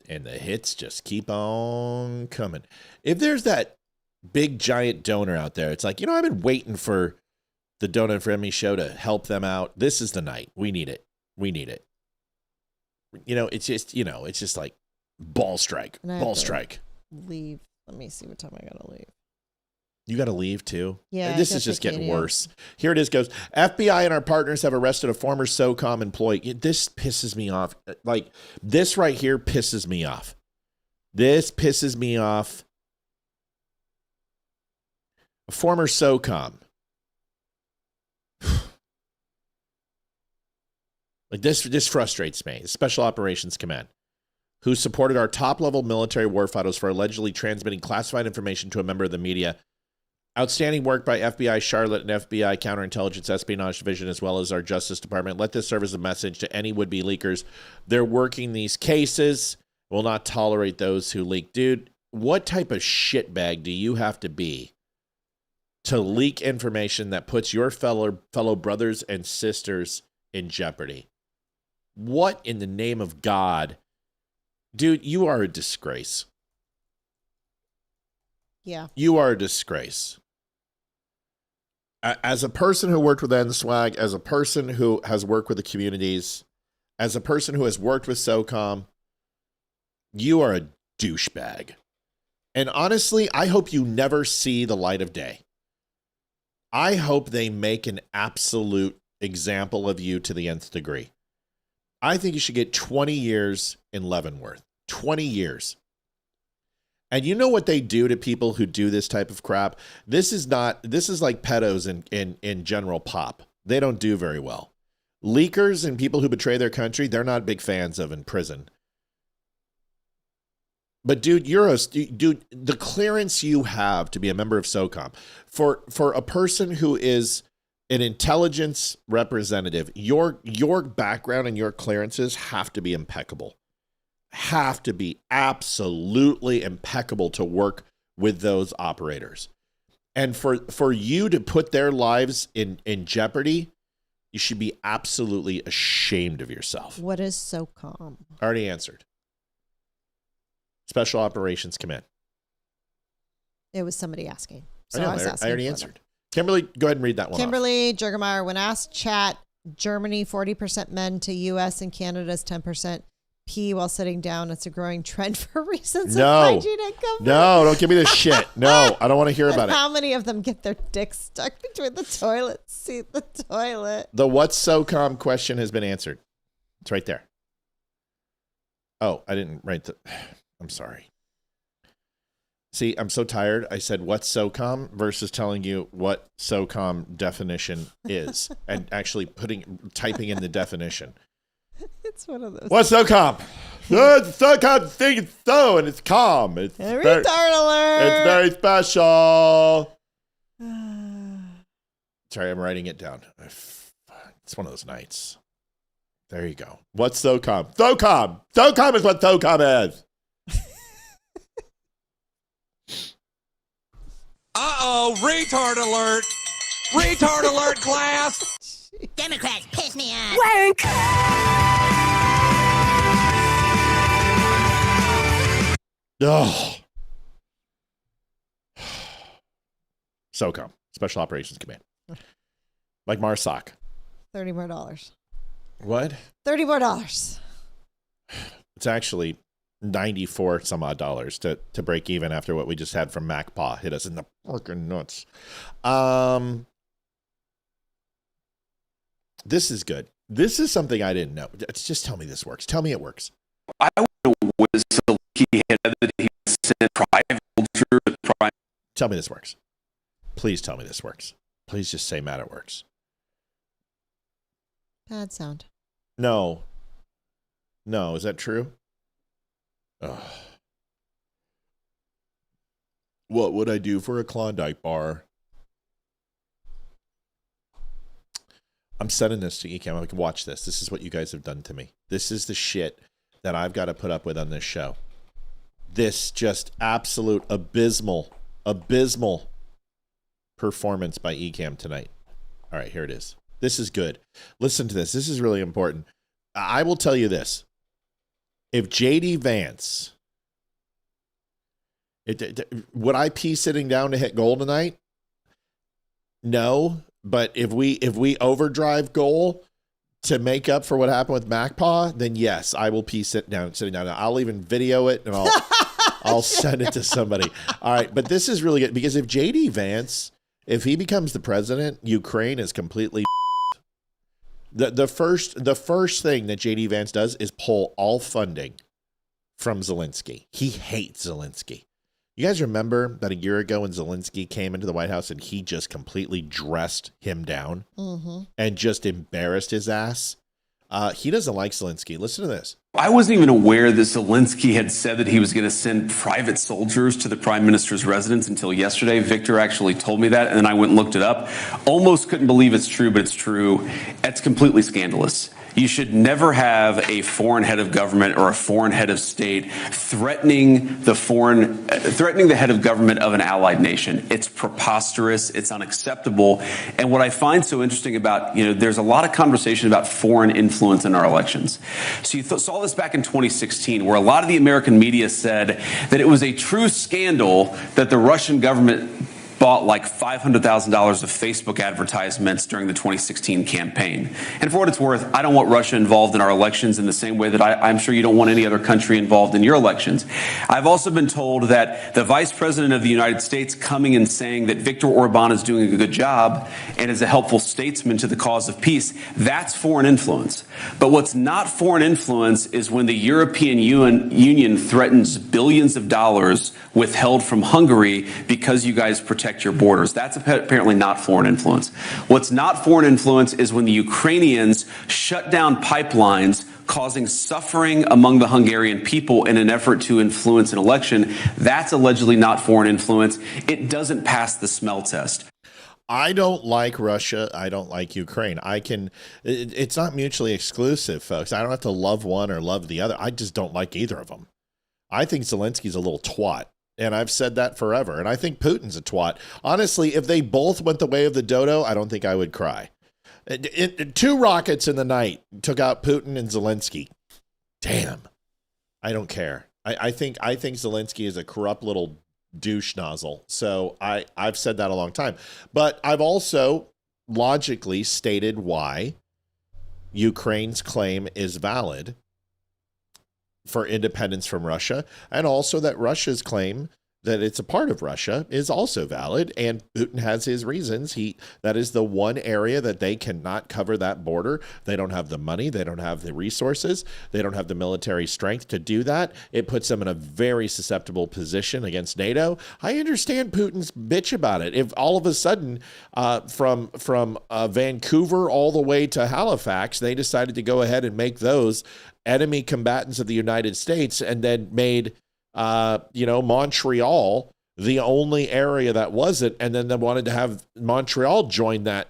And the hits just keep on coming. If there's that big giant donor out there, it's like, I've been waiting for the Donut for Emmy show to help them out. This is the night. We need it. We need it. It's just like ball strike. Ball strike. Leave. Let me see what time I gotta leave. You got to leave too? Yeah. This is just getting worse. Here it is goes. FBI and our partners have arrested a former SOCOM employee. This pisses me off. Like, this right here pisses me off. This pisses me off. A former SOCOM. Like, this frustrates me. Special Operations Command, who supported our top-level military warfighters for allegedly transmitting classified information to a member of the media. Outstanding work by FBI Charlotte and FBI Counterintelligence Espionage Division, as well as our Justice Department. Let this serve as a message to any would-be leakers. They're working these cases. Will not tolerate those who leak. Dude, what type of shitbag do you have to be to leak information that puts your fellow brothers and sisters in jeopardy? What in the name of God? Dude, you are a disgrace. Yeah. You are a disgrace. As a person who worked with NSWAG, as a person who has worked with the communities, as a person who has worked with SOCOM, you are a douchebag. And honestly, I hope you never see the light of day. I hope they make an absolute example of you to the nth degree. I think you should get 20 years in Leavenworth. 20 years. And you know what they do to people who do this type of crap? This is like pedos in general pop. They don't do very well. Leakers and people who betray their country, they're not big fans of in prison. But dude, the clearance you have to be a member of SOCOM, for a person who is an intelligence representative, your background and your clearances have to be impeccable. Have to be absolutely impeccable to work with those operators. And for you to put their lives in jeopardy, you should be absolutely ashamed of yourself. What is SOCOM? Already answered. Special Operations Command. It was somebody asking. So I already answered. Kimberly, go ahead and read that one. Kimberly Jurgemeyer, when asked chat, Germany 40% men to US and Canada's 10% pee while sitting down. It's a growing trend for reasons of hygiene and comfort. No, don't give me this shit. No, I don't want to hear about it. How many of them get their dicks stuck between the toilet seat and the toilet? The what's SOCOM question has been answered. It's right there. Oh, I didn't write I'm sorry. See, I'm so tired. I said what's SOCOM versus telling you what SOCOM definition is and actually typing in the definition. It's one of those. What's SOCOM? SOCOM thing is so, and it's calm. It's retard alert. It's very special. Sorry, I'm writing it down. It's one of those nights. There you go. What's SOCOM? SOCOM! SOCOM is what SOCOM is. Uh-oh, retard alert. Retard alert, class. Democrats piss me off. Wank. Oh. SOCOM, Special Operations Command. Like MARSOC. $30 more. What? $30 more. It's actually $94 some odd to break even after what we just had from MacPaw hit us in the fucking nuts. This is good. This is something I didn't know. Just tell me this works. Tell me it works. I was Zelensky had that he sent private soldiers to prime. Tell me this works. Please tell me this works. Please just say, Matt, it works. Bad sound. No. Is that true? Ugh. What would I do for a Klondike bar? I'm sending this to Ecam. I'm like, watch this. This is what you guys have done to me. This is the shit that I've got to put up with on this show. This just absolute abysmal performance by Ecam tonight. All right, here it is. This is good. Listen to this. This is really important. I will tell you this. If JD Vance, would I pee sitting down to hit goal tonight? No, but if we overdrive goal to make up for what happened with MacPaw, then yes, I will pee sitting down. I'll even video it and I'll send it to somebody. All right, but this is really good because if JD Vance, if he becomes the president, Ukraine is completely. The first thing that JD Vance does is pull all funding from Zelensky. He hates Zelensky. You guys remember that a year ago when Zelensky came into the White House and he just completely dressed him down and just embarrassed his ass? He doesn't like Zelensky. Listen to this. I wasn't even aware that Zelensky had said that he was going to send private soldiers to the prime minister's residence until yesterday. Victor actually told me that, and then I went and looked it up. Almost couldn't believe it's true, but it's true. It's completely scandalous. You should never have a foreign head of government or a foreign head of state threatening the head of government of an allied nation. It's preposterous. It's unacceptable. And what I find so interesting about, there's a lot of conversation about foreign influence in our elections. So you saw this back in 2016, where a lot of the American media said that it was a true scandal that the Russian government bought like $500,000 of Facebook advertisements during the 2016 campaign. And for what it's worth, I don't want Russia involved in our elections in the same way that I'm sure you don't want any other country involved in your elections. I've also been told that the Vice President of the United States coming and saying that Viktor Orban is doing a good job and is a helpful statesman to the cause of peace, that's foreign influence. But what's not foreign influence is when the European Union threatens billions of dollars withheld from Hungary because you guys protect your borders. That's apparently not foreign influence. What's not foreign influence is when the Ukrainians shut down pipelines, causing suffering among the Hungarian people in an effort to influence an election. That's allegedly not foreign influence. It doesn't pass the smell test. I don't like Russia. I don't like Ukraine. It's not mutually exclusive, folks. I don't have to love one or love the other. I just don't like either of them. I think Zelensky's a little twat. And I've said that forever. And I think Putin's a twat. Honestly, if they both went the way of the dodo, I don't think I would cry. 2 rockets in the night took out Putin and Zelensky. Damn. I don't care. I think Zelensky is a corrupt little douche nozzle. So I've said that a long time. But I've also logically stated why Ukraine's claim is valid for independence from Russia, and also that Russia's claim that it's a part of Russia is also valid, and Putin has his reasons. That is the one area that they cannot cover that border. They don't have the money, they don't have the resources, they don't have the military strength to do that. It puts them in a very susceptible position against NATO. I understand Putin's bitch about it. If all of a sudden from Vancouver all the way to Halifax, they decided to go ahead and make those enemy combatants of the United States and then made Montreal the only area that wasn't, and then they wanted to have Montreal join the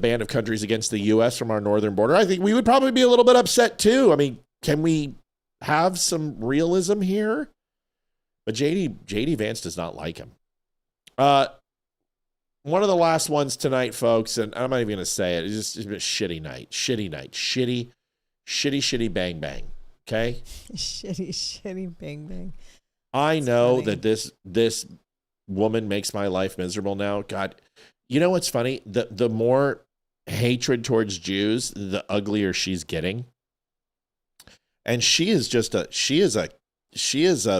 band of countries against the U.S. from our northern border, I think we would probably be a little bit upset too. I mean, can we have some realism here? But JD Vance does not like him. One of the last ones tonight, folks, and I'm not even going to say it. It's just a shitty night. Shitty, bang, bang. Okay? Shitty, bang, bang. I know that this woman makes my life miserable now. God, you know what's funny? The more hatred towards Jews, the uglier she's getting. And she is a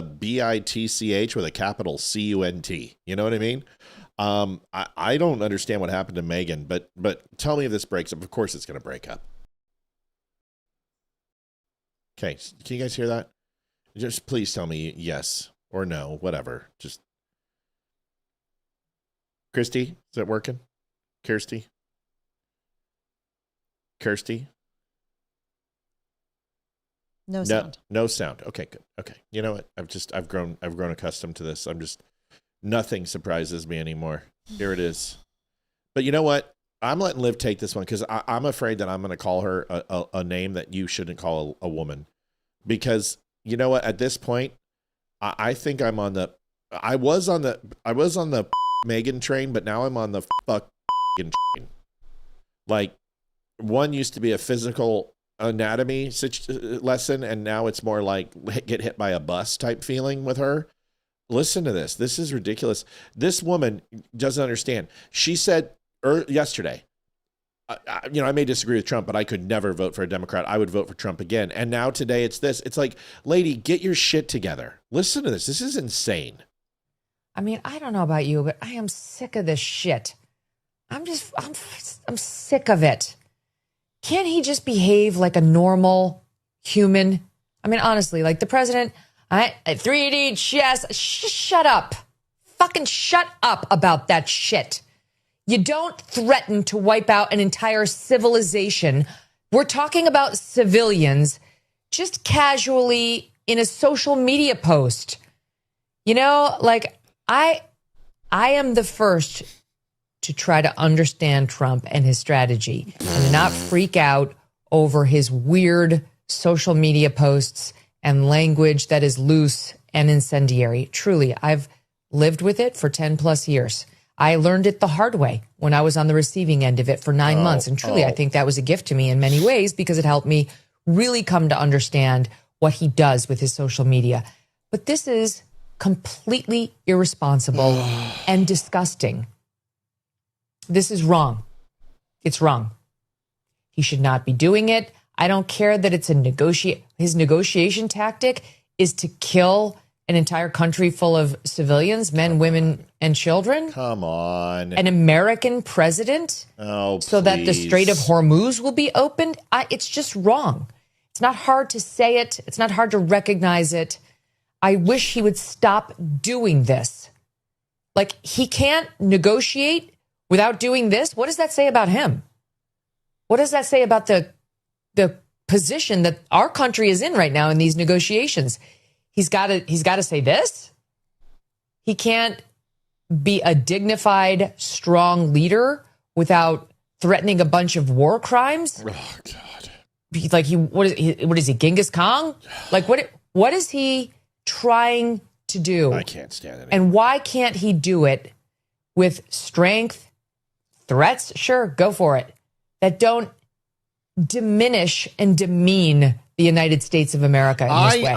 bitch with a capital CUNT. You know what I mean? I don't understand what happened to Megan, but tell me if this breaks up. Of course it's going to break up. Okay, can you guys hear that? Just please tell me yes or no, whatever. Just Christy, is that working? Kirsty? No sound. No sound. Okay, good. Okay. You know what? I've grown accustomed to this. Nothing surprises me anymore. Here it is. But you know what? I'm letting Liv take this one because I'm afraid that I'm going to call her a name that you shouldn't call a woman. Because you know what? At this point, I think I was on the Megan train, but now I'm on the fuck train. Like, one used to be a physical anatomy lesson, and now it's more like get hit by a bus type feeling with her. Listen to this. This is ridiculous. This woman doesn't understand. She said yesterday, I may disagree with Trump, but I could never vote for a Democrat. I would vote for Trump again. And now today it's this. It's like, lady, get your shit together. Listen to this. This is insane. I mean, I don't know about you, but I am sick of this shit. I'm sick of it. Can't he just behave like a normal human? I mean, honestly, like the president, 380, yes, shut up. Fucking shut up about that shit. You don't threaten to wipe out an entire civilization. We're talking about civilians just casually in a social media post. You know, like I am the first to try to understand Trump and his strategy and to not freak out over his weird social media posts and language that is loose and incendiary. Truly, I've lived with it for 10 plus years. I learned it the hard way when I was on the receiving end of it for 9 months. And truly, I think that was a gift to me in many ways because it helped me really come to understand what he does with his social media. But this is completely irresponsible and disgusting. This is wrong. It's wrong. He should not be doing it. I don't care that it's his negotiation tactic is to kill an entire country full of civilians, men, women, and children. Come on. An American president? Oh, so that the Strait of Hormuz will be opened? It's just wrong. It's not hard to say it. It's not hard to recognize it. I wish he would stop doing this. Like, he can't negotiate without doing this. What does that say about him? What does that say about the position that our country is in right now in these negotiations? He's got to say this. He can't be a dignified, strong leader without threatening a bunch of war crimes. Oh God! Like what is he? Genghis Khan? Like what is he trying to do? I can't stand it. And why can't he do it with strength, threats? Sure, go for it. That don't diminish and demean the United States of America in this way.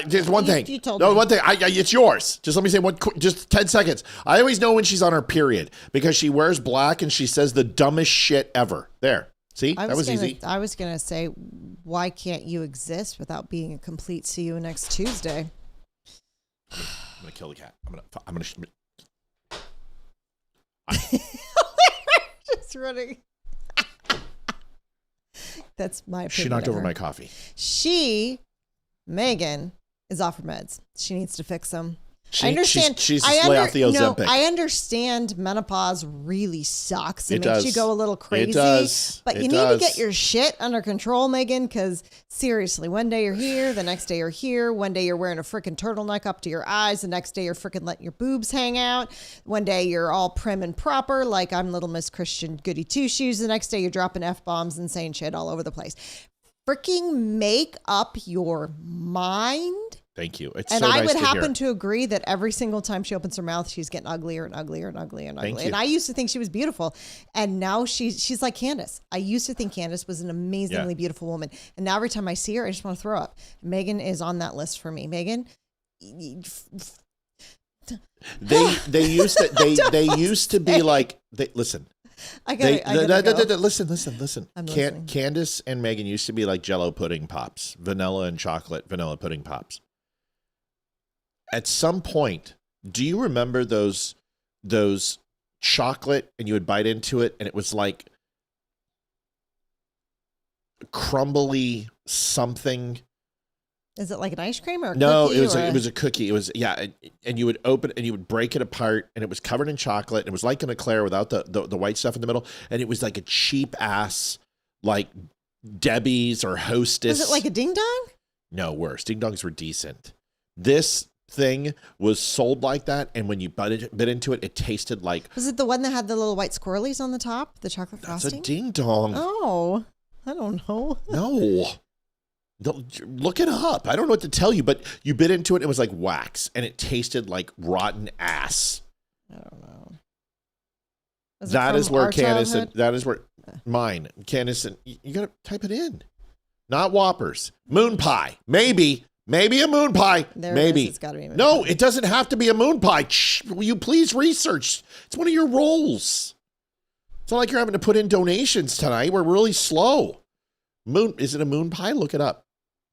There's one thing. You told no, me. one thing. It's yours. Just let me say just 10 seconds. I always know when she's on her period because she wears black and she says the dumbest shit ever. There. See? That was easy. I was going to say, why can't you exist without being a complete see you next Tuesday? I'm going to kill the cat. I'm going to just running. That's my opinion. She knocked over my coffee. Megan, is off her meds. She needs to fix them. I understand. She's lay off the Ozempic. No, I understand menopause really sucks. It makes does. you go a little crazy. It does. But you need to get your shit under control, Megan, because seriously, one day you're here, the next day you're here. One day you're wearing a freaking turtleneck up to your eyes. The next day you're freaking letting your boobs hang out. One day you're all prim and proper, like I'm Little Miss Christian Goody Two Shoes. The next day you're dropping F-bombs and saying shit all over the place. Freaking make up your mind. Thank you. It's and so I nice would to happen hear. to agree that every single time she opens her mouth, she's getting uglier and uglier and uglier and Thank uglier. you. And I used to think she was beautiful, and now she's like Candace. I used to think Candace was an amazingly beautiful woman, and now every time I see her, I just want to throw up. Megan is on that list for me. Megan. They used to be like listen. Listen. Candace and Megan used to be like Jell-O pudding pops, vanilla and chocolate vanilla pudding pops. At some point, do you remember those chocolate and you would bite into it and it was like crumbly something? Is it like an ice cream or a no? cookie? It was a cookie. It was and you would open it and you would break it apart and it was covered in chocolate. And it was like an eclair without the white stuff in the middle, and it was like a cheap ass like Debbie's or Hostess. Was it like a ding dong? No, worse. Ding dongs were decent. This thing was sold like that, and when you bit into it, it tasted like. Was it the one that had the little white squirrelies on the top, the chocolate frosting? That's a ding dong. Oh, I don't know. No. Look it up. I don't know what to tell you, but you bit into it, it was like wax, and it tasted like rotten ass. I don't know. That is where Candace and that is where mine, Candace, and you gotta type it in. Not Whoppers. Moon pie. Maybe a moon pie. Maybe. It's gotta be moon no, pie. it doesn't have to be a moon pie. Will you please research? It's one of your roles. It's not like you're having to put in donations tonight. We're really slow. Is it a moon pie? Look it up.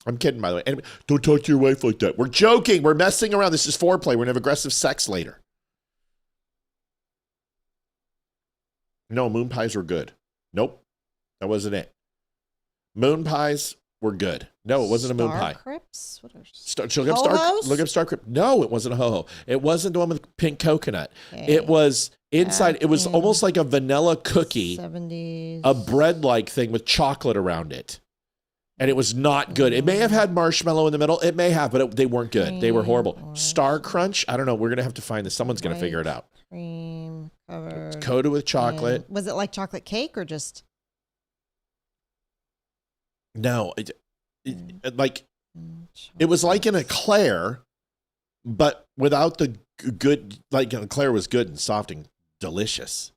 I'm kidding, by the way. Anyway, don't talk to your wife like that. We're joking. We're messing around. This is foreplay. We're going to have aggressive sex later. No, moon pies were good. Nope. That wasn't it. Moon pies were good. No, it wasn't a moon pie. Crips? What are look up Star Crypt. No, it wasn't a ho-ho. It wasn't the one with pink coconut. It was inside. It was almost like a vanilla cookie. 70s. A bread-like thing with chocolate around it. And it was not good. It may have had marshmallow in the middle. It may have, but they weren't good. They were horrible. Star Crunch? I don't know. We're going to have to find this. Someone's going to figure it out. Cream covered. It's coated with chocolate. Was it like chocolate cake or just? No. It was like an eclair, but without the good, like an eclair was good and soft and delicious.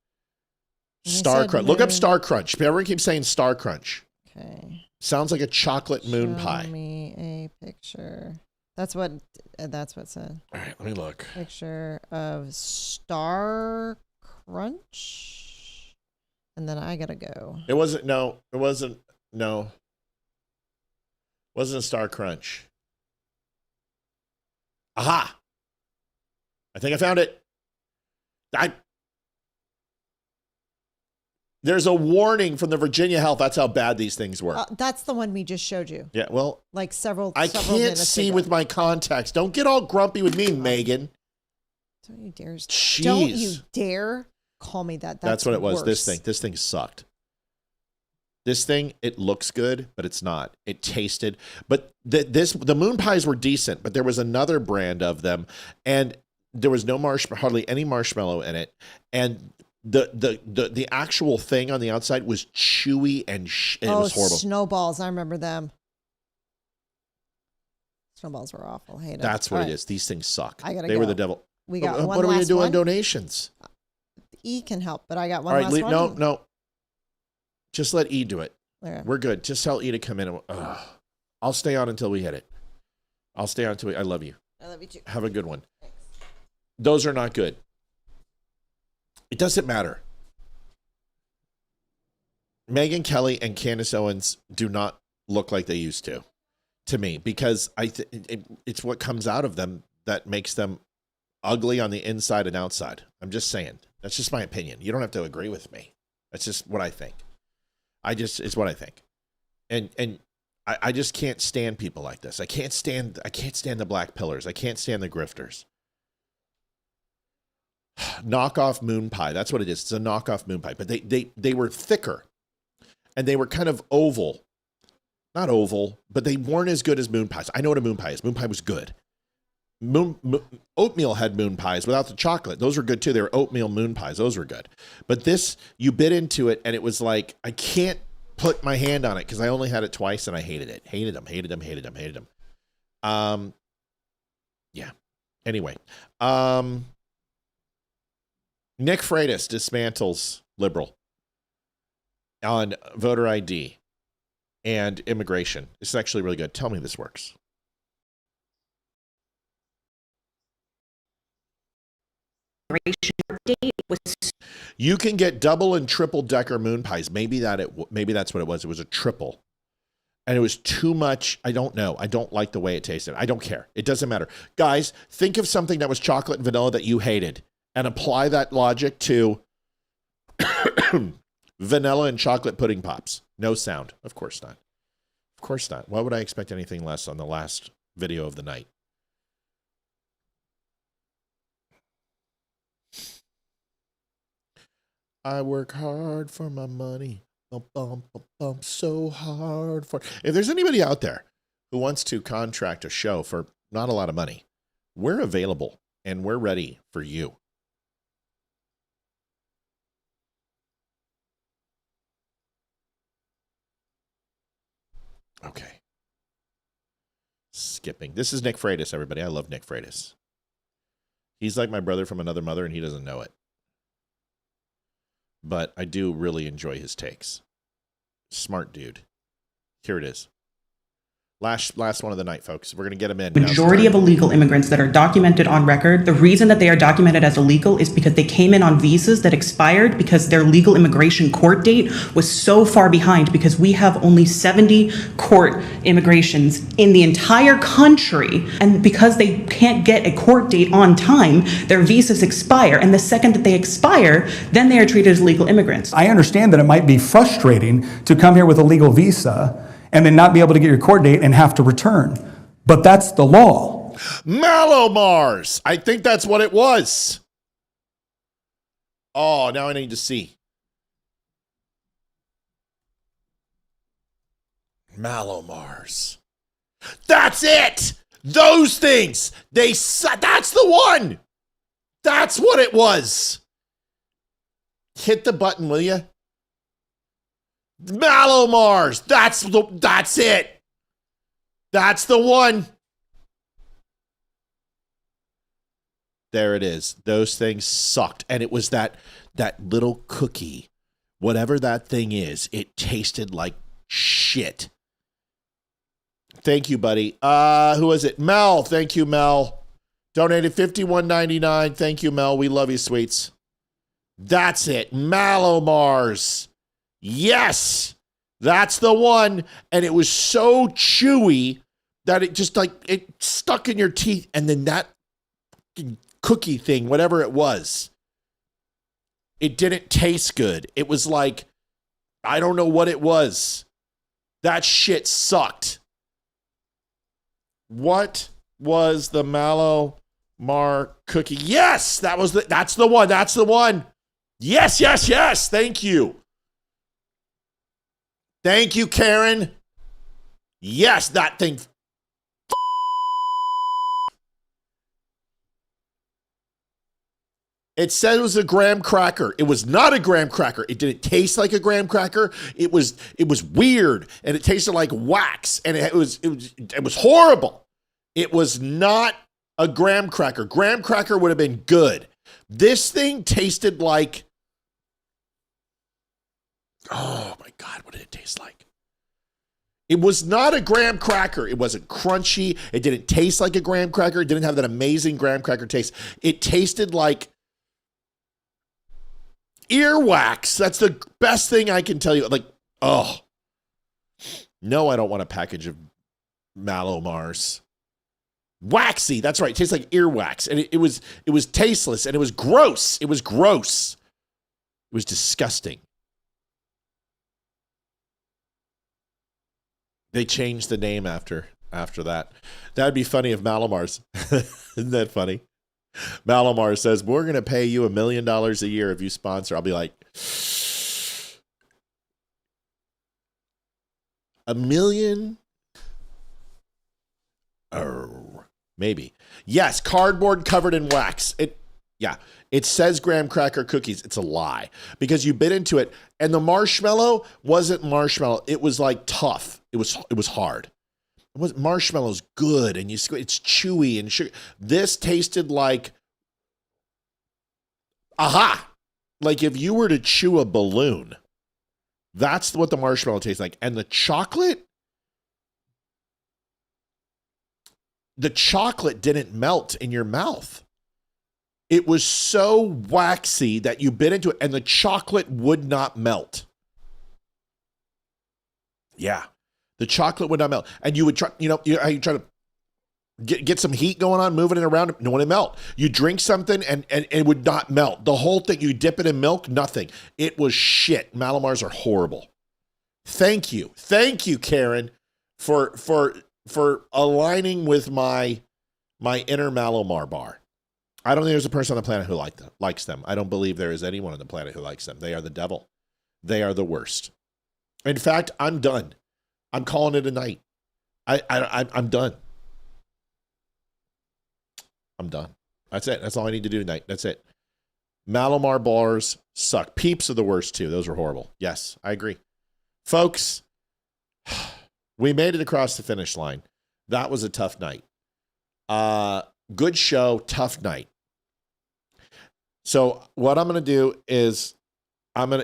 Star Crunch. Look up Star Crunch. Everyone keeps saying Star Crunch. Okay. Sounds like a chocolate moon pie. Show me a picture. That's what said. All right, let me look. Picture of Star Crunch. And then I gotta go. It wasn't a Star Crunch. Aha! I think I found it. There's a warning from the Virginia Health. That's how bad these things were. That's the one we just showed you. Yeah, well, like several. I can't see with my contacts. Don't get all grumpy with me, Megan. Don't you dare! Jeez. Don't you dare call me that. That's what it was. worse. This thing sucked. This thing, it looks good, but it's not. It tasted, but the moon pies were decent, but there was another brand of them, and there was no hardly any marshmallow in it, and the actual thing on the outside was chewy and it was horrible. Snowballs! I remember them. Snowballs were awful. I hate them. That's what it is. These things suck. They were the devil. We got one. What are we gonna do on donations? E can help, but I got one. All right, last one. no. Just let E do it. Okay. We're good. Just tell E to come in. And, I'll stay on until we hit it. I'll stay on until I love you. I love you too. Have a good one. Thanks. Those are not good. It doesn't matter. Megyn Kelly and Candace Owens do not look like they used to me, because it's what comes out of them that makes them ugly on the inside and outside. I'm just saying. That's just my opinion. You don't have to agree with me. That's just what I think. It's what I think. And I just can't stand people like this. I can't stand the black pillars. I can't stand the grifters. Knockoff moon pie. That's what it is. It's a knockoff moon pie. But they were thicker. And they were kind of oval. Not oval, but they weren't as good as moon pies. I know what a moon pie is. Moon pie was good. Oatmeal had moon pies without the chocolate. Those were good too. They were oatmeal moon pies. Those were good. But this, you bit into it and it was like, I can't put my hand on it because I only had it twice and I hated it. Hated them. Yeah. Anyway. Nick Freitas dismantles liberal on voter ID and immigration. It's actually really good. Tell me this works. You can get double and triple decker moon pies. Maybe that's what it was. It was a triple. And it was too much. I don't know. I don't like the way it tasted. I don't care. It doesn't matter. Guys, think of something that was chocolate and vanilla that you hated and apply that logic to vanilla and chocolate pudding pops. No sound. Of course not. Of course not. Why would I expect anything less on the last video of the night? I work hard for my money. So hard for. If there's anybody out there who wants to contract a show for not a lot of money, we're available and we're ready for you. Okay. Skipping. This is Nick Freitas, everybody. I love Nick Freitas. He's like my brother from another mother, and he doesn't know it. But I do really enjoy his takes. Smart dude. Here it is. Last one of the night, folks. We're going to get him in. Majority of illegal immigrants that are documented on record, the reason that they are documented as illegal is because they came in on visas that expired because their legal immigration court date was so far behind, because we have only 70 court immigrations in the entire country. And because they can't get a court date on time, their visas expire. And the second that they expire, then they are treated as legal immigrants. I understand that it might be frustrating to come here with a legal visa and then not be able to get your court date and have to return. But that's the law. Malomars. I think that's what it was. Oh, now I need to see. Malomars. That's it. Those things. That's the one. That's what it was. Hit the button, will you? Malomars. That's it. That's the one. There it is. Those things sucked. And it was that little cookie. Whatever that thing is, it tasted like shit. Thank you, buddy. Who is it? Mel. Thank you, Mel. Donated $51.99. Thank you, Mel. We love you, sweets. That's it. Malomars. Yes. That's the one. And it was so chewy that it just like it stuck in your teeth. And then that cookie thing, whatever it was, it didn't taste good. It was like, I don't know what it was. That shit sucked. What was the Malomar cookie? Yes, that's the one. That's the one. Yes, yes, yes. Thank you. Thank you, Karen. Yes, that thing. It said it was a graham cracker. It was not a graham cracker. It didn't taste like a graham cracker. It was weird, and it tasted like wax, and it was horrible. It was not a graham cracker. Graham cracker would have been good. This thing tasted like, oh my God, what did it taste like? It was not a graham cracker. It wasn't crunchy. It didn't taste like a graham cracker. It didn't have that amazing graham cracker taste. It tasted like earwax. That's the best thing I can tell you. Like, oh. No, I don't want a package of Malomars. Waxy. That's right. It tastes like earwax. And it was tasteless, and it was gross. It was gross. It was disgusting. They changed the name after that. That'd be funny if Malomars. Isn't that funny? Malomar says, we're going to pay you $1 million a year if you sponsor. I'll be like, $1 million? Oh, maybe. Yes, cardboard covered in wax. It says graham cracker cookies. It's a lie because you bit into it, and the marshmallow wasn't marshmallow. It was like tough. It was hard. Marshmallow's good, and it's chewy and sugar. This tasted like, like if you were to chew a balloon. That's what the marshmallow tastes like. And the chocolate didn't melt in your mouth. It was so waxy that you bit into it, and the chocolate would not melt. Yeah. The chocolate would not melt. And you would try, you try to get some heat going on, moving it around. No one would melt. You drink something and it would not melt. The whole thing, you dip it in milk, nothing. It was shit. Malomars are horrible. Thank you. Thank you, Karen, for aligning with my inner Malomar bar. I don't think there's a person on the planet who likes them. I don't believe there is anyone on the planet who likes them. They are the devil. They are the worst. In fact, I'm done. I'm calling it a night. I'm done. I'm done. That's it. That's all I need to do tonight. That's it. Malomar bars suck. Peeps are the worst too. Those are horrible. Yes, I agree. Folks, we made it across the finish line. That was a tough night. Good show, tough night. So what I'm going to do is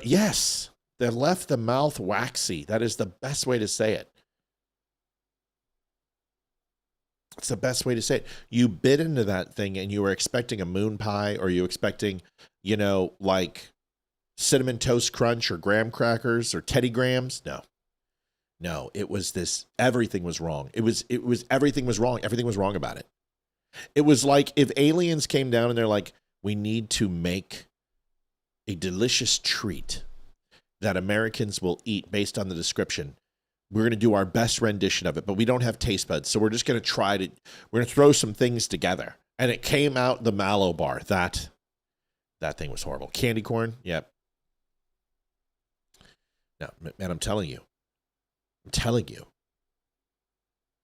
yes, they left the mouth waxy. That is the best way to say it. It's the best way to say it. You bit into that thing and you were expecting a moon pie, or you expecting, like Cinnamon Toast Crunch or graham crackers or Teddy Grahams. No, it was this, everything was wrong. Everything was wrong. Everything was wrong about it. It was like if aliens came down and they're like, we need to make a delicious treat that Americans will eat based on the description. We're going to do our best rendition of it, but we don't have taste buds. So we're just going to we're going to throw some things together. And it came out the Mallow bar. That thing was horrible. Candy corn. Yep. No, man, I'm telling you.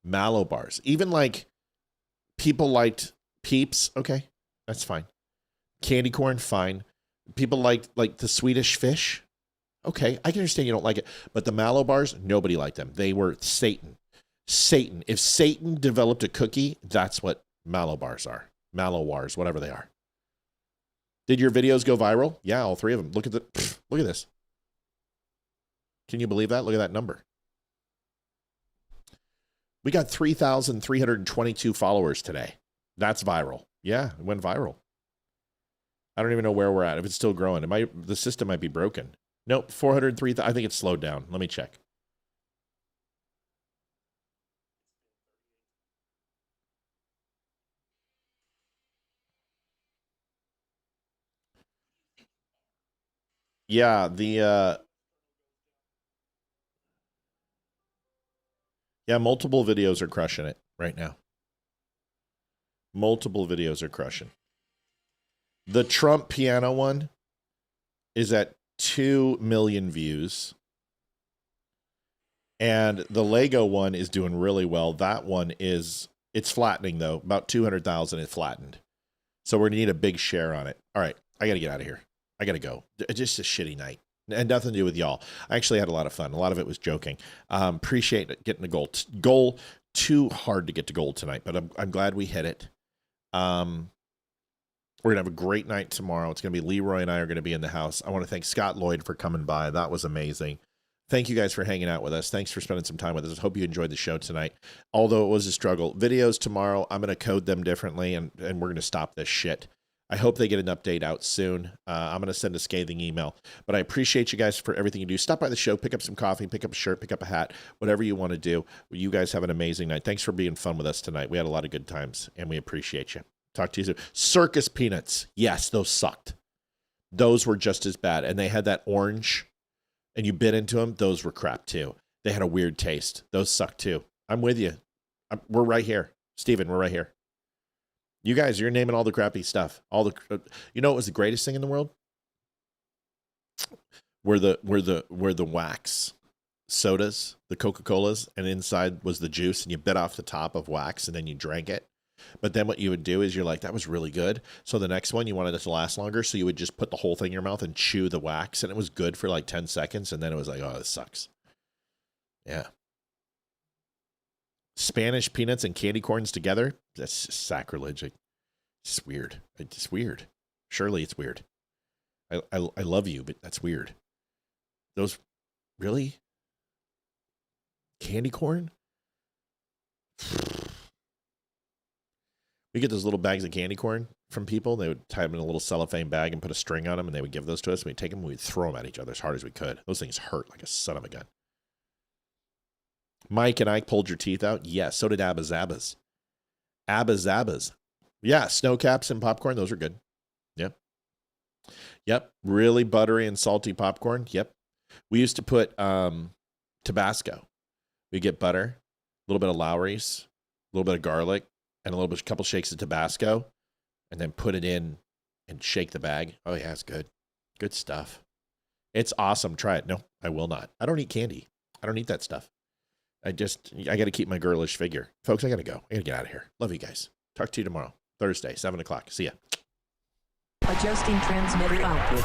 Mallow bars. Even like people liked Peeps. Okay. That's fine. Candy corn. Fine. People liked like the Swedish fish. Okay, I can understand you don't like it, but the Mallow bars, nobody liked them. They were Satan. If Satan developed a cookie, that's what Mallow bars are. Mallow wars, whatever they are. Did your videos go viral? Yeah, all three of them. Look at this. Can you believe that? Look at that number. We got 3,322 followers today. That's viral. Yeah, it went viral. I don't even know where we're at. If it's still growing, the system might be broken. Nope, 403. I think it's slowed down. Let me check. Yeah, multiple videos are crushing it right now. Multiple videos are crushing. The Trump piano one is at 2 million views. And the Lego one is doing really well. That one it's flattening though. About 200,000 it flattened. So we're going to need a big share on it. All right, I got to get out of here. I got to go. Just a shitty night. And nothing to do with y'all. I actually had a lot of fun. A lot of it was joking. Appreciate getting the goal. Goal too hard to get to gold tonight, but I'm glad we hit it. We're going to have a great night tomorrow. It's going to be Leroy and I are going to be in the house. I want to thank Scott Lloyd for coming by. That was amazing. Thank you guys for hanging out with us. Thanks for spending some time with us. I hope you enjoyed the show tonight. Although it was a struggle. Videos tomorrow, I'm going to code them differently, and we're going to stop this shit. I hope they get an update out soon. I'm going to send a scathing email. But I appreciate you guys for everything you do. Stop by the show, pick up some coffee, pick up a shirt, pick up a hat, whatever you want to do. You guys have an amazing night. Thanks for being fun with us tonight. We had a lot of good times, and we appreciate you. Talk to you soon. Circus peanuts. Yes, those sucked. Those were just as bad. And they had that orange, and you bit into them. Those were crap, too. They had a weird taste. Those sucked, too. I'm with you. We're right here. Steven, we're right here. You guys, you're naming all the crappy stuff. You know what was the greatest thing in the world? Were the wax sodas, the Coca-Colas, and inside was the juice, and you bit off the top of wax, and then you drank it. But then what you would do is you're like, that was really good. So the next one, you wanted it to last longer, so you would just put the whole thing in your mouth and chew the wax, and it was good for like 10 seconds, and then it was like, oh, this sucks. Yeah. Spanish peanuts and candy corns together? That's sacrilege. It's weird. It's weird. Surely it's weird. I love you, but that's weird. Those, really? Candy corn? We get those little bags of candy corn from people. They would tie them in a little cellophane bag and put a string on them, and they would give those to us. And we'd take them and we'd throw them at each other as hard as we could. Those things hurt like a son of a gun. Mike and Ike pulled your teeth out? Yes, so did Abba Zabbas. Abba Zabbas. Yeah, snow caps and popcorn, those are good. Yep. Yep, really buttery and salty popcorn. Yep. We used to put Tabasco. We get butter, a little bit of Lowry's, a little bit of garlic, and a couple shakes of Tabasco, and then put it in and shake the bag. Oh, yeah, it's good. Good stuff. It's awesome. Try it. No, I will not. I don't eat candy. I don't eat that stuff. I got to keep my girlish figure. Folks, I got to go. I got to get out of here. Love you guys. Talk to you tomorrow, Thursday, 7 o'clock. See ya. Adjusting transmitter output.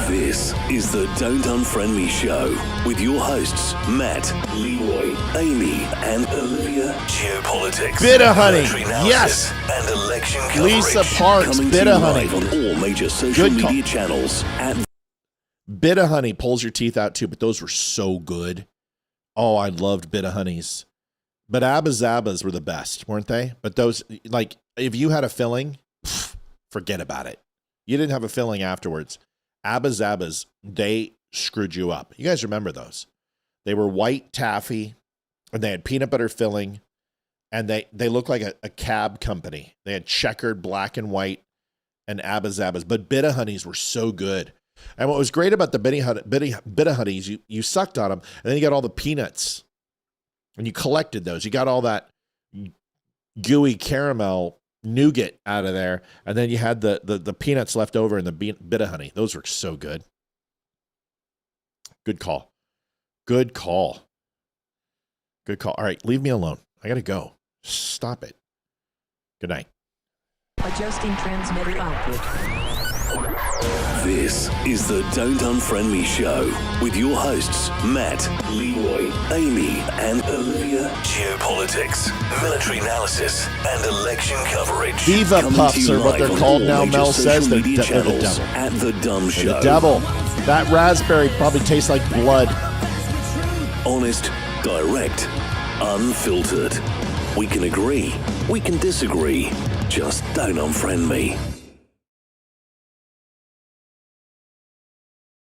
This is the Don't Unfriend Me Show with your hosts, Matt, Leroy, Amy, and Olivia. Geopolitics, Bit of honey, yes, and election coverage. Lisa Parks, Bit of honey on all major social media channels. Bit of honey pulls your teeth out too, but those were so good. Oh, I loved Bit of honeys, but Abba Zabbas were the best, weren't they? But those, like, if you had a filling, forget about it. You didn't have a filling afterwards. Abba Zabbas, they screwed you up. You guys remember those? They were white taffy, and they had peanut butter filling, and they looked like a cab company. They had checkered black and white and Abba Zabbas, but Bit of honeys were so good. And what was great about the Bit of honeys, you sucked on them, and then you got all the peanuts, and you collected those. You got all that gooey caramel nougat out of there, and then you had the peanuts left over in the Bit of honey. Those were so good. Good call. Good call. Good call. All right, leave me alone. I gotta go. Stop it. Good night. Adjusting transmitter output. This is the Don't Unfriend Me Show with your hosts, Matt, Leroy, Amy, and Olivia. Geopolitics, military analysis, and election coverage. Diva puffs are what they're called now, Mel says. They're the devil. At The Dumb Show. The devil. That raspberry probably tastes like blood. Honest, direct, Unfiltered. We can agree, we can disagree. Just don't unfriend me.